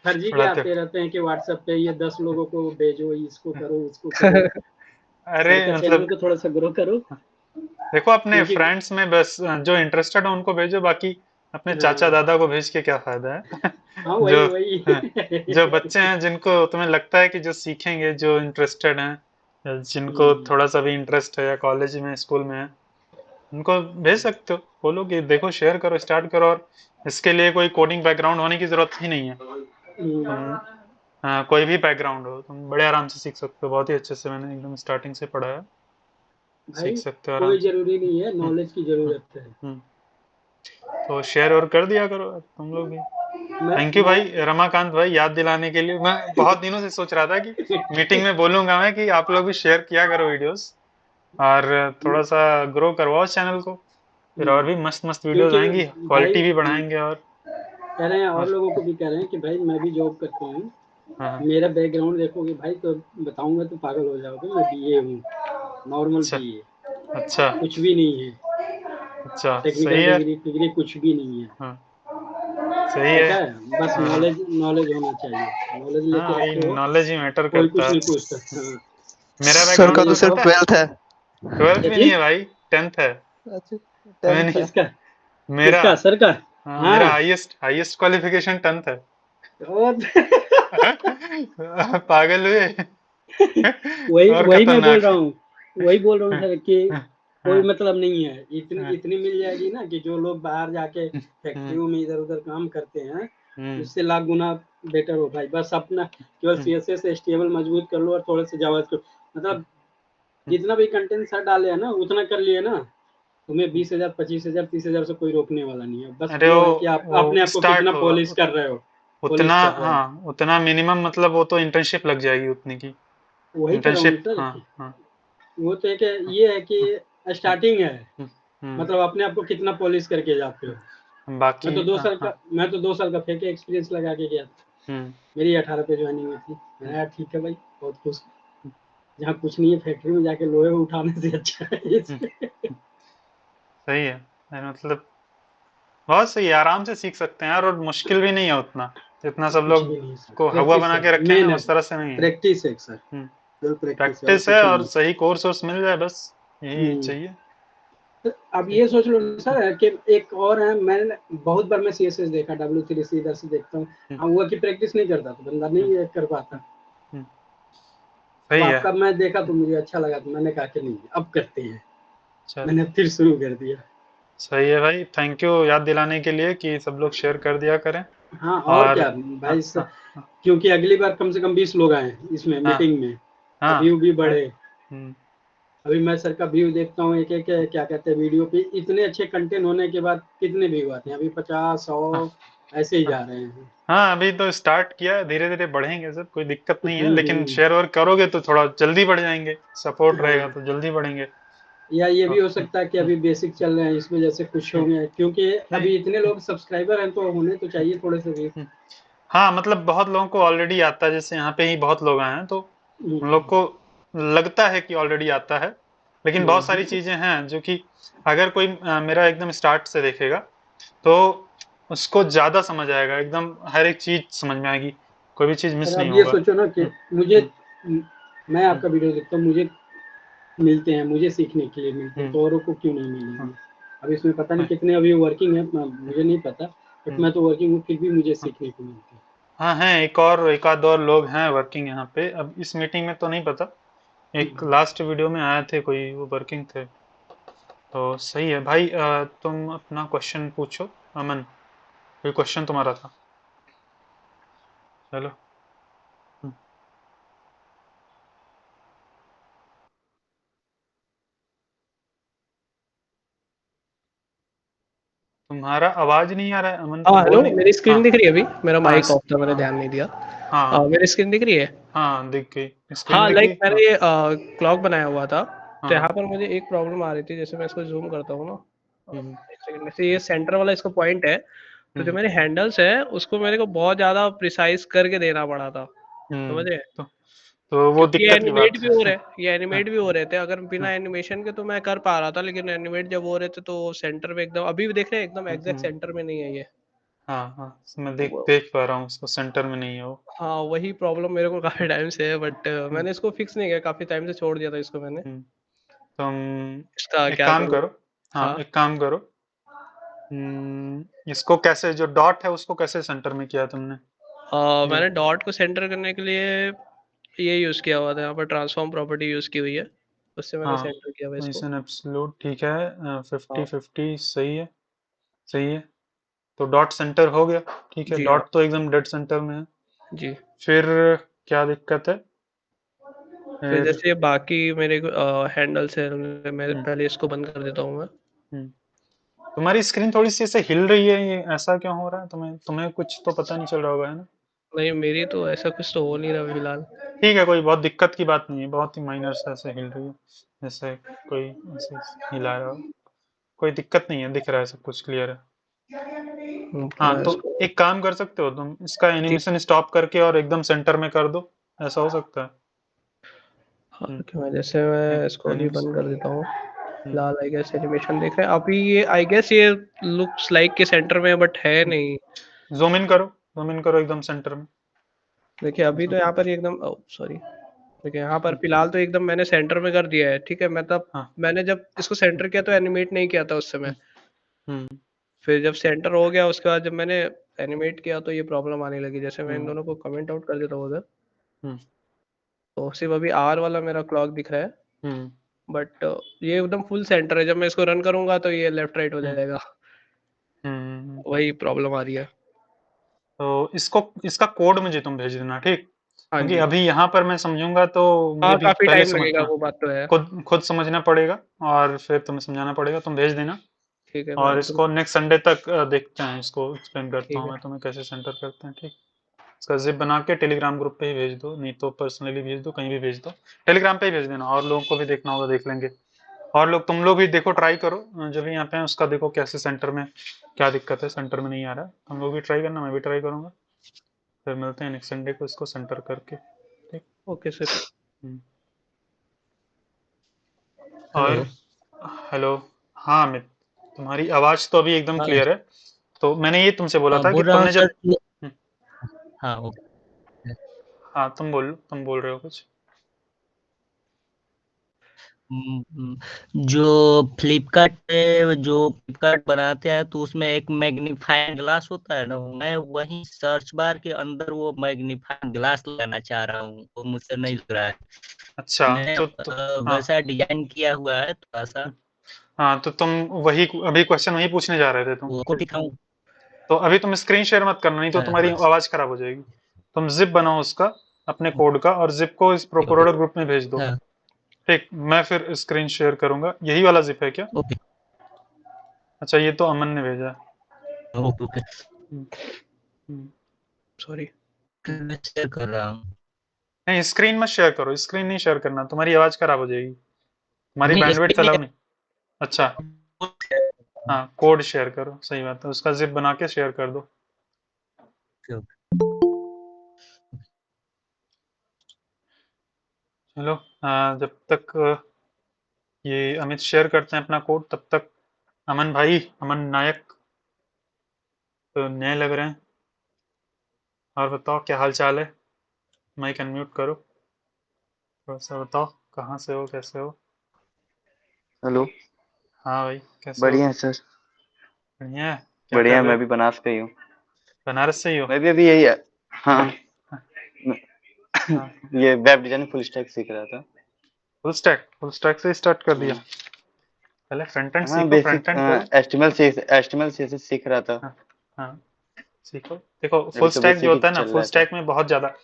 फर्जी के
थोड़ा तो
आते रहते हैं कि व्हाट्सएप पे ये 10 लोगों को भेजो, इसको करो उसको करो।
अरे
सर का चैनल
मतलब
को थोड़ा सा ग्रो करो,
देखो, अपने
क्योंकि
फ्रेंड्स में बस जो इंटरेस्टेड है उनको भेजो, बाकी अपने चाचा
हाँ
दादा को भेज के क्या फायदा है।
हाँ,
जो
वही वही।
जो बच्चे हैं, जिनको तुम्हें लगता है कि जो सीखेंगे, जो इंटरेस्टेड हैं, या जिनको
हम्म,
थोड़ा सा भी इंटरेस्ट है या कॉलेज में स्कूल में है, उनको भेज सकते हो, बोलो कि देखो शेयर करो, स्टार्ट करो। और इसके लिए कोई कोडिंग बैकग्राउंड होने की जरूरत ही नहीं है। तुम कोई भी बैकग्राउंड हो, तुम बड़े आराम से सीख सकते हो, बहुत ही अच्छे से, मैंने एकदम स्टार्टिंग से पढ़ा है,
भाई
सीख सकते हो आराम
कोई
से।
जरूरी नहीं है,
हम्म,
नॉलेज की
हम्म,
जरूरत है।
हम्म। तो शेयर और कर दिया करो तुम लोग भी। थैंक यू
मैं
भाई रमाकांत भाई, याद दिलाने के लिए। मैं बहुत दिनों से सोच रहा था कि मीटिंग में बोलूंगा मैं कि आप लोग भी शेयर किया करो वीडियोस, और थोड़ा सा ग्रो करवाओ चैनल को, फिर और भी मस्त मस्त वीडियोस
क्योंकि
आएंगी,
भाई
क्वालिटी भी बढ़ाएंगे। और
कह रहे हैं, और
हाँ
लोगों को भी कह रहे हैं कि भाई मैं भी जॉब करता हूँ,
हाँ हाँ,
मेरा बैकग्राउंड देखोगे भाई तो बताऊंगा तो पागल हो जाओगे। मैं बीए हूँ, नॉर्मल
अच्छा
बीए,
अच्छा
कुछ भी नहीं है,
अच्छा,
टेक्निकल
सही है।
डिग्री डिग्री कुछ भी नहीं है।
हाँ सही
ठीक
है।
है, बस
हाँ हाँ
नॉलेज नॉलेज होना चाहिए, नॉलेज
हाँ,
लेके
वही
रखे हो,
नॉलेज ही मैटर
कोई
करता
कुछ
है।
नहीं पूछता। हाँ,
मेरा
सर का
बैकग्राउंड
तो
नॉलेज
तुम्हें
सिर्फ
पता
हो।
है?
12th है।
12th
क्या
भी नहीं
चीज?
है भाई, 10th है।
अच्छा,
तुम्हें
10th
नहीं?
है।
किसका?
मेरा,
किसका सर का?
हाँ मेरा
हाँ,
हाईएस्ट हाईएस्ट क्वालिफिकेशन 10th है।
और
पागल हुए।
वही
और
वही मैं बोल
खतरनाक।
रहा हूँ, वही बोल रहा हूँ सर कि कोई
हाँ,
मतलब नहीं है, इतनी
हाँ,
इतनी मिल जाएगी ना कि जो लोग बाहर जाके
हम्म,
फैक्ट्रियों में इधर उधर काम करते हैं,
हम्म,
उससे लाख गुना बेटर हो भाई। बस अपना केवल
हम्म,
सीएसएस से स्टेबल मजबूत कर लो और थोड़े से जावास्क्रिप्ट, मतलब
हम्म।
जितना भी कंटेंट सर डाले हैं ना उतना कर लिए ना, तुम्हें 20,000 25,000 30,000 से कोई रोकने वाला नहीं है। बस
अरे
वो है कि आप
वो
अपने आप को कितना
स्टार्ट होगा,
पॉलिश कर रहे हो,
उतना,
पॉलिश कर रहे हो।
हाँ उतना मिनिमम, मतलब वो तो इंटर्नशिप लग जाएगी उतनी की।
वही कह रहा हूँ
इंटर्नशिप,
सर
हाँ
कि
हाँ
वो तो एक
हाँ,
ये है कि
हाँ,
स्टार्टिंग है,
हम्म, हम्म,
मतलब अपने आप को कितना पॉलिश करके जाते हो।
बाकी हाँ हाँ,
मैं तो 2 साल का फेक एक्सपीरियंस लगा के गया था,
हम्म,
मेरी 18 पे ज्वाइनिंग हुई थी।
हम्म,
मैंने यार ठीक है भाई, बहुत खुश, जहाँ कुछ नहीं है फैक्ट्री में जाके लोहे उठाने से अच्छा है
हम्म,
इसमें।
सही है। मतलब बहुत सही है, आराम से सीख सकते हैं यार, और मुश्किल भी नहीं है उतना, जितना सब
कुछ
लोग
भी नहीं सर,
को हवा
प्रैक्टिस
बना
है
के रखे हैं
मेन है,
उस तरह से नहीं है।
प्रैक्टिस है सर,
हम्म,
केवल प्रैक्टिस है और
प्रैक्टिस है,
कुछ
और
नहीं।
सही कोर्स वोर्स मिल जाए, बस यही
हम्म,
चाहिए।
तो अब ये सोच लो सर कि एक और है, मैंने बहुत बार मैं सीएसएस देखा, W3C इधर से देखता हूँ,
हम्म,
हाँ, वो की प्रैक्टिस नहीं करता तो बंदा
हम्म,
नहीं कर पाता।
हम्म,
अब
सही है।
आपका मैं देखा तो मुझे अच्छा लगा, तो मैंने कहा कि नहीं अब करते हैं,
चलो
मैंने फिर शुरू कर दिया।
सही है भाई, थैंक यू याद दिलाने के लिए कि सब लोग शेयर कर दिया करें।
हाँ, और
और
क्या
हाँ
भाई
हाँ हाँ
क्योंकि अगली बार कम से कम 20 लोग आए इसमें
हाँ
मीटिंग में,
हाँ,
व्यू भी
अरे,
बढ़े। अभी मैं सर का व्यू देखता हूँ, एक एक क्या कहते हैं वीडियो पे, इतने अच्छे कंटेंट होने के बाद कितने व्यू आते हैं, अभी 50
हाँ
100 ऐसे ही
हाँ
जा रहे हैं।
हाँ, अभी तो स्टार्ट किया है, धीरे धीरे बढ़ेंगे सब, कोई दिक्कत नहीं है, लेकिन
हम्म,
शेयर और करोगे तो थोड़ा जल्दी बढ़ जाएंगे, सपोर्ट रहेगा
हाँ,
तो जल्दी बढ़ेंगे।
या ये
तो
भी हो सकता है कि अभी बेसिक चल रहे हैं, इस वजह से कुछ
हम्म,
होंगे, क्योंकि
नहीं,
अभी इतने लोग सब्सक्राइबर हैं तो होने तो चाहिए थोड़े से भी।
हम्म, हाँ मतलब बहुत लोगों को ऑलरेडी आता है, जैसे यहाँ पे ही बहुत लोग आए हैं, तो उन लोग को लगता है कि ऑलरेडी आता है, लेकिन बहुत सारी चीजें हैं जो कि अगर कोई मेरा एकदम स्टार्ट से देखेगा तो उसको ज्यादा समझ आएगा, एकदम हर एक चीज समझ में आएगी, कोई भी चीज
सर
मिस नहीं
अब ये
होगा।
सोचो ना कि मुझे
हम्म,
मैं आपका वीडियो देखता हूँ, मुझे मिलते हैं, मुझे सीखने के लिए मिलते हैं, तो औरों को क्यों नहीं मिलेंगे? अब इसमें पता नहीं कितने अभी वर्किंग है, मुझे नहीं पता, बट मैं तो वर्किंग हूँ, फिर भी मुझे सीखने को मिलता है।
हाँ हैं, एक आध और लोग हैं वर्किंग यहाँ पे। अब इस मीटिंग में तो नहीं पता, एक लास्ट वीडियो में आए थे कोई, वो वर्किंग थे। तो सही है भाई। तुम अपना क्वेश्चन पूछो अमन, कोई क्वेश्चन तुम्हारा था? चलो। तुम्हारा आवाज नहीं आ रहा है अमन,
हाँ
तुम बोल
हेलो,
नहीं।
मेरी स्क्रीन
हाँ
दिख रही है अभी? मेरा
हाँ
माइक ऑफ था, मैंने
हाँ
ध्यान नहीं दिया।
हाँ
मेरी स्क्रीन दिख रही है?
हाँ, दिख गई, स्क्रीन
हाँ,
दिख
लाइक
गई।
मैंने
हाँ
ये क्लॉक बनाया हुआ था, तो यहाँ
हाँ।
पर मुझे एक प्रॉब्लम आ रही थी। जैसे मैं इसको जूम करता हूँ ना,
हम्म
एक सेकंड, जैसे ये सेंटर वाला इसका पॉइंट है, तो जो
हम्म
मेरे हैंडल्स है उसको मेरे को बहुत ज्यादा प्रिसाइज करके देना पड़ा था, समझे?
तो, तो वो
क्योंकि ये
दिक्कत की
एनिमेट
बात
भी
है।
हो रहे हैं, ये
हाँ
एनिमेट भी हो रहे थे। अगर बिना
हाँ
एनिमेशन के तो मैं कर पा रहा था, लेकिन एनिमेट जब हो रहे थे तो सेंटर में एकदम, अभी भी देख रहे हैं एकदम एग्जैक्ट
हम्म,
सेंटर में नहीं है ये।
हाँ हाँ, मैं
वो-
देख पा रहा हूँ उसको, सेंटर में नहीं है वो।
हाँ, वही प्रॉब्लम मेरे को काफी टाइम से है, बट
हम्म,
मैंने इसको फिक्स नहीं किया, काफी टाइम से छोड़ दिया था इसको मैंने।
हम्म। तुम
इसका
एक
क्या
काम
करूँ?
करो। हाँ,
हाँ,
एक काम करो। इसको कैसे, जो डॉट है उसको कैसे सेंटर में किया तुमने? जो
मैंने डॉट को सेंटर करने के लिए ये यूज किया हुआ था, यहाँ पर ट्रांसफॉर्म प्रॉपर्टी यूज की हुई है, उससे मैंने
हाँ,
सेंटर किया हुआ है इसको।
पोजीशन एब्सोल्यूट ठीक है, 50
हाँ
50 सही है, सही है। तो डॉट सेंटर हो गया, ठीक है,
जी, हाँ
डॉट तो एकदम डेड सेंटर में है।
जी।
फिर क्या दिक्कत है?
फिर
फिर
जैसे बाकी मेरे हैंडल्स है, मैं
हम्म,
पहले इसको बंद कर देता हूँ मैं।
हम्म। तुम्हारी स्क्रीन थोड़ी सी ऐसे हिल रही है, ये ऐसा क्यों हो रहा है? तुम्हें तुम्हें कुछ तो पता नहीं चल रहा होगा, है ना?
नहीं, मेरी तो ऐसा कुछ तो हो नहीं रहा फिलहाल।
ठीक है, कोई बहुत दिक्कत की बात नहीं है, बहुत ही माइनर से ऐसे हिल रही है, जैसे कोई ऐसे हिला रहा हो। कोई दिक्कत नहीं है, दिख रहा है, सब कुछ क्लियर है।
तो
हाँ,
मैं
तो
इसको
एक काम कर सकते हो तुम, इसका
जी,
एनिमेशन स्टॉप करके और एकदम सेंटर में कर दो, ऐसा हो सकता है।
हाँ, कि मैं जैसे मैं इसको अभी
एनिमेशन।
बंद कर देता हूँ। फिलहाल आई गेस एनिमेशन देख रहे हैं अभी, ये आई गेस ये लुक्स लाइक के सेंटर में है, बट है नहीं।
जूम इन करो एकदम सेंटर में।
देखिए अभी तो यहाँ पर ये एकदम, सॉरी, देखिए यहाँ पर फिलहाल तो एकदम मैंने सेंटर में कर दिया है, ठीक है। मतलब
हाँ।
मैंने जब इसको सेंटर किया तो एनिमेट नहीं किया था उस समय।
हम्म
फिर जब सेंटर हो गया उसके बाद जब मैंने एनिमेट किया तो ये प्रॉब्लम आने लगी। जैसे मैं इन
हम्म
दोनों को कमेंट आउट कर देता हूँ उधर,
हम्म
तो सिर्फ अभी आर वाला मेरा क्लॉक दिख रहा है,
हम्म
बट ये एकदम फुल सेंटर है। जब मैं इसको रन करूंगा तो ये लेफ्ट राइट हो
हम्म
जाएगा,
हम्म।
वही प्रॉब्लम आ रही है।
तो इसको, इसका कोड मुझे तुम भेज देना, ठीक?
हाँ
क्योंकि
जी,
अभी यहाँ पर मैं समझूंगा तो मुझे
हाँ
भी
काफी
पहले
टाइम
समझ,
लगेगा,
हाँ,
वो बात तो है।
खुद समझना पड़ेगा और फिर तुम्हें समझाना पड़ेगा, तुम भेज देना।
ठीक है, मैं
और
तुम
इसको नेक्स्ट संडे तक देखते हैं, इसको एक्सप्लेन करता
ठीक
हूँ
है,
मैं तुम्हें कैसे सेंटर करते हैं, ठीक? इसका जिप बना के टेलीग्राम ग्रुप पे ही भेज दो, नहीं तो पर्सनली भेज दो, कहीं भी भेज दो, टेलीग्राम पे ही भेज देना, और लोगों को भी देखना होगा, देख लेंगे। और लोग, तुम लोग भी देखो, ट्राई करो, जो भी यहाँ पे है उसका देखो कैसे सेंटर में क्या दिक्कत है, सेंटर में नहीं आ रहा है। तुम लोग भी ट्राई करना, मैं भी ट्राई करूंगा। फिर मिलते हैं नेक्स्ट संडे को इसको सेंटर करके, ठीक?
Okay sir.
हम्म।
हेलो।
और हेलो। हाँ अमित, तुम्हारी आवाज तो अभी एकदम
हाँ
क्लियर है। तो मैंने ये तुमसे बोला था कि
बोल रहा हूँ
तुमने
सर
जब हम्म,
हाँ ओके।
हाँ, तुम बोल रहे हो कुछ?
जो फ्लिपकार्ट पे जो फ्लिपकार्ट बनाते हैं तो उसमें एक मैग्नीफाइंग ग्लास होता है ना, मैं वही सर्च बार के अंदर वो मैग्नीफाइंग ग्लास लगाना चाह रहा हूँ, वो मुझसे नहीं लग रहा है।
अच्छा,
मैंने
हाँ
वैसा डिजाइन किया हुआ है थोड़ा सा,
हाँ, तो तुम वही अभी क्वेश्चन वही पूछने जा रहे थे तुम।
वो को दिखाऊं?
तो अभी तुम स्क्रीन शेयर मत करना, नहीं तो
हाँ
तुम्हारी
हाँ
आवाज खराब हो जाएगी। तुम जिप बनाओ उसका, अपने कोड का, और जिप को इस
ओके।
प्रोडक्ट ग्रुप में भेज दो,
हाँ
ठीक? मैं फिर स्क्रीन शेयर करूंगा। यही वाला जिप है क्या?
ओके
अच्छा, ये तो अमन ने भेजा है।
Okay okay.
Hmm, hmm.
Sorry.
मैं शेयर कर रहा हूँ।
नहीं, स्क्रीन मत शेयर करो, स्क्रीन नहीं शेयर करना, तुम्हारी आवाज खराब हो जाएगी, तुम्हारी
नहीं
बैंडविड्थ
स्क्रीन
अलाउ
नहीं
नहीं। अच्छा,
कर-
हाँ, कोड शेयर करो, सही बात है, उसका जिप बना के शेयर कर दो।
Okay, okay.
चलो, जब तक ये अमित शेयर करते हैं अपना कोड, तब तक अमन भाई, अमन नायक, तो नए लग रहे हैं। और बताओ क्या हाल चाल है? माइक अनम्यूट करो। थोड़ा सा बताओ कहाँ से हो, कैसे हो?
हेलो।
हाँ भाई, कैसे हो?
बढ़िया है सर।
बढ़िया है। क्या
बढ़िया
कर
है,
रहे
मैं
हो?
भी बनारस का ही हूँ।
बनारस से ही हो?
मैं भी अभी यही है। हाँ।
हाँ,
ये वेब डिजाइन फुल स्टैक सीख रहा था।
फुल स्टैक से स्टार्ट कर दिया।
हाँ।
पहले फ्रंट एंड
हाँ
सीखो,
बेसिक
फ्रंट एंड करो।
एचटीएमएल सीएसएस सीख रहा था।
हाँ, हाँ, सीखो। देखो
अभी
फुल
तो
स्टैक जो
बेसिक ही
होता है ना,
चल
फुल
रहा था।
स्टैक में बहुत ज़्यादा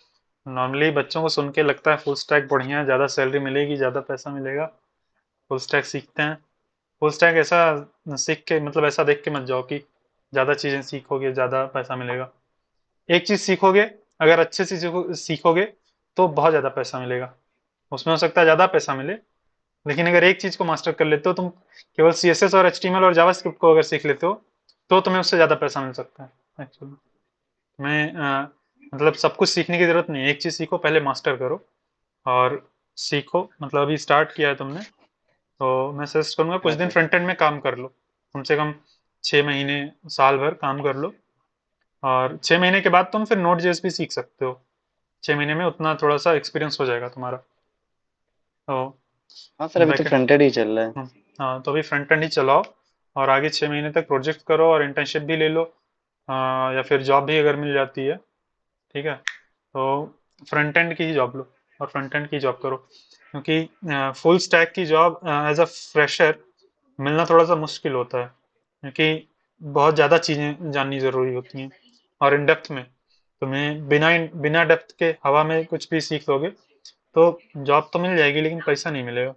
नॉर्मली बच्चों को सुन के लगता है फुल स्टैक बढ़िया है, ज़्यादा सैलरी मिलेगी, ज़्यादा पैसा मिलेगा। फुल स्टैक सीखते हैं। फुल स्टैक ऐसा सीख के मतलब ऐसा देख के मत जाओ कि ज़्यादा चीज़ें सीखोगे ज़्यादा पैसा मिलेगा। एक चीज़ सीखोगे, अगर अच्छे से सीखोगे तो बहुत ज़्यादा पैसा मिलेगा। उसमें हो सकता है ज़्यादा पैसा मिले, लेकिन अगर एक चीज़ को मास्टर कर लेते हो तुम, केवल सीएसएस और एचटीएमएल और जावास्क्रिप्ट को अगर सीख लेते हो तो तुम्हें उससे ज़्यादा पैसा मिल सकता है एक्चुअली। मैं मतलब सब कुछ सीखने की ज़रूरत नहीं है, एक चीज़ सीखो, पहले मास्टर करो और सीखो। मतलब अभी स्टार्ट किया है तुमने, तो मैं सजेस्ट करूँगा कुछ
हाँ
दिन
सर।
फ्रंट एंड में काम कर लो, कम से कम 6 महीने, साल भर काम कर लो। और 6 महीने के बाद तुम फिर नोड जेएस भी सीख सकते हो। 6 महीने में उतना थोड़ा सा एक्सपीरियंस हो जाएगा तुम्हारा। तो
हाँ सर, अभी तो
बैकएंड,
फ्रंट एंड ही चल रहा है।
हाँ, तो अभी फ्रंट एंड ही चलाओ और आगे 6 महीने तक प्रोजेक्ट करो और इंटर्नशिप भी ले लो। या फिर जॉब भी अगर मिल जाती है, ठीक है, तो फ्रंट एंड की ही जॉब लो और फ्रंट एंड की जॉब करो, क्योंकि फुल स्टैक की जॉब एज अ फ्रेशर मिलना थोड़ा सा मुश्किल होता है, क्योंकि बहुत ज़्यादा चीज़ें जाननी ज़रूरी होती हैं और इन डेप्थ में तुम्हें बिना बिना डेप्थ के हवा में कुछ भी सीख लोगे तो जॉब तो मिल जाएगी लेकिन पैसा नहीं मिलेगा।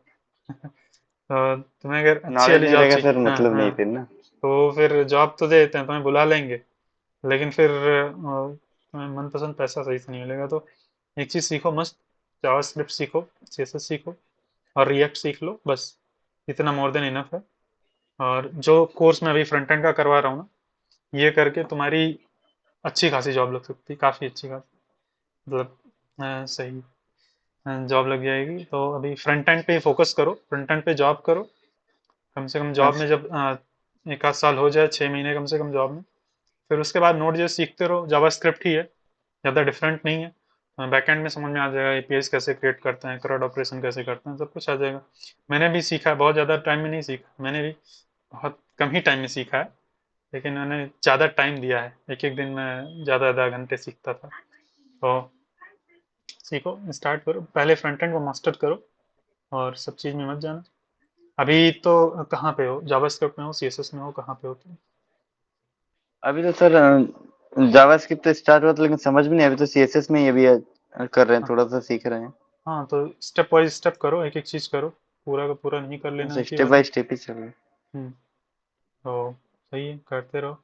तुम्हें अगर अच्छी
नॉलेज
वाली
नहीं
जॉब
रहेगा
चाहिए,
सर,
हाँ
मतलब
हाँ,
नहीं फिर ना।
तो फिर जॉब तो दे देते हैं, तुम्हें बुला लेंगे, लेकिन फिर तुम्हें मनपसंद पैसा सही से नहीं मिलेगा। तो एक चीज़ सीखो मस्त, जावास्क्रिप्ट सीखो, सीएसएस सीखो और रिएक्ट सीख लो, बस इतना मोर देन इनफ है। और जो कोर्स मैं अभी फ्रंट एंड का करवा रहा हूँ ना, ये करके तुम्हारी अच्छी खासी जॉब लग सकती है, काफ़ी अच्छी खासी, मतलब सही जॉब लग जाएगी। तो अभी फ्रंट एंड पे फोकस करो, फ्रंट एंड पे जॉब करो, कम से कम
हाँ
जॉब में
सर।
जब एक आध साल हो जाए, 6 महीने कम से कम जॉब में, फिर उसके बाद नोड जो सीखते रहो, जावास्क्रिप्ट ही है, ज़्यादा डिफरेंट नहीं है। बैकएंड में समझ में आ जाएगा, एपीआईज कैसे क्रिएट करते हैं, CRUD ऑपरेशन कैसे करते हैं, सब कुछ आ जाएगा। मैंने भी सीखा है, बहुत ज़्यादा टाइम में नहीं सीखा, मैंने भी बहुत कम ही टाइम में सीखा है, लेकिन मैंने ज़्यादा टाइम दिया है, एक एक दिन में ज़्यादा ज़्यादा घंटे सीखता था। तो सीखो, स्टार्ट करो, पहले फ्रंट एंड को मास्टर करो और सब चीज़ में मत जाना। अभी तो कहाँ पे हो, जावास्क्रिप्ट में हो, सीएसएस में हो, कहाँ पे हो तुम?
अभी तो सर जावास्क्रिप्ट तो स्टार्ट हुआ था, लेकिन समझ में नहीं, अभी तो सीएसएस में ही अभी कर रहे हैं,
हाँ
थोड़ा सा सीख रहे हैं।
हाँ, तो स्टेप बाय स्टेप करो, एक एक चीज़ करो, पूरा का पूरा नहीं कर लेना
सर
एक ही
स्टेप
बार
बाय
में।
स्टेप ही चल रहा है।
तो सही है, करते रहो।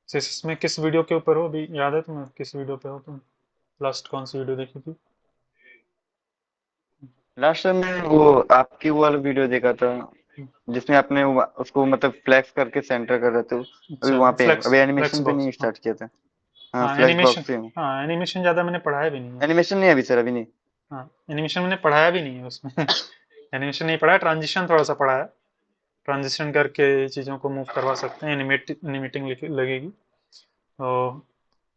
सीएसएस में किस वीडियो के ऊपर हो अभी, याद है तुम्हें किस वीडियो पे हो तुम? लास्ट कौन सी वीडियो देखी थी?
लास्ट टाइम मैं वो आपकी वो वाला वीडियो देखा था,
हम्म,
जिसमें आपने उसको मतलब फ्लैक्स करके सेंटर कर रहे थे। अभी
अच्छा,
वहां पे
फ्लेक्स
अभी
फ्लेक्स
एनिमेशन पे
बॉक्स,
नहीं
हाँ
स्टार्ट किया था। हाँ
हाँ,
फ्लैक्स
एनिमेशन,
बॉक्स पे हूँ।
हाँ एनिमेशन ज़्यादा मैंने पढ़ाया भी नहीं है।
एनिमेशन नहीं है अभी सर, अभी नहीं।
हाँ, एनिमेशन मैंने पढ़ाया भी नहीं है उसमें। एनिमेशन नहीं पढ़ाया, ट्रांजिशन थोड़ा सा पढ़ाया, ट्रांजिशन करके चीज़ों को मूव करवा सकते हैं, एनिमेटिंग लगेगी। तो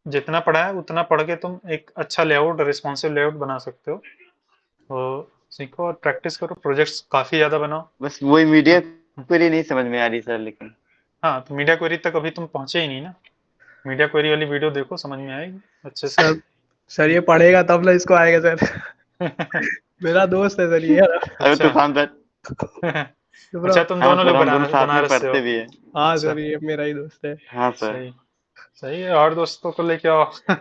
जितना पढ़ा है उतना पढ़ के तुम एक अच्छा लेआउट, रिस्पॉन्सिव लेआउट बना सकते हो। तो सीखो और प्रैक्टिस करो, प्रोजेक्ट्स काफ़ी ज़्यादा बनाओ।
बस वही मीडिया
हाँ,
क्वेरी नहीं समझ में आ रही सर, लेकिन
हाँ, तो मीडिया क्वेरी तक अभी तुम पहुंचे ही नहीं ना, मीडिया क्वेरी वाली वीडियो देखो, समझ में आएगी अच्छे से।
सर सर ये पढ़ेगा तब ना इसको आएगा सर। मेरा दोस्त है सर ये यार।
अभी
अच्छा।
तूफान सर।
चुप
अच्छा,
रहो।
तुम
हाँ
दोनों
सर,
लोग
हम दोनों साथ में
बनारस से हो?
पढ़ते भी है।
हाँ
अच्छा,
सर ये मेरा ही दोस्त है।
हाँ सर।
सही, सही है, और दोस्तों को लेके आओ। हम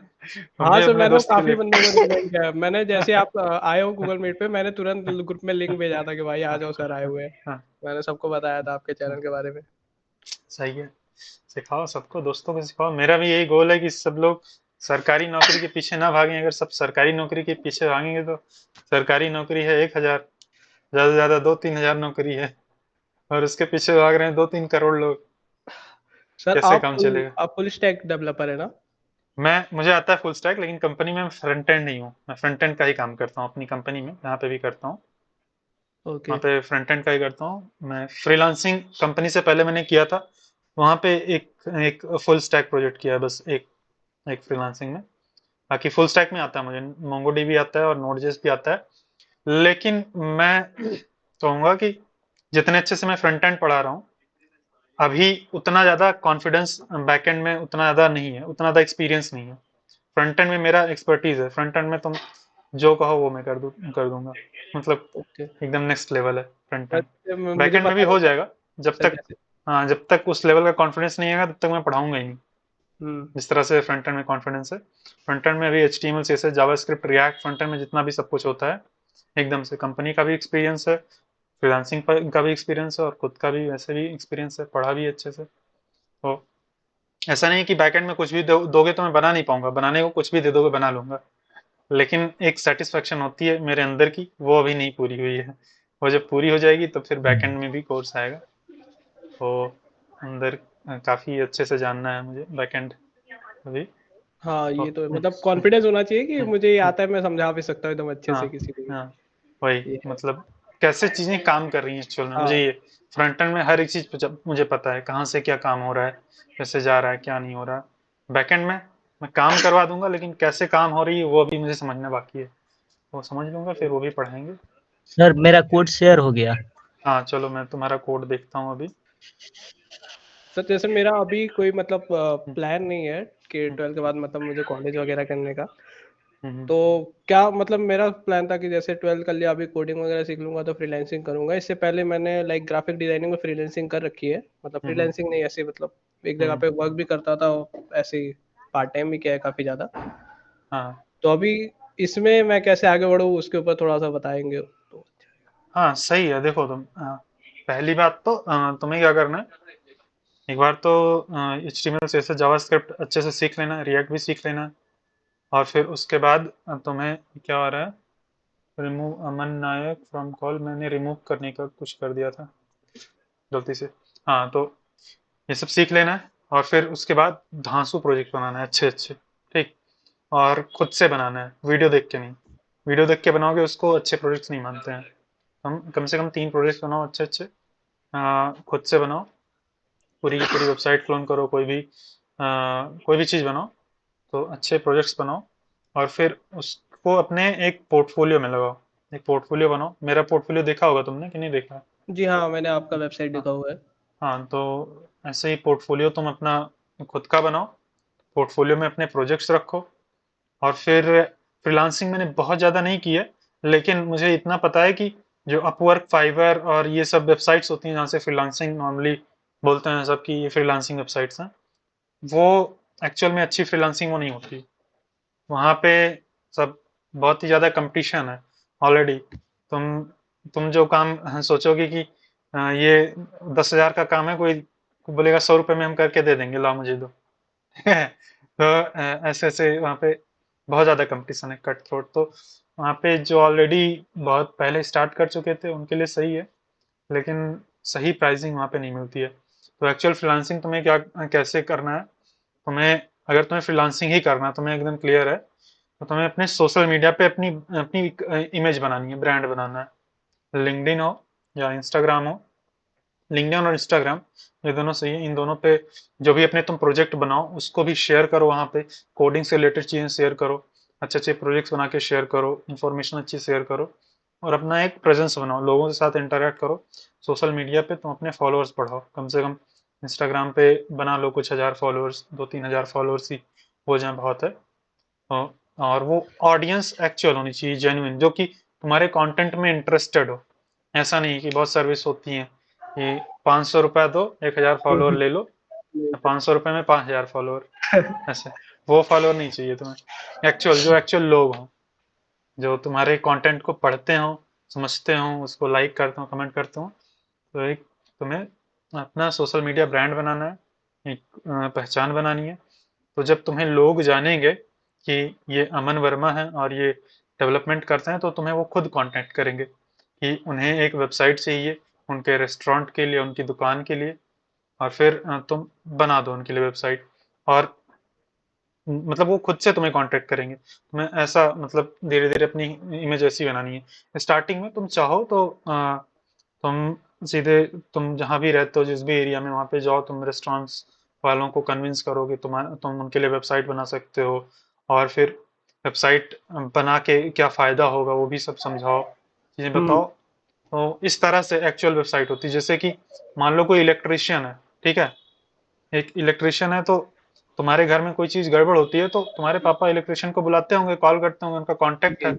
हाँ
भी
सर
अपने
मैंने वो
दोस्त के
काफी
लिए।
बंदों को रिकमेंड किया है। मैंने जैसे आप आए हो गूगल मीट पे, मैंने तुरंत ग्रुप में लिंक भेजा था कि भाई आ जाओ सर आए हुए हैं।
हाँ
मैंने सबको बताया था आपके
हाँ,
चैनल के बारे में।
सही है, सिखाओ सबको, दोस्तों को सिखाओ। मेरा भी यही गोल है कि सब लोग सरकारी नौकरी के पीछे ना भागें, अगर सब सरकारी नौकरी के पीछे भागेंगे तो सरकारी नौकरी है 1,000, ज़्यादा से ज़्यादा 2-3 हज़ार नौकरी है, और उसके पीछे भाग रहे हैं 2-3 करोड़ लोग,
सर
कैसे काम चलेगा?
आप फुल स्टैक डेवलपर है ना?
मुझे आता है फुल स्टैक, लेकिन कंपनी में फ्रंट एंड नहीं हूँ, मैं फ्रंट एंड का ही काम करता हूँ अपनी कंपनी में, जहाँ पे भी करता हूँ
ओके।
वहाँ पे फ्रंट एंड का ही करता हूँ मैं। फ्रीलांसिंग कंपनी से पहले मैंने किया था, वहाँ पे एक एक फुल स्टैक प्रोजेक्ट किया है, बस एक एक फ्रीलांसिंग में। बाकी फुल स्टैक में आता है मुझे, मोंगोडीबी आता है और नोड.जेएस भी आता है, लेकिन मैं कहूँगा कि जितने अच्छे से मैं फ्रंट एंड पढ़ा रहा हूँ, अभी उतना ज़्यादा कॉन्फिडेंस बैक एंड में उतना ज़्यादा नहीं है, उतना ज़्यादा एक्सपीरियंस नहीं है। फ्रंट एंड में मेरा एक्सपर्टीज है, फ्रंट एंड में तुम जो कहो वो मैं कर दूंगा, मतलब
ओके
एकदम नेक्स्ट लेवल है फ्रंट एंड। बैक
मुझे
एंड में भी
पता
हो
है
जाएगा जब
सर
तक,
जैसे
हाँ जब तक उस लेवल का कॉन्फिडेंस नहीं आएगा तब तक मैं पढ़ाऊंगा ही नहीं, जिस तरह से फ्रंट एंड में कॉन्फिडेंस है। फ्रंट एंड में भी HTML CSS JavaScript react, front end में जितना भी सब कुछ होता है एकदम से कंपनी का भी एक्सपीरियंस है, फ्रीलांसिंग का भी एक्सपीरियंस है और खुद का भी वैसे भी एक्सपीरियंस है, पढ़ा भी अच्छे से। तो ऐसा नहीं है कि बैकएंड में कुछ भी दोगे तो मैं बना नहीं पाऊंगा, बनाने को कुछ भी दे दोगे बना लूंगा, लेकिन एक सेटिस्फेक्शन होती है मेरे अंदर की, वो अभी नहीं पूरी हुई है। वो जब पूरी हो जाएगी तब फिर बैकएंड में भी कोर्स आएगा। तो अंदर काफी अच्छे से जानना है मुझे बैकएंड अभी।
हाँ
तो
ये तो है, मतलब कॉन्फिडेंस होना चाहिए कि मुझे ये आता है, मैं समझा भी सकता हूँ एकदम अच्छे से
हाँ
किसी को भी।
हाँ वही,
ये है।
मतलब कैसे चीजें काम कर रही हैं एक्चुअल में, मुझे
हाँ
ये फ्रंट एंड में हर एक चीज मुझे पता है, कहाँ से क्या काम हो रहा है, कैसे जा रहा है, क्या नहीं हो रहा है। बैकएंड में मैं काम करवा दूंगा, लेकिन कैसे काम हो रही है वो अभी मुझे समझना बाकी है, वो समझ लूंगा फिर वो भी पढ़ाएंगे।
सर मेरा कोड शेयर हो गया।
हाँ चलो मैं तुम्हारा कोड देखता हूँ अभी।
सर जैसे मेरा अभी कोई मतलब प्लान नहीं है कि 12th के बाद मतलब मुझे कॉलेज वगैरह करने का। तो क्या मतलब मेरा प्लान था कि जैसे 12th कर लिया, अभी कोडिंग वगैरह सीख लूंगा तो फ्रीलांसिंग करूंगा। इससे पहले मैंने लाइक ग्राफिक डिजाइनिंग में फ्रीलांसिंग कर रखी है, मतलब फ्रीलांसिंग नहीं ऐसे मतलब एक जगह पे वर्क भी करता था, ऐसे ही पार्ट टाइम भी किया है काफी ज्यादा।
हाँ
तो अभी इसमें मैं कैसे आगे बढ़ूँ उसके ऊपर थोड़ा सा बताएंगे तो।
हाँ सही है। देखो तुम पहली बात तो तुम्हें क्या करना है, एक बार तो HTML CSS जावास्क्रिप्ट अच्छे से सीख लेना, रिएक्ट भी सीख लेना, और फिर उसके बाद तुम्हें क्या हो रहा है, remove Aman Nayak from call, मैंने रिमूव करने का कुछ कर दिया था गलती से। हाँ तो ये सब सीख लेना है, और फिर उसके बाद धांसू प्रोजेक्ट बनाना है अच्छे अच्छे, ठीक, और खुद से बनाना है, वीडियो देख के नहीं। वीडियो देख के बनाओगे उसको अच्छे प्रोजेक्ट्स नहीं मानते हैं। कम से कम 3 प्रोजेक्ट बनाओ अच्छे अच्छे, खुद से बनाओ, पूरी की पूरी वेबसाइट क्लोन करो, कोई भी चीज़ बनाओ, तो अच्छे प्रोजेक्ट्स बनाओ, और फिर उसको अपने एक पोर्टफोलियो में लगाओ। एक पोर्टफोलियो बनाओ, मेरा पोर्टफोलियो देखा होगा तुमने कि नहीं देखा?
जी हाँ, मैंने आपका वेबसाइट
हाँ
देखा हुआ है।
हाँ, तो ऐसे ही पोर्टफोलियो तुम अपना खुद का बनाओ, पोर्टफोलियो में अपने प्रोजेक्ट्स रखो। और फिर फ्रीलांसिंग मैंने बहुत ज़्यादा नहीं की है, लेकिन मुझे इतना पता है कि जो अपवर्क, फाइवर और ये सब वेबसाइट्स होती हैं जहाँ से फ्रीलांसिंग नॉर्मली बोलते हैं सब कि ये फ्रीलांसिंग वेबसाइट्स हैं, वो एक्चुअल में अच्छी फ्रीलांसिंग वो नहीं होती। वहाँ पे सब बहुत ही ज़्यादा कंपटीशन है ऑलरेडी। तुम जो काम सोचोगे कि ये 10,000 का काम है, कोई बोलेगा 100 रुपये में हम करके दे देंगे, लाओ मुझे दो। तो ऐसे ऐसे वहाँ पे बहुत ज़्यादा कंपटीशन है, कट थ्रोट। तो वहाँ पे जो ऑलरेडी बहुत पहले स्टार्ट कर चुके थे उनके लिए सही है, लेकिन सही प्राइसिंग वहाँ पे नहीं मिलती है। तो एक्चुअल फ्रीलांसिंग तुम्हें क्या कैसे करना है, तुम्हें अगर तुम्हें फ्रीलांसिंग ही करना है, तुम्हें एकदम क्लियर है, तो तुम्हें अपने सोशल मीडिया पे अपनी अपनी इमेज बनानी है, ब्रांड बनाना है। लिंक्डइन हो या इंस्टाग्राम हो, लिंक्डइन और इंस्टाग्राम ये दोनों सही है। इन दोनों पे जो भी अपने तुम प्रोजेक्ट बनाओ उसको भी शेयर करो, वहाँ पे कोडिंग से रिलेटेड चीज़ें शेयर करो, अच्छे अच्छे प्रोजेक्ट्स बना के शेयर करो, इन्फॉर्मेशन अच्छी शेयर करो, और अपना एक प्रेजेंस बनाओ, लोगों के साथ इंटरेक्ट करो। सोशल मीडिया पे तुम अपने फॉलोअर्स बढ़ाओ, कम से कम इंस्टाग्राम पे बना लो कुछ हज़ार फॉलोअर्स, 2-3 हज़ार फॉलोअर्स ही हो जाए बहुत है। और वो ऑडियंस एक्चुअल होनी चाहिए, जेन्युइन, जो कि तुम्हारे कंटेंट में इंटरेस्टेड हो। ऐसा नहीं कि बहुत सर्विस होती हैं कि 500 रुपया दो 1,000 फॉलोअर ले लो, 500 रुपये में 5,000 फॉलोअर, ऐसे वो फॉलोअर नहीं चाहिए तुम्हें। एक्चुअल जो एक्चुअल लोग हों, जो तुम्हारे कंटेंट को पढ़ते हों, समझते हों, उसको लाइक करते हों, कमेंट करते हों। तो एक तुम्हें अपना सोशल मीडिया ब्रांड बनाना है, एक पहचान बनानी है। तो जब तुम्हें लोग जानेंगे कि ये अमन वर्मा है और ये डेवलपमेंट करते हैं, तो तुम्हें वो खुद कांटेक्ट करेंगे कि उन्हें एक वेबसाइट चाहिए उनके रेस्टोरेंट के लिए, उनकी दुकान के लिए, और फिर तुम बना दो उनके लिए वेबसाइट। और मतलब वो खुद से तुम्हें कांटेक्ट करेंगे। तुम्हें ऐसा मतलब धीरे धीरे अपनी इमेज ऐसी बनानी है। स्टार्टिंग में तुम चाहो तो तुम सीधे तुम जहाँ भी रहते हो, जिस भी एरिया में, वहाँ पे जाओ, तुम रेस्टोरेंट्स वालों को कन्विंस करो कि तुम उनके लिए वेबसाइट बना सकते हो, और फिर वेबसाइट बना के क्या फ़ायदा होगा वो भी सब समझाओ। चीजें बताओ। तो इस तरह से एक्चुअल वेबसाइट होती है। जैसे कि मान लो कोई इलेक्ट्रिशियन है, ठीक है, एक इलेक्ट्रिशियन है, तो तुम्हारे घर में कोई चीज गड़बड़ होती है तो तुम्हारे पापा इलेक्ट्रिशियन को बुलाते होंगे, कॉल करते होंगे, उनका कांटेक्ट है।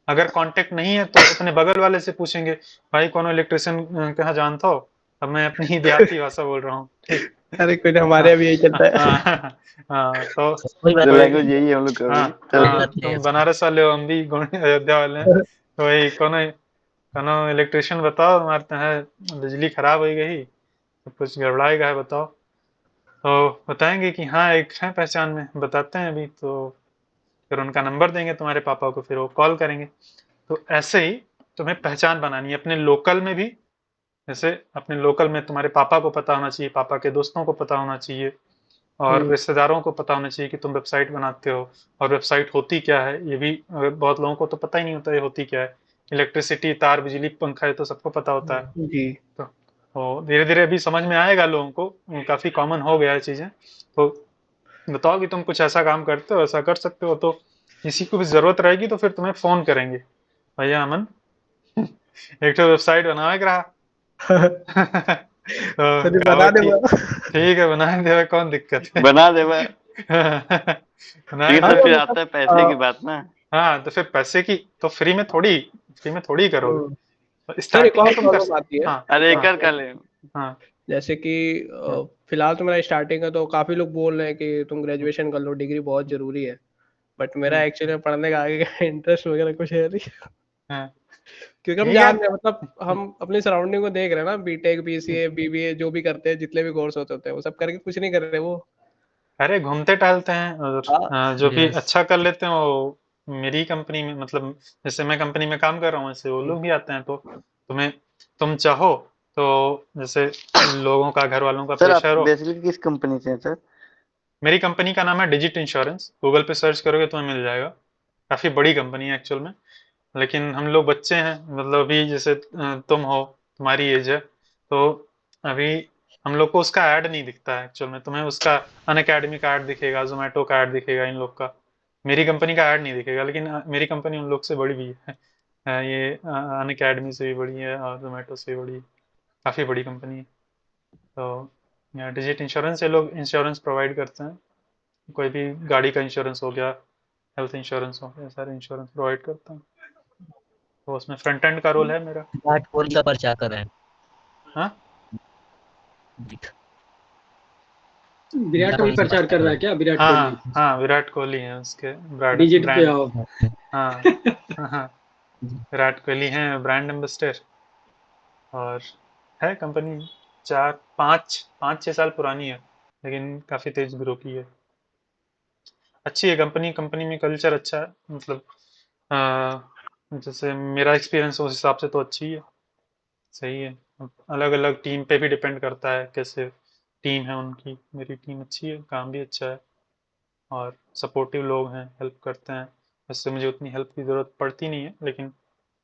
अगर कांटेक्ट नहीं है तो अपने बगल वाले से पूछेंगे, भाई कौन इलेक्ट्रिशियन कहाँ जानता हो। अब मैं अपनी देहाती भाषा बोल रहा हूँ, ठीक।
अरे कुछ हमारे अभी यही चलता है।
हाँ, तो
कोई बात
तो
नहीं,
लैंग्वेज यही है हम लोग का
हाँ,
भी।
कोई
चलो
बात नहीं
तुम
ऐसा।
बनारस वाले हो, हम भी अयोध्या वाले हैं। तो वही कोनो कोनो इलेक्ट्रिशियन बताओ, हमारे यहाँ बिजली खराब हो गई, तो कुछ गड़बड़ाएगा है, बताओ। तो बताएंगे कि हाँ एक है पहचान में, बताते हैं अभी, तो फिर उनका नंबर देंगे तुम्हारे पापा को, फिर वो कॉल करेंगे। तो ऐसे ही तुम्हें पहचान बनानी है अपने लोकल में भी। जैसे अपने लोकल में तुम्हारे पापा को पता होना चाहिए, पापा के दोस्तों को पता होना चाहिए, और रिश्तेदारों को पता होना चाहिए कि तुम वेबसाइट बनाते हो, और वेबसाइट होती क्या है। ये भी बहुत लोगों को तो पता ही नहीं होता ये होती क्या है। इलेक्ट्रिसिटी, तार, बिजली, पंखा, ये तो सबको पता होता है।
जी।
तो धीरे धीरे अभी समझ में आएगा लोगों को, काफी कॉमन हो गया है चीजें। तो बताओ कि तुम कुछ ऐसा काम करते हो, ऐसा कर सकते हो, तो किसी को भी जरूरत रहेगी तो फिर तुम्हें फोन करेंगे, भैया अमन एक तो वेबसाइट बनावे के रहा। तो
चलिए
कहो
बना दे
कि
वो।
ठीक है, बना दे, कौन दिक्कत है।
बना दे बा।
बनाए
लेकिन
दे।
सर
हाँ
फिर
मतलब
आता है पैसे की बात ना।
हाँ, तो फिर पैसे की तो फ्री में थोड़ी करोगे। तो
सर एक
स्टार्टिंग
और
में तुम कर
प्रॉब्लम आती है।
हाँ
अरे एक
हाँ
कर ले।
हाँ
जैसे कि फिलहाल तो मेरा स्टार्टिंग है, तो काफी लोग बोल रहे हैं कि तुम ग्रेजुएशन कर लो, डिग्री बहुत जरूरी है। बट मेरा एक्चुअली पढ़ने का आगे का इंटरेस्ट वगैरह कुछ है नहीं।
हाँ,
क्योंकि हम
ठीक है।
जान रहे हैं, मतलब हम अपनी सराउंडिंग को देख रहे हैं ना, बीटेक, बीसीए, बीबीए जो भी करते हैं, जितने भी कोर्स होते हैं वो सब करके कुछ नहीं कर रहे वो।
अरे घूमते टहलते हैं, और
हाँ।
जो भी
यस।
अच्छा कर लेते हैं वो मेरी कंपनी में, मतलब जैसे मैं कंपनी में काम कर रहा हूँ ऐसे वो लोग भी आते हैं। तो तुम्हें, तुम चाहो तो, जैसे लोगों का, घर वालों का
सर आप
प्रेशर हो।
बेसिकली किस कंपनी से हैं सर?
मेरी कंपनी का नाम है डिजिट इंश्योरेंस, गूगल पे सर्च करोगे तुम्हें मिल जाएगा। काफी बड़ी कंपनी है एक्चुअल में, लेकिन हम लोग बच्चे हैं, मतलब अभी जैसे तुम हो, तुम्हारी एज है, तो अभी हम लोग को उसका ऐड नहीं दिखता है एक्चुअल में। तुम्हें उसका अन अकेडमी का ऐड दिखेगा, जोमेटो का ऐड दिखेगा, इन लोग का। मेरी कंपनी का ऐड नहीं दिखेगा, लेकिन मेरी कंपनी उन लोग से बड़ी भी है। ये अन अकेडमी से भी बड़ी है और जोमेटो से भी बड़ी है। काफ़ी बड़ी कंपनी है। तो यहाँ डिजिट इंश्योरेंस, ये लोग इंश्योरेंस प्रोवाइड करते हैं। कोई भी गाड़ी का इंश्योरेंस हो गया, हेल्थ इंश्योरेंस हो गया, सारे इंश्योरेंस प्रोवाइड करता हूँ। तो उसमें फ्रंट एंड का रोल है मेरा।
विराट कोहली का प्रचार कर रहे हैं।
हाँ,
विराट कोहली प्रचार कर रहा है क्या? विराट
हाँ
कोहली
हाँ हाँ, विराट कोहली है उसके
डिजिट पे
ब्रांड।
आओ।
हाँ हाँ हाँ, विराट कोहली हैं ब्रांड एम्बेसडर। और है कंपनी, 4 5 5 6 साल पुरानी है, लेकिन काफ़ी तेज ग्रो की है। अच्छी है कंपनी, कंपनी में कल्चर अच्छा है, मतलब जैसे मेरा एक्सपीरियंस उस हिसाब से तो अच्छी है, सही है। अलग अलग टीम पे भी डिपेंड करता है कैसे टीम है उनकी। मेरी टीम अच्छी है, काम भी अच्छा है, और सपोर्टिव लोग हैं, हेल्प करते हैं। वैसे मुझे उतनी हेल्प की ज़रूरत पड़ती नहीं है, लेकिन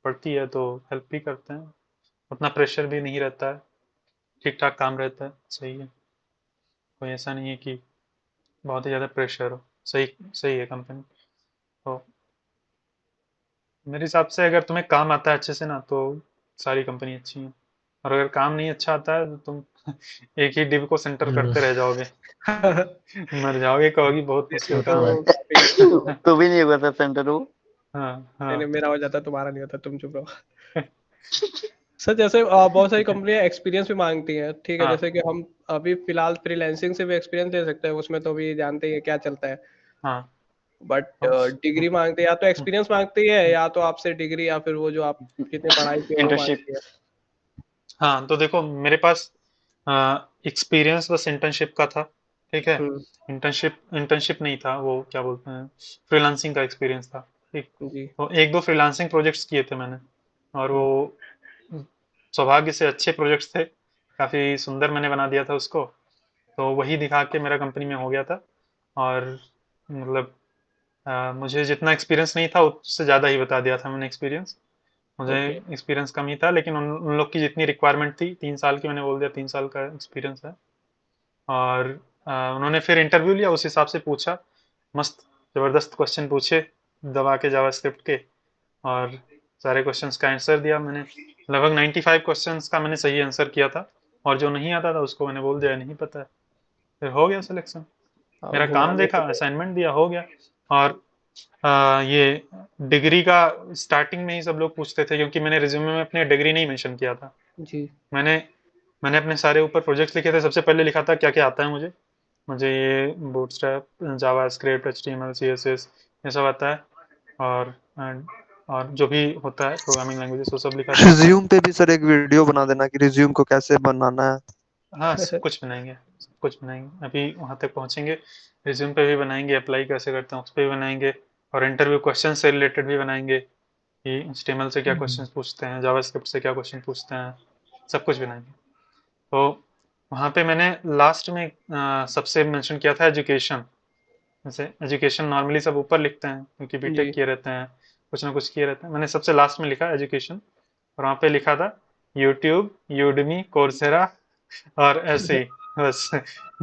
पड़ती है तो हेल्प भी करते हैं। उतना प्रेशर भी नहीं रहता है, ठीक ठाक काम रहता है, सही है। कोई ऐसा नहीं है कि बहुत ही ज़्यादा प्रेशर हो। सही सही है कंपनी। तो मेरे हिसाब से अगर तुम्हें काम आता है अच्छे से ना, तो सारी कंपनी अच्छी है। और अगर काम नहीं अच्छा आता है तो तुम एक ही डिव को सेंटर करते रह जाओगे। मर जाओगे, कहोगी बहुत मुश्किल
वो
काम
तो
है।
है।
तो भी नहीं होगा सर सेंटर वो।
हाँ
नहीं
हाँ
नहीं, मेरा हो जाता, तुम्हारा नहीं होता, तुम चुप रहो। सर जैसे बहुत सारी कंपनियां एक्सपीरियंस भी मांगती हैं, ठीक है,
हाँ
जैसे कि हम अभी फिलहाल फ्रीलांसिंग से भी एक्सपीरियंस ले सकते हैं, उसमें तो भी जानते ही हैं क्या चलता है।
हाँ
बट
हाँ,
डिग्री मांगते हैं, या तो एक्सपीरियंस मांगती है, या तो आपसे डिग्री, या फिर वो जो आप जितने पढ़ाई की है वो
इंटर्नशिप।
मांगती है।
हाँ, तो देखो मेरे पास एक्सपीरियंस बस इंटर्नशिप का था, ठीक है।
हम्म।
इंटर्नशिप इंटर्नशिप नहीं था, वो क्या बोलते हैं, फ्रीलांसिंग का एक्सपीरियंस था, ठीक।
जी।
तो एक दो फ्रीलांसिंग प्रोजेक्ट्स किए थे मैंने, और वो सौभाग्य से अच्छे प्रोजेक्ट्स थे, काफ़ी सुंदर मैंने बना दिया था उसको। तो वही दिखा के मेरा कंपनी में हो गया था। और मतलब मुझे जितना एक्सपीरियंस नहीं था उससे ज़्यादा ही बता दिया था मैंने एक्सपीरियंस। मुझे
ओके।
एक्सपीरियंस कम ही था, लेकिन उन लोग की जितनी रिक्वायरमेंट थी 3 साल की, मैंने बोल दिया 3 साल का एक्सपीरियंस है। और उन्होंने फिर इंटरव्यू लिया, उस हिसाब से पूछा, मस्त ज़बरदस्त क्वेश्चन पूछे, दबा के जावास्क्रिप्ट के। और सारे क्वेश्चंस का आंसर दिया मैंने। लगभग 95 क्वेश्चंस का मैंने सही आंसर किया था, और जो नहीं आता था उसको मैंने बोल दिया नहीं पता है, फिर हो गया सिलेक्शन। मेरा काम
घुमाने
देखा,
से
असाइनमेंट दिया, हो गया। और ये डिग्री का स्टार्टिंग में ही सब लोग पूछते थे, क्योंकि मैंने रिज्यूमे में अपने डिग्री नहीं मेंशन किया था।
जी
मैंने मैंने अपने सारे ऊपर प्रोजेक्ट्स लिखे थे, सबसे पहले लिखा था क्या क्या आता है मुझे। मुझे ये बूटस्ट्रैप, जावास्क्रिप्ट, एचटीएमएल, सीएसएस ये सब आता है, और जो भी होता है प्रोग्रामिंग लैंग्वेजेस वो सब लिखा था।
रिज्यूम पे भी सर एक वीडियो बना देना कि रिज्यूम को कैसे बनाना है।
हाँ, सब कुछ बनाएंगे, सब कुछ बनाएंगे, अभी वहाँ तक पहुँचेंगे। रिज्यूम पे भी बनाएंगे, अप्लाई कैसे करते हैं उस पर भी बनाएंगे, और इंटरव्यू क्वेश्चन से रिलेटेड भी बनाएंगे कि एचटीएमएल से क्या क्वेश्चन पूछते हैं, जावास्क्रिप्ट से क्या क्वेश्चन पूछते हैं, सब कुछ बनाएंगे। तो वहाँ पे मैंने लास्ट में सबसे मेंशन किया था एजुकेशन। जैसे एजुकेशन नॉर्मली सब ऊपर लिखते हैं क्योंकि बीटेक
जी
किए रहते हैं, कुछ ना कुछ किए रहते हैं। मैंने सबसे लास्ट में लिखा एजुकेशन, और वहाँ पे लिखा था यूट्यूब, यूडमी, कोर्सेरा और ऐसे ही बस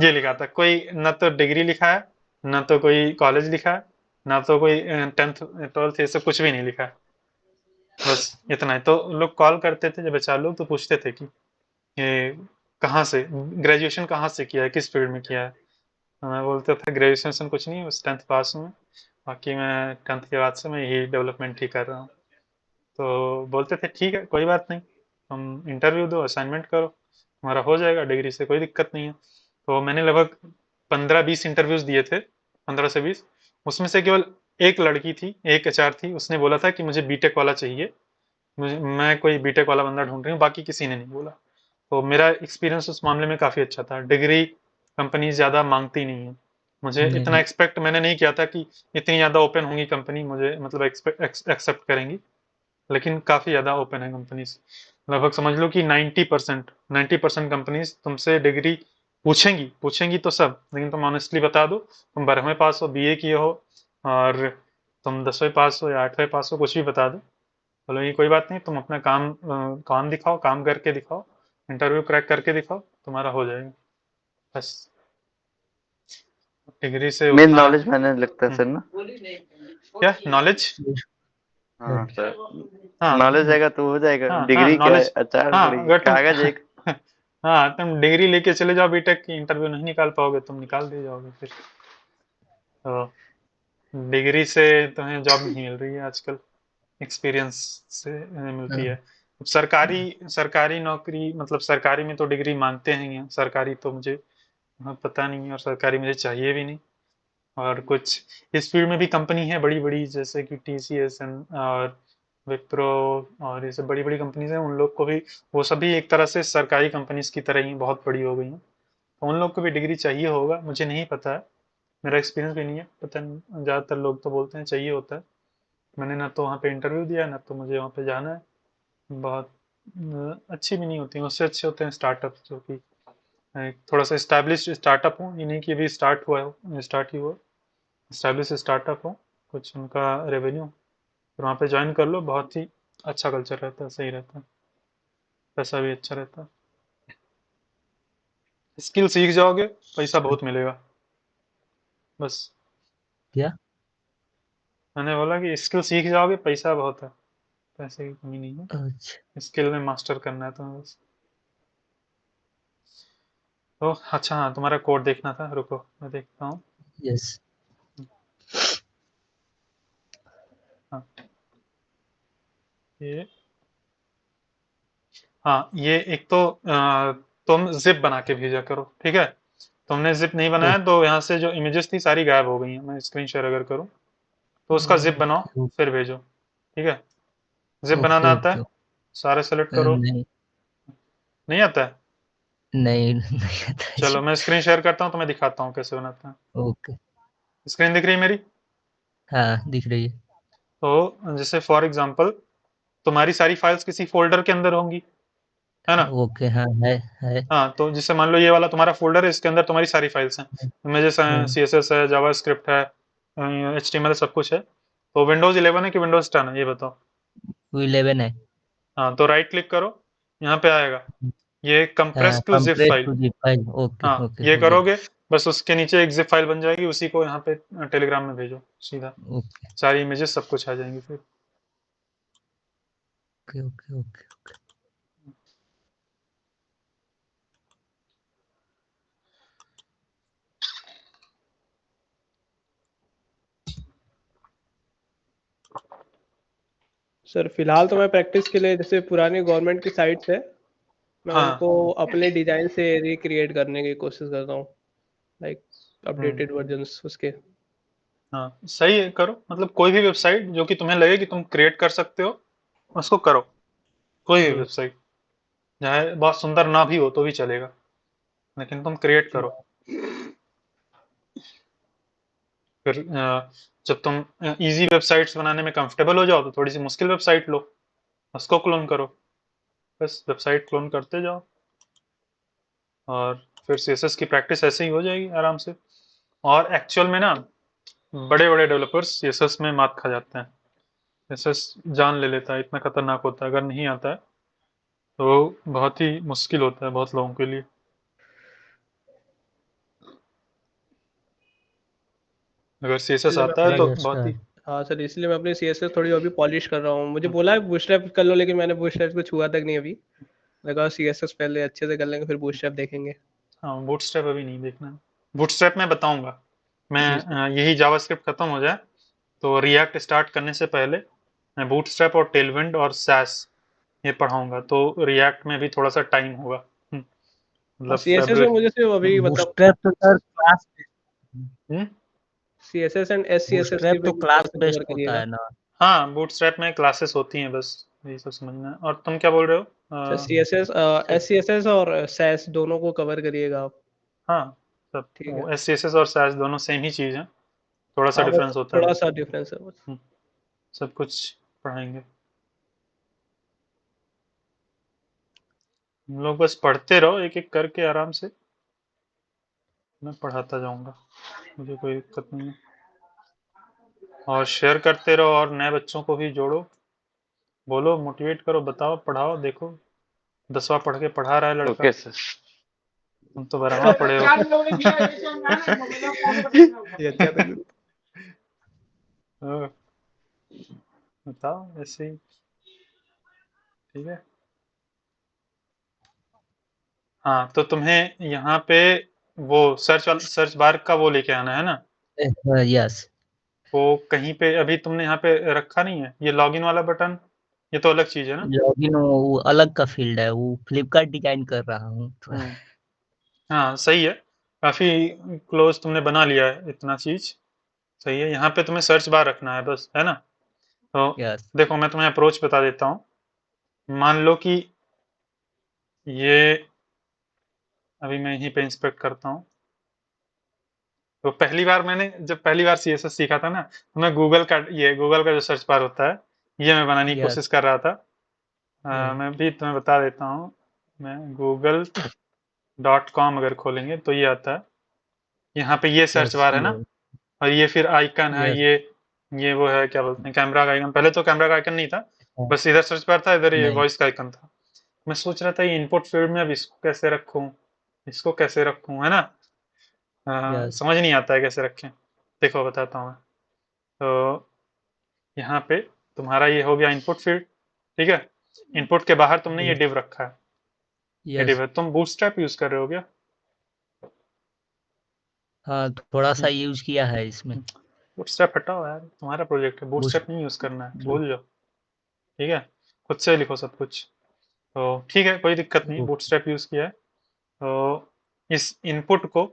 ये लिखा था। कोई ना तो डिग्री लिखा है, ना तो कोई कॉलेज लिखा है, ना तो कोई 10th 12th ये सब कुछ भी नहीं लिखा है, बस इतना है। तो लोग कॉल करते थे जब एचआर लोग, तो पूछते थे कि ये कहाँ से ग्रेजुएशन कहाँ से किया है, किस फील्ड में किया है। तो मैं बोलता था ग्रेजुएशन कुछ नहीं, बस 10th पास हूँ, बाकी मैं 10th के बाद से मैं यही डेवलपमेंट ही कर रहा हूँ। तो बोलते थे ठीक है कोई बात नहीं, तुम इंटरव्यू दो, असाइनमेंट करो, तुम्हारा हो जाएगा, डिग्री से कोई दिक्कत नहीं है। तो मैंने लगभग 15-20 इंटरव्यूज दिए थे, 15 से 20। उसमें से केवल एक लड़की थी, एक एचआर थी, उसने बोला था कि मुझे बीटेक वाला चाहिए, मैं कोई बीटेक वाला बंदा ढूंढ रही हूँ, बाकी किसी ने नहीं बोला। तो मेरा एक्सपीरियंस उस मामले में काफ़ी अच्छा था। डिग्री कंपनी ज़्यादा मांगती नहीं है, मुझे इतना एक्सपेक्ट मैंने नहीं किया था कि इतनी ज़्यादा ओपन होंगी कंपनी, मुझे मतलब एक्सेप्ट करेंगी, लेकिन काफ़ी ज़्यादा ओपन है कंपनीज। लगभग समझ लो कि 90% कंपनीज तुमसे डिग्री पूछेंगी तो सब, लेकिन तुम ऑनेस्टली बता दो तुम 12वें पास हो, बीए किए हो, और तुम 10वें पास हो या 8वें पास हो, कुछ भी बता दो, बोलोगे कोई बात नहीं, तुम अपना काम दिखाओ, काम करके दिखाओ, इंटरव्यू क्रैक करके दिखाओ, तुम्हारा हो जाएगा। बस डिग्री से
मेन
उतना
नॉलेज मैंने लगता है सर ना।
क्या नॉलेज,
हाँ सर,
हाँ
नॉलेज आएगा तो हो जाएगा।
हाँ हाँ
डिग्री क्या है,
नॉलेज,
अचार
हाँ
थोड़ी
अगर तुम
कागज एक।
हाँ तुम डिग्री लेके चले जाओ बीटेक की, इंटरव्यू नहीं निकाल पाओगे, तुम निकाल दे जाओगे फिर। तो डिग्री से तुम्हें जॉब नहीं मिल रही है आजकल, एक्सपीरियंस से मिलती है। अब सरकारी सरकारी नौकरी, मतलब सरकारी में तो डिग्री मांगते हैं ही हैं, सरकारी तो मुझे पता नहीं है, और सरकारी मुझे चाहिए भी नहीं। और कुछ इस फील्ड में भी कंपनी है बड़ी बड़ी, जैसे कि टीसीएस और विप्रो, और ये सब बड़ी बड़ी कंपनीज हैं, उन लोग को भी, वो सभी एक तरह से सरकारी कंपनीज की तरह ही बहुत बड़ी हो गई हैं, तो उन लोग को भी डिग्री चाहिए होगा, मुझे नहीं पता है, मेरा एक्सपीरियंस भी नहीं है, पता नहीं, ज़्यादातर लोग तो बोलते हैं चाहिए होता है। मैंने ना तो वहाँ पे इंटरव्यू दिया, ना तो मुझे वहाँ पे जाना है। बहुत अच्छी भी नहीं होती हैं, उससे अच्छे होते हैं स्टार्टअप, जो कि थोड़ा सा इस्टेब्लिश स्टार्टअप हो, ये नहीं कि अभी स्टार्ट हुआ हो, स्टार्ट ही हुआ, इस्टेब्लिश स्टार्टअप हो, कुछ उनका रेवेन्यू, फिर वहाँ पे ज्वाइन कर लो, बहुत ही अच्छा कल्चर रहता है, सही रहता है, पैसा भी अच्छा रहता है, स्किल सीख जाओगे, पैसा बहुत मिलेगा, बस।
क्या?
मैंने बोला कि स्किल सीख जाओगे, पैसा बहुत है, पैसे की कमी नहीं है,
अच्छा
स्किल में मास्टर करना है तुम्हें बस। तो अच्छा, हाँ तुम्हारा कोड देखना था, रुको मैं देखता हूँ।
यस
हाँ ये हाँ ये एक तो तुम जिप बना के भेजा करो, ठीक है। तुमने जिप नहीं बनाया तो यहाँ से जो इमेजेस थी सारी गायब हो गई हैं। मैं स्क्रीन शेयर अगर करूँ तो उसका जिप बनाओ,
ओके
फिर भेजो, ठीक है। जिप
ओके
बनाना आता
ओके
है, सारे सेलेक्ट करो,
नहीं
नहीं आता है।
नहीं नहीं आता है
चलो
जी।
मैं स्क्रीन शेयर करता हूँ, तुम्हें दिखाता हूँ कैसे बनाता है।
ओके
स्क्रीन दिख रही है मेरी?
हाँ दिख रही है।
तो जैसे फॉर एग्जांपल तुम्हारी सारी फाइल्स किसी फोल्डर के अंदर होंगी, है ना।
ओके हाँ है
हाँ तो जैसे मान लो ये वाला तुम्हारा फोल्डर है, इसके अंदर तुम्हारी सारी फाइल्स हैं, इमेजेस हैं, सीएसएस है, जावास्क्रिप्ट है, एचटीएमएल सब कुछ है। तो विंडोज 11 है कि विंडोज 10 है, ये बताओ।
11 है।
हाँ तो राइट क्लिक करो, यहाँ पे आएगा ये compress to zip
compress
file.
To zip file okay
हाँ
ओके
ये
हो गया।
करोगे, बस उसके नीचे एक जिप फाइल बन जाएगी, उसी को यहाँ पे टेलीग्राम में भेजो सीधा,
ओके
सारी इमेजेस सब कुछ आ जाएंगी फिर।
Okay okay okay.
सर फिलहाल तो मैं प्रैक्टिस के लिए जैसे पुरानी गवर्नमेंट की साइट से मैं
हाँ
उनको अपने डिजाइन से रिक्रिएट करने की कोशिश करता हूँ, लाइक अपडेटेड वर्जन्स उसके।
हाँ सही है, करो। मतलब कोई भी वेबसाइट जो कि तुम्हें लगे कि तुम क्रिएट कर सकते हो उसको करो। कोई भी वेबसाइट चाहे बहुत सुंदर ना भी हो तो भी चलेगा, लेकिन तुम क्रिएट करो। फिर जब तुम इजी वेबसाइट्स बनाने में कंफर्टेबल हो जाओ तो थोड़ी सी मुश्किल वेबसाइट लो, उसको क्लोन करो। बस वेबसाइट क्लोन करते जाओ और फिर सीएसएस की प्रैक्टिस ऐसे ही हो जाएगी आराम से। और एक्चुअल में ना बड़े बड़े डेवलपर्स सीएसएस में मात खा जाते हैं। सीएसएस जान ले लेता है, इतना खतरनाक होता है। अगर नहीं आता है तो बहुत ही मुश्किल होता है बहुत लोगों के लिए। अगर सीएसएस
इसलिए मैं
आता है
अपनी
तो
यस
बहुत ही
सर।
हाँ सर, इसलिए मैं अपनी सीएसएस थोड़ी अभी पॉलिश कर रहा हूँ। मुझे बोला है बूटस्ट्रैप कर लो, लेकिन मैंने बूटस्ट्रैप को छुआ तक नहीं अभी। लगा सीएसएस पहले अच्छे से कर लेंगे, फिर बूटस्ट्रैप देखेंगे।
हाँ, बूटस्ट्रैप अभी नहीं देखना है। बूटस्ट्रैप मैं बताऊंगा। मैं
जी सर।
यही जावास्क्रिप्ट खत्म हो जाए तो रिएक्ट स्टार्ट करने से पहले मैं बूटस्ट्रैप और टेलविंड और सैस ये पढ़ाऊंगा, तो रिएक्ट में भी थोड़ा सा टाइम होगा।
हाँ,
मतलब
सीएसएस में
फेब्रुअरी।
मुझे सिर्फ अभी मतलब
बूटस्ट्रैप तो सर क्लास
सीएसएस एंड एससीएसएस की
बूटस्ट्रैप
भी
तो
थोड़ा
क्लास
सा कवर
बेस्ड होता
करिएगा।
है ना।
हाँ, बूटस्ट्रैप में क्लासेस होती हैं, बस यही सब समझना है। और तुम क्या बोल रहे हो?
सर सीएसएस एससीएसएस और सैस दोनों को कवर करिएगा आप।
हाँ, सब
ठीक है।
एससीएसएस और सैस दोनों सेम ही चीज़ है, थोड़ा सा
हाँ, बस
डिफरेंस होता है
थोड़ा
बस।
सा डिफरेंस है बस।
सब कुछ पढ़ाएंगे हम लोग। बस पढ़ते रहो एक एक करके आराम से, मैं पढ़ाता जाऊंगा, मुझे कोई दिक्कत नहीं है। और शेयर करते रहो और नए बच्चों को भी जोड़ो, बोलो, मोटिवेट करो, बताओ, पढ़ाओ। देखो 10वां पढ़ के पढ़ा रहा है लड़का,
ओके सर।
तुम तो 12वां पढ़े हो।
ये अच्छा था।
हाँ, बताओ ऐसे ही। ठीक है। हाँ, तो तुम्हें यहाँ पे वो सर्च बार का वो लेके आना है ना।
यस।
वो कहीं पे अभी तुमने यहाँ पे रखा नहीं है, ये लॉगिन वाला बटन, ये तो अलग चीज है ना।
लॉगिन वो अलग का फील्ड है, वो फ्लिपकार्ट डिजाइन कर रहा हूँ थोड़ा।
हाँ सही है, काफी क्लोज तुमने बना लिया है इतना चीज। सही है, यहाँ पे तुम्हें सर्च बार रखना है बस, है ना। तो
यस।
देखो मैं तुम्हें अप्रोच बता देता हूँ। मान लो कि ये अभी मैं यहीं पे इंस्पेक्ट करता हूँ। तो जब पहली बार सीएसएस सीखा था ना, तो मैं गूगल का जो सर्च बार होता है ये मैं बनाने की
यस।
कोशिश कर रहा था। मैं भी तुम्हें बता देता हूँ। मैं google.com अगर खोलेंगे तो ये आता है। यहाँ पे ये सर्च
यस।
बार है ना, और ये फिर आइकन है,
यस।
ये वो है, क्या बोलते हैं, कैमरा का आइकन। पहले तो कैमरा का आइकन नहीं था, बस इधर सर्च बार था, इधर ये
नहीं।
वॉइस का आइकन था। मैं सोच रहा था ये इनपुट फील्ड में अब इसको कैसे रखूं, है ना।
यस।
समझ नहीं आता है कैसे रखें। देखो बताता हूँ मैं। तो यहाँ पे तुम्हारा ये हो गया इनपुट फील्ड, ठीक है। इनपुट के बाहर तुमने ये डिव रखा है, ये डिव
यस।
है। तुम बूटस्ट्रैप यूज कर रहे हो क्या?
हाँ, थोड़ा सा यूज किया है इसमें।
बूटस्ट्रैप हटाओ यार, तुम्हारा प्रोजेक्ट है,
बूस्ट
बूटस्ट्रैप नहीं यूज करना है, भूल जाओ। ठीक है, खुद से लिखो सब कुछ। तो ठीक है, कोई दिक्कत नहीं, बूटस्ट्रैप यूज किया है। तो इस इनपुट को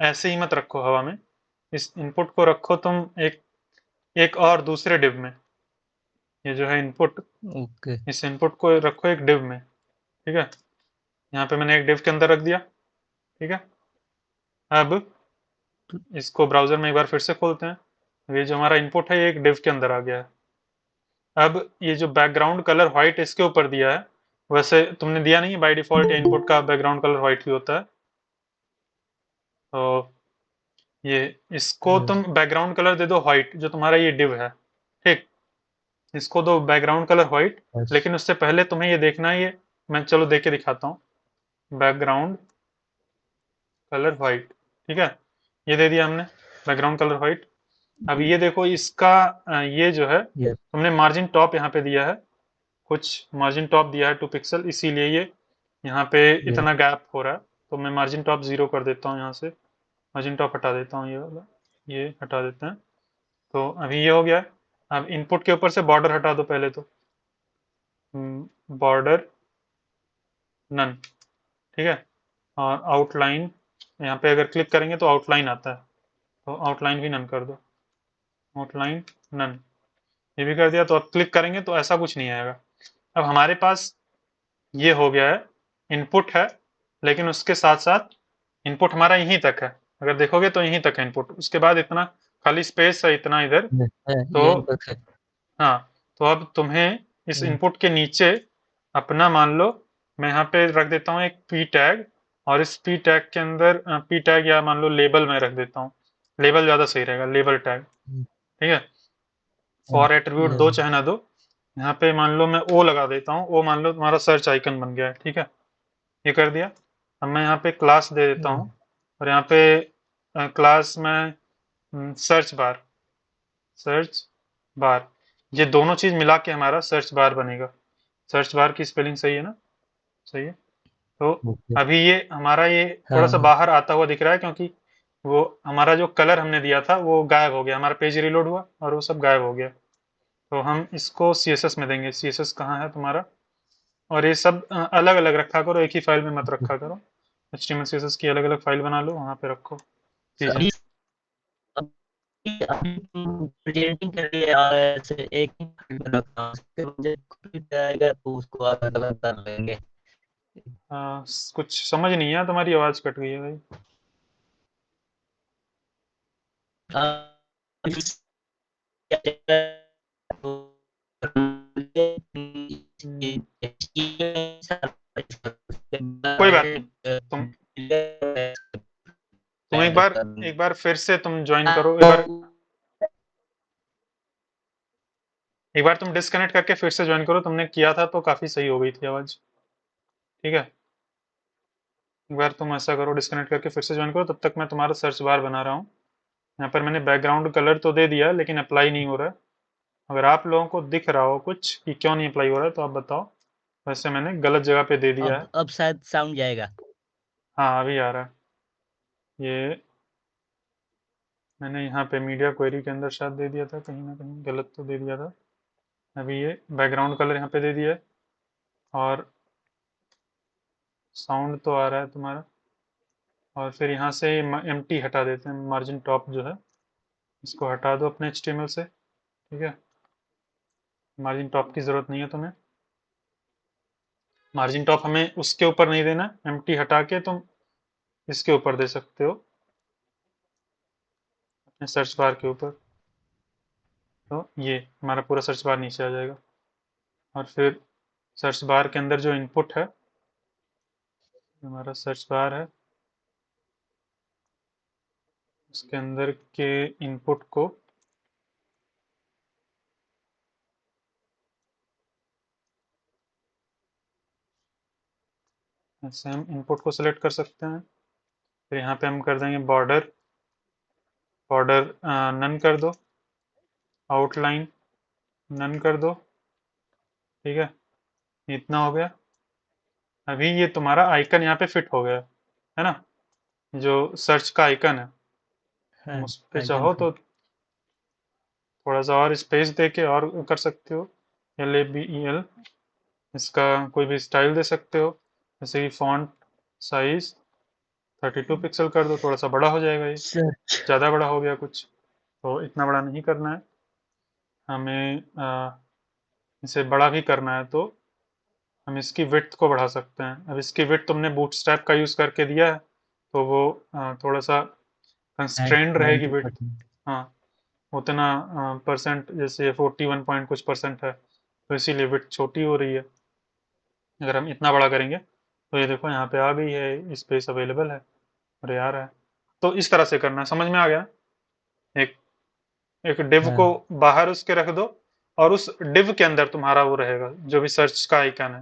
ऐसे ही मत रखो हवा में, इस इनपुट को रखो तुम एक और दूसरे डिव में। ये जो है इनपुट,
ओके।
इस इनपुट को रखो एक डिव में, ठीक है। यहाँ पे मैंने एक डिव के अंदर रख दिया, ठीक है। अब इसको ब्राउजर में एक बार फिर से खोलते हैं। ये जो हमारा इनपुट है ये एक डिव के अंदर आ गया है। अब ये जो बैकग्राउंड कलर व्हाइट इसके ऊपर दिया है, वैसे तुमने दिया नहीं है बाय डिफॉल्ट, इनपुट का बैकग्राउंड कलर व्हाइट ही होता है। तो ये इसको तुम बैकग्राउंड कलर दे दो व्हाइट, जो तुम्हारा ये डिव है, ठीक। इसको दो बैकग्राउंड कलर व्हाइट, लेकिन उससे पहले तुम्हें ये देखना है, ये मैं चलो देख के दिखाता हूँ। बैकग्राउंड कलर व्हाइट, ठीक है, ये दे दिया हमने बैकग्राउंड कलर व्हाइट। अब ये देखो इसका ये जो है तुमने मार्जिन टॉप यहाँ पे दिया है, कुछ मार्जिन टॉप दिया है 2 पिक्सल, इसीलिए ये यहाँ पे इतना गैप हो रहा है। तो मैं मार्जिन टॉप 0 कर देता हूँ, यहाँ से मार्जिन टॉप हटा देता हूँ, ये वाला, ये हटा देते हैं। तो अभी ये हो गया है। अब इनपुट के ऊपर से बॉर्डर हटा दो पहले तो, बॉर्डर नन, ठीक है। और आउटलाइन, यहाँ पे अगर क्लिक करेंगे तो आउटलाइन आता है, तो आउटलाइन भी नन कर दो, आउटलाइन नन, ये भी कर दिया। तो अब क्लिक करेंगे तो ऐसा कुछ नहीं आएगा। अब हमारे पास ये हो गया है, इनपुट है, लेकिन उसके साथ साथ इनपुट हमारा यहीं तक है, अगर देखोगे तो यहीं तक है इनपुट, उसके बाद इतना खाली स्पेस है इतना इधर। तो हाँ, तो अब तुम्हें इस इनपुट के नीचे अपना, मान लो मैं यहाँ पे रख देता हूँ एक पी टैग, और इस पी टैग के अंदर पी टैग या मान लो लेबल में रख देता हूँ, लेबल ज्यादा सही रहेगा, लेबल टैग, ठीक है। फॉर एट्रीब्यूट दो चाहे ना दो, यहाँ पे मान लो मैं ओ लगा देता हूँ, ओ मान लो तुम्हारा सर्च आइकन बन गया है, ठीक है, ये कर दिया। अब मैं यहाँ पे क्लास दे देता हूँ, और यहाँ पे क्लास में सर्च बार, सर्च बार, ये दोनों चीज मिला के हमारा सर्च बार बनेगा। सर्च बार की स्पेलिंग सही है ना? सही है। तो अभी ये हमारा ये थोड़ा सा बाहर आता हुआ दिख रहा है, क्योंकि वो हमारा जो कलर हमने दिया था वो गायब हो गया, हमारा पेज रिलोड हुआ और वो सब गायब हो गया। तो हम इसको CSS में देंगे। CSS कहाँ है तुम्हारा? और ये सब अलग अलग रखा करो, एक ही फाइल में मत रखा करो। HTML CSS की अलग अलग फाइल बना लो, वहां पे रखो।
अभी प्रेजेंटिंग कर रही है और ऐसे एक ही फाइल में रखा हूं, उसके मुझे जाएगा तो उसको अलग अलग कर लेंगे।
कुछ समझ नहीं है, तुम्हारी आवाज कट गई है भाई। कोई बात नहीं, तुम एक बार फिर से तुम ज्वाइन करो, एक बार तुम डिस्कनेक्ट करके फिर से ज्वाइन करो। तुमने किया था तो काफी सही हो गई थी आवाज, ठीक है। एक बार तुम ऐसा करो, डिस्कनेक्ट करके फिर से ज्वाइन करो, तब तक मैं तुम्हारा सर्च बार बना रहा हूँ। यहाँ पर मैंने बैकग्राउंड कलर तो दे दिया, लेकिन अप्लाई नहीं हो रहा है। अगर आप लोगों को दिख रहा हो कुछ कि क्यों नहीं अप्लाई हो रहा है तो आप बताओ। वैसे मैंने गलत जगह पे दे दिया है।
अब शायद साउंड जाएगा।
हाँ, अभी आ रहा है। ये मैंने यहाँ पे मीडिया क्वेरी के अंदर शायद दे दिया था, कहीं ना कहीं गलत तो दे दिया था। अभी ये बैकग्राउंड कलर यहाँ पे दे दिया है, और साउंड तो आ रहा है तुम्हारा। और फिर यहाँ से एम्प्टी हटा देते हैं, मार्जिन टॉप जो है इसको हटा दो अपने HTML से, ठीक है। मार्जिन टॉप की ज़रूरत नहीं है तुम्हें। मार्जिन टॉप हमें उसके ऊपर नहीं देना, एम्प्टी हटा के तुम इसके ऊपर दे सकते हो, अपने सर्च बार के ऊपर। तो ये हमारा पूरा सर्च बार नीचे आ जाएगा। और फिर सर्च बार के अंदर जो इनपुट है, हमारा सर्च बार है, उसके अंदर के इनपुट को ऐसे हम इनपुट को सिलेक्ट कर सकते हैं। फिर यहाँ पे हम कर देंगे बॉर्डर, बॉर्डर नन कर दो, आउटलाइन नन कर दो, ठीक है। इतना हो गया। अभी ये तुम्हारा आइकन यहाँ पे फिट हो गया है ना, जो सर्च का आइकन है। तुम उस पे चाहो तो थोड़ा सा और स्पेस दे के और कर सकते हो, LABEL, इसका कोई भी स्टाइल दे सकते हो, जैसे कि फॉन्ट साइज 32 पिक्सल कर दो, थोड़ा सा बड़ा हो जाएगा, ये ज़्यादा बड़ा हो गया कुछ, तो इतना बड़ा नहीं करना है हमें। इसे बड़ा भी करना है तो हम इसकी विड्थ को बढ़ा सकते हैं। अब इसकी विड्थ तुमने बूटस्ट्रैप का यूज़ करके दिया है, तो वो थोड़ा सा कंस्ट्रेंड रहेगी विड्थ। हाँ, उतना परसेंट, जैसे 41 पॉइंट कुछ परसेंट है, तो इसीलिए विड्थ छोटी हो रही है। अगर हम इतना बड़ा करेंगे तो ये देखो यहाँ पे आ गई है, स्पेस अवेलेबल है और ये आ रहा है। तो इस तरह से करना है, समझ में आ गया? एक डिव को बाहर उसके रख दो, और उस डिव के अंदर तुम्हारा वो रहेगा जो भी सर्च का आइकन है,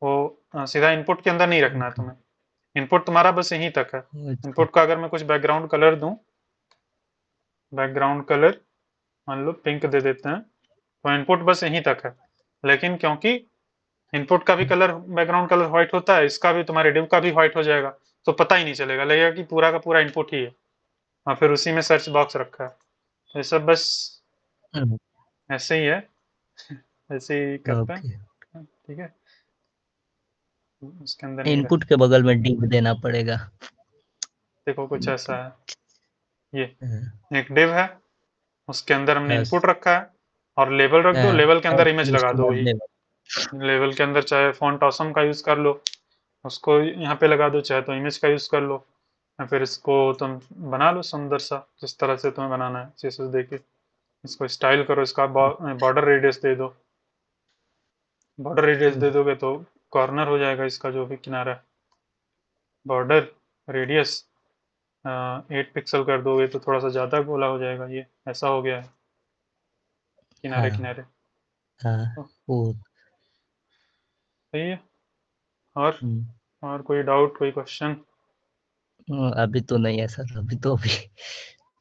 वो सीधा इनपुट के अंदर नहीं रखना है तुम्हें। इनपुट तुम्हारा बस यहीं तक है। इनपुट का अगर मैं कुछ बैकग्राउंड कलर दूं, बैकग्राउंड कलर मान लो पिंक दे देते हैं, तो इनपुट बस यहीं तक है। लेकिन क्योंकि इनपुट का भी कलर बैकग्राउंड कलर व्हाइट होता है, इसका भी तुम्हारे डिव का भी व्हाइट हो जाएगा, तो पता ही नहीं चलेगा, लगेगा कि पूरा का पूरा इनपुट ही है, और फिर उसी में सर्च बॉक्स रखा है। तो ये सब बस ऐसे ही है, ऐसे ही करते हैं,
ओके।
ठीक है। उसके अंदर नहीं रख,
इनपुट के बगल में डिव देना पड़ेगा।
देखो कुछ ऐसा है, ये एक डिव है, उसके अंदर हमने
बस
इनपुट रखा है, और लेबल रख दो, लेबल के अंदर इमेज लगा दो, वही लेवल के अंदर चाहे फॉन्ट ऑसम का यूज कर लो, उसको यहाँ पे लगा दो, चाहे तो इमेज का यूज कर लो, या फिर इसको तुम बना लो सुंदर सा, जिस तरह से तुम्हें बनाना है CSS देके, इसको स्टाइल करो, इसका बॉर्डर रेडियस दे दो, बॉर्डर रेडियस दे दोगे तो कॉर्नर हो जाएगा इसका जो भी किनारा है, बॉर्डर रेडियस 8 पिक्सल कर दोगे तो थोड़ा सा ज़्यादा गोला हो जाएगा, ये ऐसा हो गया है किनारे
हाँ
किनारे,
हाँ वो
सही है। और कोई डाउट, कोई क्वेश्चन?
अभी तो नहीं है सर, अभी तो अभी
सही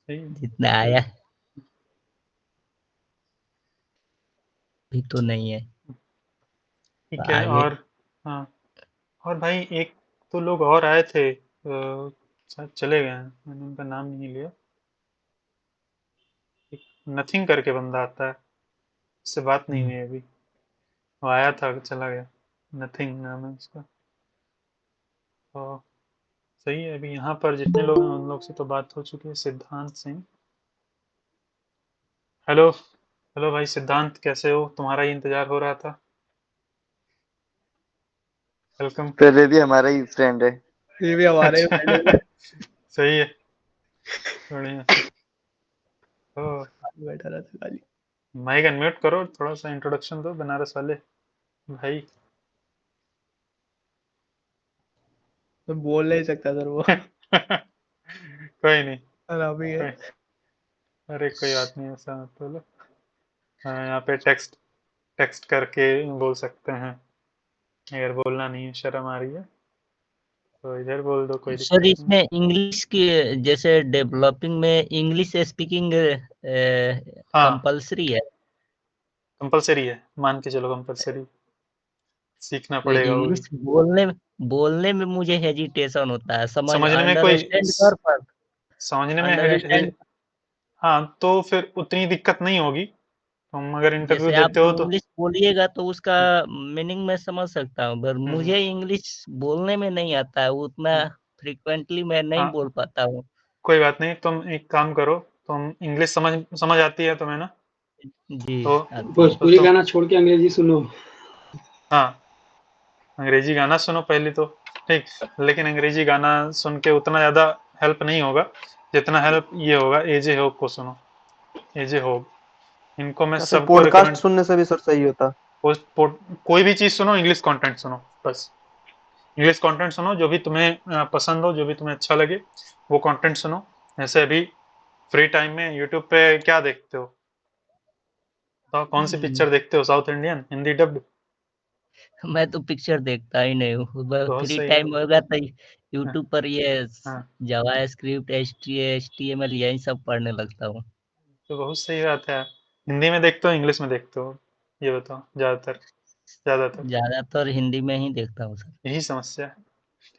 है,
जितना आया अभी तो नहीं है,
ठीक है।
आगे
और हाँ, और भाई एक तो लोग और आए थे, शायद चले गए हैं, मैंने उनका नाम नहीं लिया, एक नथिंग करके बंदा आता है, उससे बात नहीं हुई अभी, वो आया था चला गया, नथिंग नाम है उसका। तो सही है, अभी यहाँ पर जितने लोग हैं उन लोग से तो बात हो चुकी है। सिद्धांत सिंह, हेलो हेलो भाई सिद्धांत, कैसे हो? तुम्हारा ही इंतजार हो रहा था, वेलकम।
पहले भी हमारा ही फ्रेंड है।
ये भी हमारे
अच्छा सही है, बढ़िया। तो
बैठा रहता खाली।
माइक अनम्यूट करो, थोड़ा सा इंट्रोडक्शन दो बनारस वाले भाई।
तो बोल नहीं सकता सर वो।
कोई नहीं,
अभी है।
कोई, अरे कोई बात नहीं, ऐसा मत बोलो। हाँ, यहाँ पे टेक्स्ट टेक्स्ट करके बोल सकते हैं, अगर बोलना नहीं है, शर्म आ रही है तो इधर बोल दो, कोई
सर।
दिक्कत नहीं।
इसमें इंग्लिश की जैसे डेवलपिंग में इंग्लिश स्पीकिंग
हाँ
कंपलसरी है,
कंपलसरी है, मान के चलो कंपलसरी, सीखना
तो
पड़ेगा वो भी।
इंग्लिश बोलने में मुझे हेजिटेशन होता है,
समझने में कोई
अंडरस्टैंड कर पर
समझने में
अंडरस्टैंड।
हाँ तो फिर उतनी दिक्कत नहीं होगी, तुम अगर इंटरव्यू
जैसे आप
देते हो तो।
इंग्लिश बोलिएगा तो उसका मीनिंग मैं समझ सकता हूँ, पर मुझे इंग्लिश बोलने में नहीं आता है, उतना फ्रिक्वेंटली मैं नहीं
हाँ
बोल पाता हूँ।
कोई बात नहीं, तुम एक काम करो, तुम इंग्लिश समझ समझ आती है तुम्हें ना?
जी
तो
आती है।
भोजपुरी गाना छोड़ के अंग्रेजी सुनो।
हाँ अंग्रेजी गाना सुनो पहले तो, ठीक, लेकिन अंग्रेजी गाना सुन के उतना ज़्यादा हेल्प नहीं होगा, जितना हेल्प ये होगा एजे होप को सुनो, एजे होप, इनको मैं
या फिर
सबको
पॉडकास्ट
रिकमेंड,
सुनने से भी सर सही होता।
कोई भी चीज़ सुनो, इंग्लिश कंटेंट सुनो बस, इंग्लिश कंटेंट सुनो, जो भी तुम्हें पसंद हो, जो भी तुम्हें अच्छा लगे वो कंटेंट सुनो। ऐसे अभी फ्री टाइम में यूट्यूब पे क्या देखते हो, तो कौन सी पिक्चर देखते हो, साउथ इंडियन, हिंदी डब्ड?
मैं तो पिक्चर देखता ही नहीं हूँ,
बहुत
फ्री
सही है।
टाइम होगा तो
हाँ
यूट्यूब पर ये
हाँ,
जावा स्क्रिप्ट HTML यही सब पढ़ने लगता हूँ।
तो बहुत सही बात है। हिंदी में देखते हो, इंग्लिश में देखते हो, ये बताओ? ज़्यादातर ज़्यादातर
ज्यादातर हिंदी में ही देखता हूँ सर।
यही समस्या है,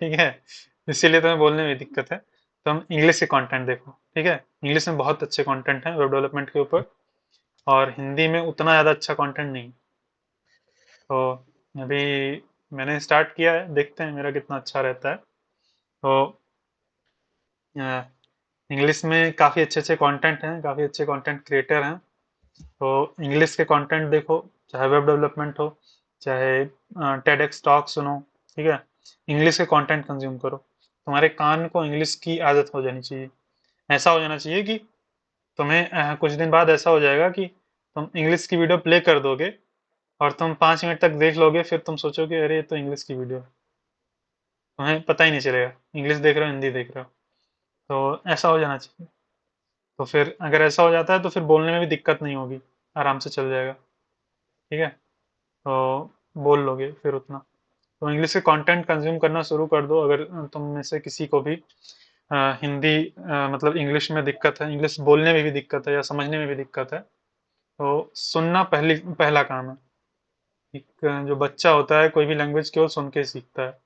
ठीक है, इसीलिए तुम्हें बोलने में दिक्कत है। तुम इंग्लिश के कंटेंट देखो, ठीक है, इंग्लिश में बहुत अच्छे कंटेंट हैं वेब डेवलपमेंट के ऊपर, और हिंदी में उतना ज़्यादा अच्छा कंटेंट नहीं। तो अभी मैंने स्टार्ट किया है, देखते हैं मेरा कितना अच्छा रहता है। तो इंग्लिश में काफ़ी अच्छे अच्छे कंटेंट हैं, काफ़ी अच्छे कंटेंट क्रिएटर हैं, तो इंग्लिश के कंटेंट देखो, चाहे वेब डेवलपमेंट हो, चाहे टेडएक्स टॉक सुनो, ठीक है, इंग्लिश के कंटेंट कंज्यूम करो, तुम्हारे कान को इंग्लिश की आदत हो जानी चाहिए, ऐसा हो जाना चाहिए कि तुम्हें कुछ दिन बाद ऐसा हो जाएगा कि तुम इंग्लिश की वीडियो प्ले कर दोगे और तुम 5 मिनट तक देख लोगे, फिर तुम सोचोगे अरे ये तो इंग्लिश की वीडियो है, तुम्हें पता ही नहीं चलेगा इंग्लिश देख रहे हो हिंदी देख रहे हो, तो ऐसा हो जाना चाहिए। तो फिर अगर ऐसा हो जाता है तो फिर बोलने में भी दिक्कत नहीं होगी, आराम से चल जाएगा, ठीक है, तो बोल लोगे फिर उतना। तो इंग्लिश के कंटेंट कंज्यूम करना शुरू कर दो, अगर तुम में से किसी को भी हिंदी मतलब इंग्लिश में दिक्कत है, इंग्लिश बोलने में भी दिक्कत है या समझने में भी दिक्कत है, तो सुनना पहला काम है, एक जो बच्चा होता है कोई भी लैंग्वेज केवल सुन के सीखता है,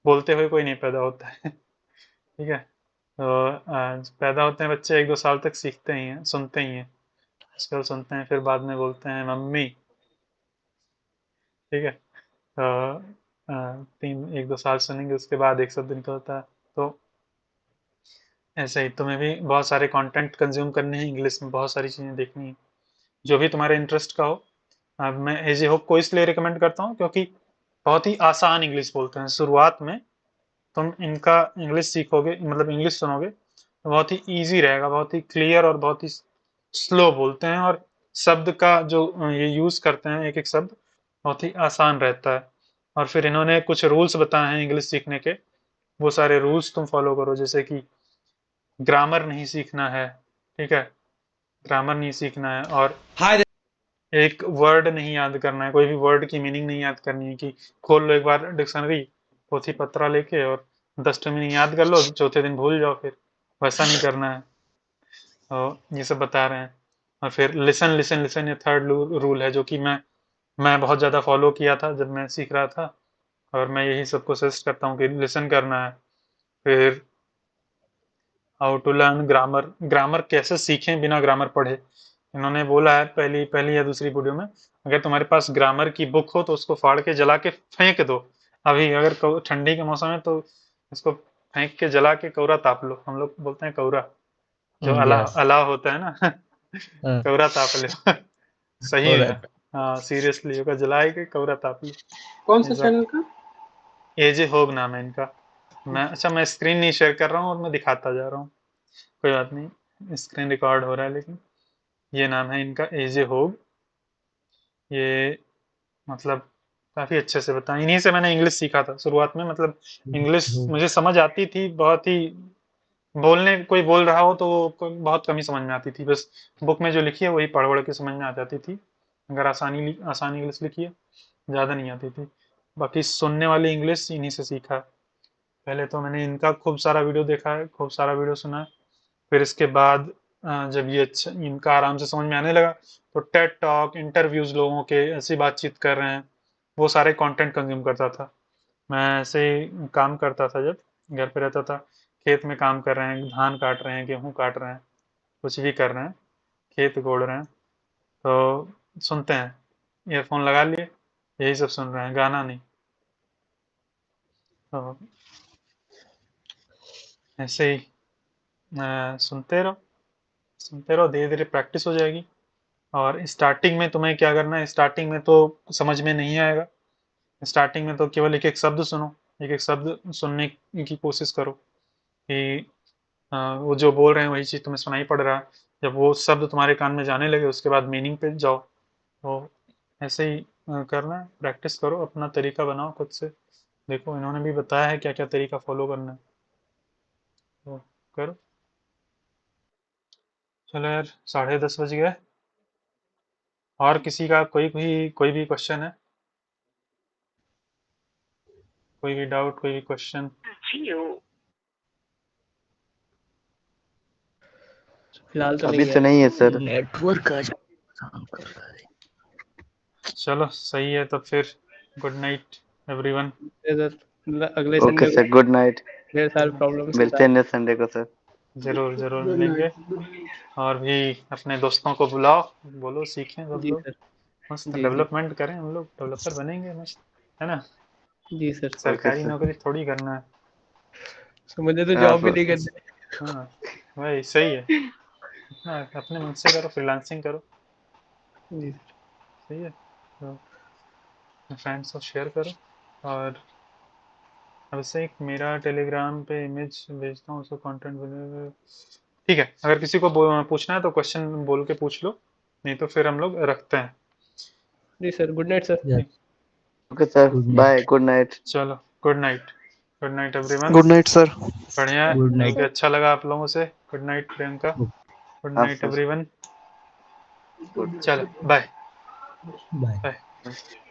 बोलते हुए कोई नहीं पैदा होता है। ठीक है, तो पैदा होते हैं बच्चे 1-2 साल तक सीखते ही हैं, सुनते ही हैं, उसके बाद सुनते हैं, फिर बाद में बोलते हैं मम्मी। ठीक है, तो 1-2 साल सुनेंगे, उसके बाद एक शब्द निकलता है। तो ऐसे ही तुम्हें भी बहुत सारे कंटेंट कंज्यूम करने हैं, इंग्लिश में बहुत सारी चीज़ें देखनी है, जो भी तुम्हारे इंटरेस्ट का हो। अब मैं एजे होप को इसलिए रिकमेंड करता हूँ क्योंकि बहुत ही आसान इंग्लिश बोलते हैं। शुरुआत में तुम इनका इंग्लिश सीखोगे, मतलब इंग्लिश सुनोगे तो बहुत ही ईजी रहेगा, बहुत ही क्लियर और बहुत ही स्लो बोलते हैं, और शब्द का जो ये यूज़ करते हैं, एक एक शब्द बहुत ही आसान रहता है। और फिर इन्होंने कुछ रूल्स बताए हैं इंग्लिश सीखने के, वो सारे रूल्स तुम फॉलो करो, जैसे कि ग्रामर नहीं सीखना है। ठीक है, ग्रामर नहीं सीखना है, और एक वर्ड नहीं याद करना है, कोई भी वर्ड की मीनिंग नहीं याद करनी है कि खोल लो एक बार डिक्शनरी, पोथी पत्रा लेके और 10 मीनिंग याद कर लो, चौथे दिन भूल जाओ, फिर वैसा नहीं करना है। और ये सब बता रहे हैं। और फिर लिसन लिसन लिसन, ये थर्ड रूल है, जो कि मैं बहुत ज़्यादा फॉलो किया था जब मैं सीख रहा था, और मैं यही सबको सजेस्ट करता हूँ कि लिसन करना है। फिर how to learn grammar, grammar कैसे सीखें बिना ग्रामर पढ़े। इन्होंने बोला है पहली या दूसरी वीडियो में, अगर तुम्हारे पास ग्रामर की बुक हो तो उसको फाड़ के जला के फेंक दो। अभी अगर ठंडी के मौसम है तो इसको फेंक के जला के कौरा ताप लो, हम लोग बोलते हैं कौरा, जो अलाव होता है ना। कौरा ताप लो। सही है, हाँ सीरियसली, होगा जलाए के कौरा ताप लो।
कौन सा चैनल का?
एजे होग नाम है इनका। मैं स्क्रीन नहीं शेयर कर रहा हूँ और मैं दिखाता जा रहा हूँ, कोई बात नहीं, स्क्रीन रिकॉर्ड हो रहा है, लेकिन ये नाम है इनका, एजे होग। ये मतलब काफ़ी अच्छे से बताया, इन्हीं से मैंने इंग्लिश सीखा था शुरुआत में। मतलब इंग्लिश मुझे समझ आती थी, बहुत ही बोलने, कोई बोल रहा हो तो बहुत कम ही समझ में आती थी, बस बुक में जो लिखी है वही पढ़ के समझ में आ जाती थी, अगर आसानी इंग्लिश लिखी है, ज़्यादा नहीं आती थी। बाकी सुनने वाली इंग्लिश इन्हीं से सीखा है। पहले तो मैंने इनका खूब सारा वीडियो देखा है, खूब सारा वीडियो सुना है, फिर इसके बाद जब ये अच्छा इनका आराम से समझ में आने लगा, तो टेड टॉक, इंटरव्यूज़ लोगों के, ऐसी बातचीत कर रहे हैं, वो सारे कंटेंट कंज्यूम करता था। मैं ऐसे ही काम करता था, जब घर पे रहता था, खेत में काम कर रहे हैं, धान काट रहे हैं, गेहूँ काट रहे हैं, कुछ भी कर रहे हैं, खेत गोड़ रहे हैं, तो सुनते हैं, ईयरफोन लगा लिए, यही सब सुन रहे हैं, गाना नहीं। तो ऐसे ही सुनते रहो, धीरे धीरे प्रैक्टिस हो जाएगी। और स्टार्टिंग में तुम्हें क्या करना है, स्टार्टिंग में तो समझ में नहीं आएगा, स्टार्टिंग में तो केवल एक एक शब्द सुनो, एक एक शब्द सुनने की कोशिश करो कि वो जो बोल रहे हैं वही चीज़ तुम्हें सुनाई पड़ रहा है। जब वो शब्द तुम्हारे कान में जाने लगे, उसके बाद मीनिंग पे जाओ। तो ऐसे ही करना है, प्रैक्टिस करो, अपना तरीका बनाओ खुद से। देखो इन्होंने भी बताया है क्या क्या तरीका फॉलो करना है, तो करो। चलो यार, 10:30 बज गए। और किसी का कोई भी क्वेश्चन है, कोई भी डाउट, कोई भी क्वेश्चन?
फिलहाल तो
अभी
नहीं
तो
है।
नहीं है सर।
नेटवर्क आज काम कर रहा है।
चलो सही है, तो फिर गुड नाइट एवरीवन।
अगले
okay
Sunday
sir, good night,
को ढेर सारे प्रॉब्लम्स
मिलते हैं नेक्स्ट संडे को सर।
जरूर
गुड
मिलेंगे।
नाइट।
और भी अपने दोस्तों को बुलाओ, बोलो सीखें सब
जी
लोग,
सर।
मस्त
जी
डेवलपमेंट करें, हम लोग डेवलपर बनेंगे मस्त, है ना।
जी सर।
सरकारी
सर।
नौकरी थोड़ी करना है।
तो मुझे तो
हाँ
जॉब भी नहीं करनी।
हाँ भाई, सही है, अपने मन से करो, फ्रीलांसिंग करो,
जी सर।
सही है। तो अपने फ्रेंड्स को शेयर करो। और अब से एक मेरा टेलीग्राम पे इमेज भेजता हूँ, उसको कंटेंट बने, ठीक है। अगर किसी को पूछना है तो क्वेश्चन बोल के पूछ लो, नहीं तो फिर हम लोग रखते हैं।
जी sir, good night sir.
Okay sir, bye, good night.
चलो good night everyone.
Good night sir.
बढ़िया है,
गुड
मिलके
नाइट।
अच्छा लगा आप लोगों से। गुड नाइट प्रियंका, गुड
हाँ
नाइट
सर,
एवरीवन।
गुड।
चलो बाय
बाय।
बाय।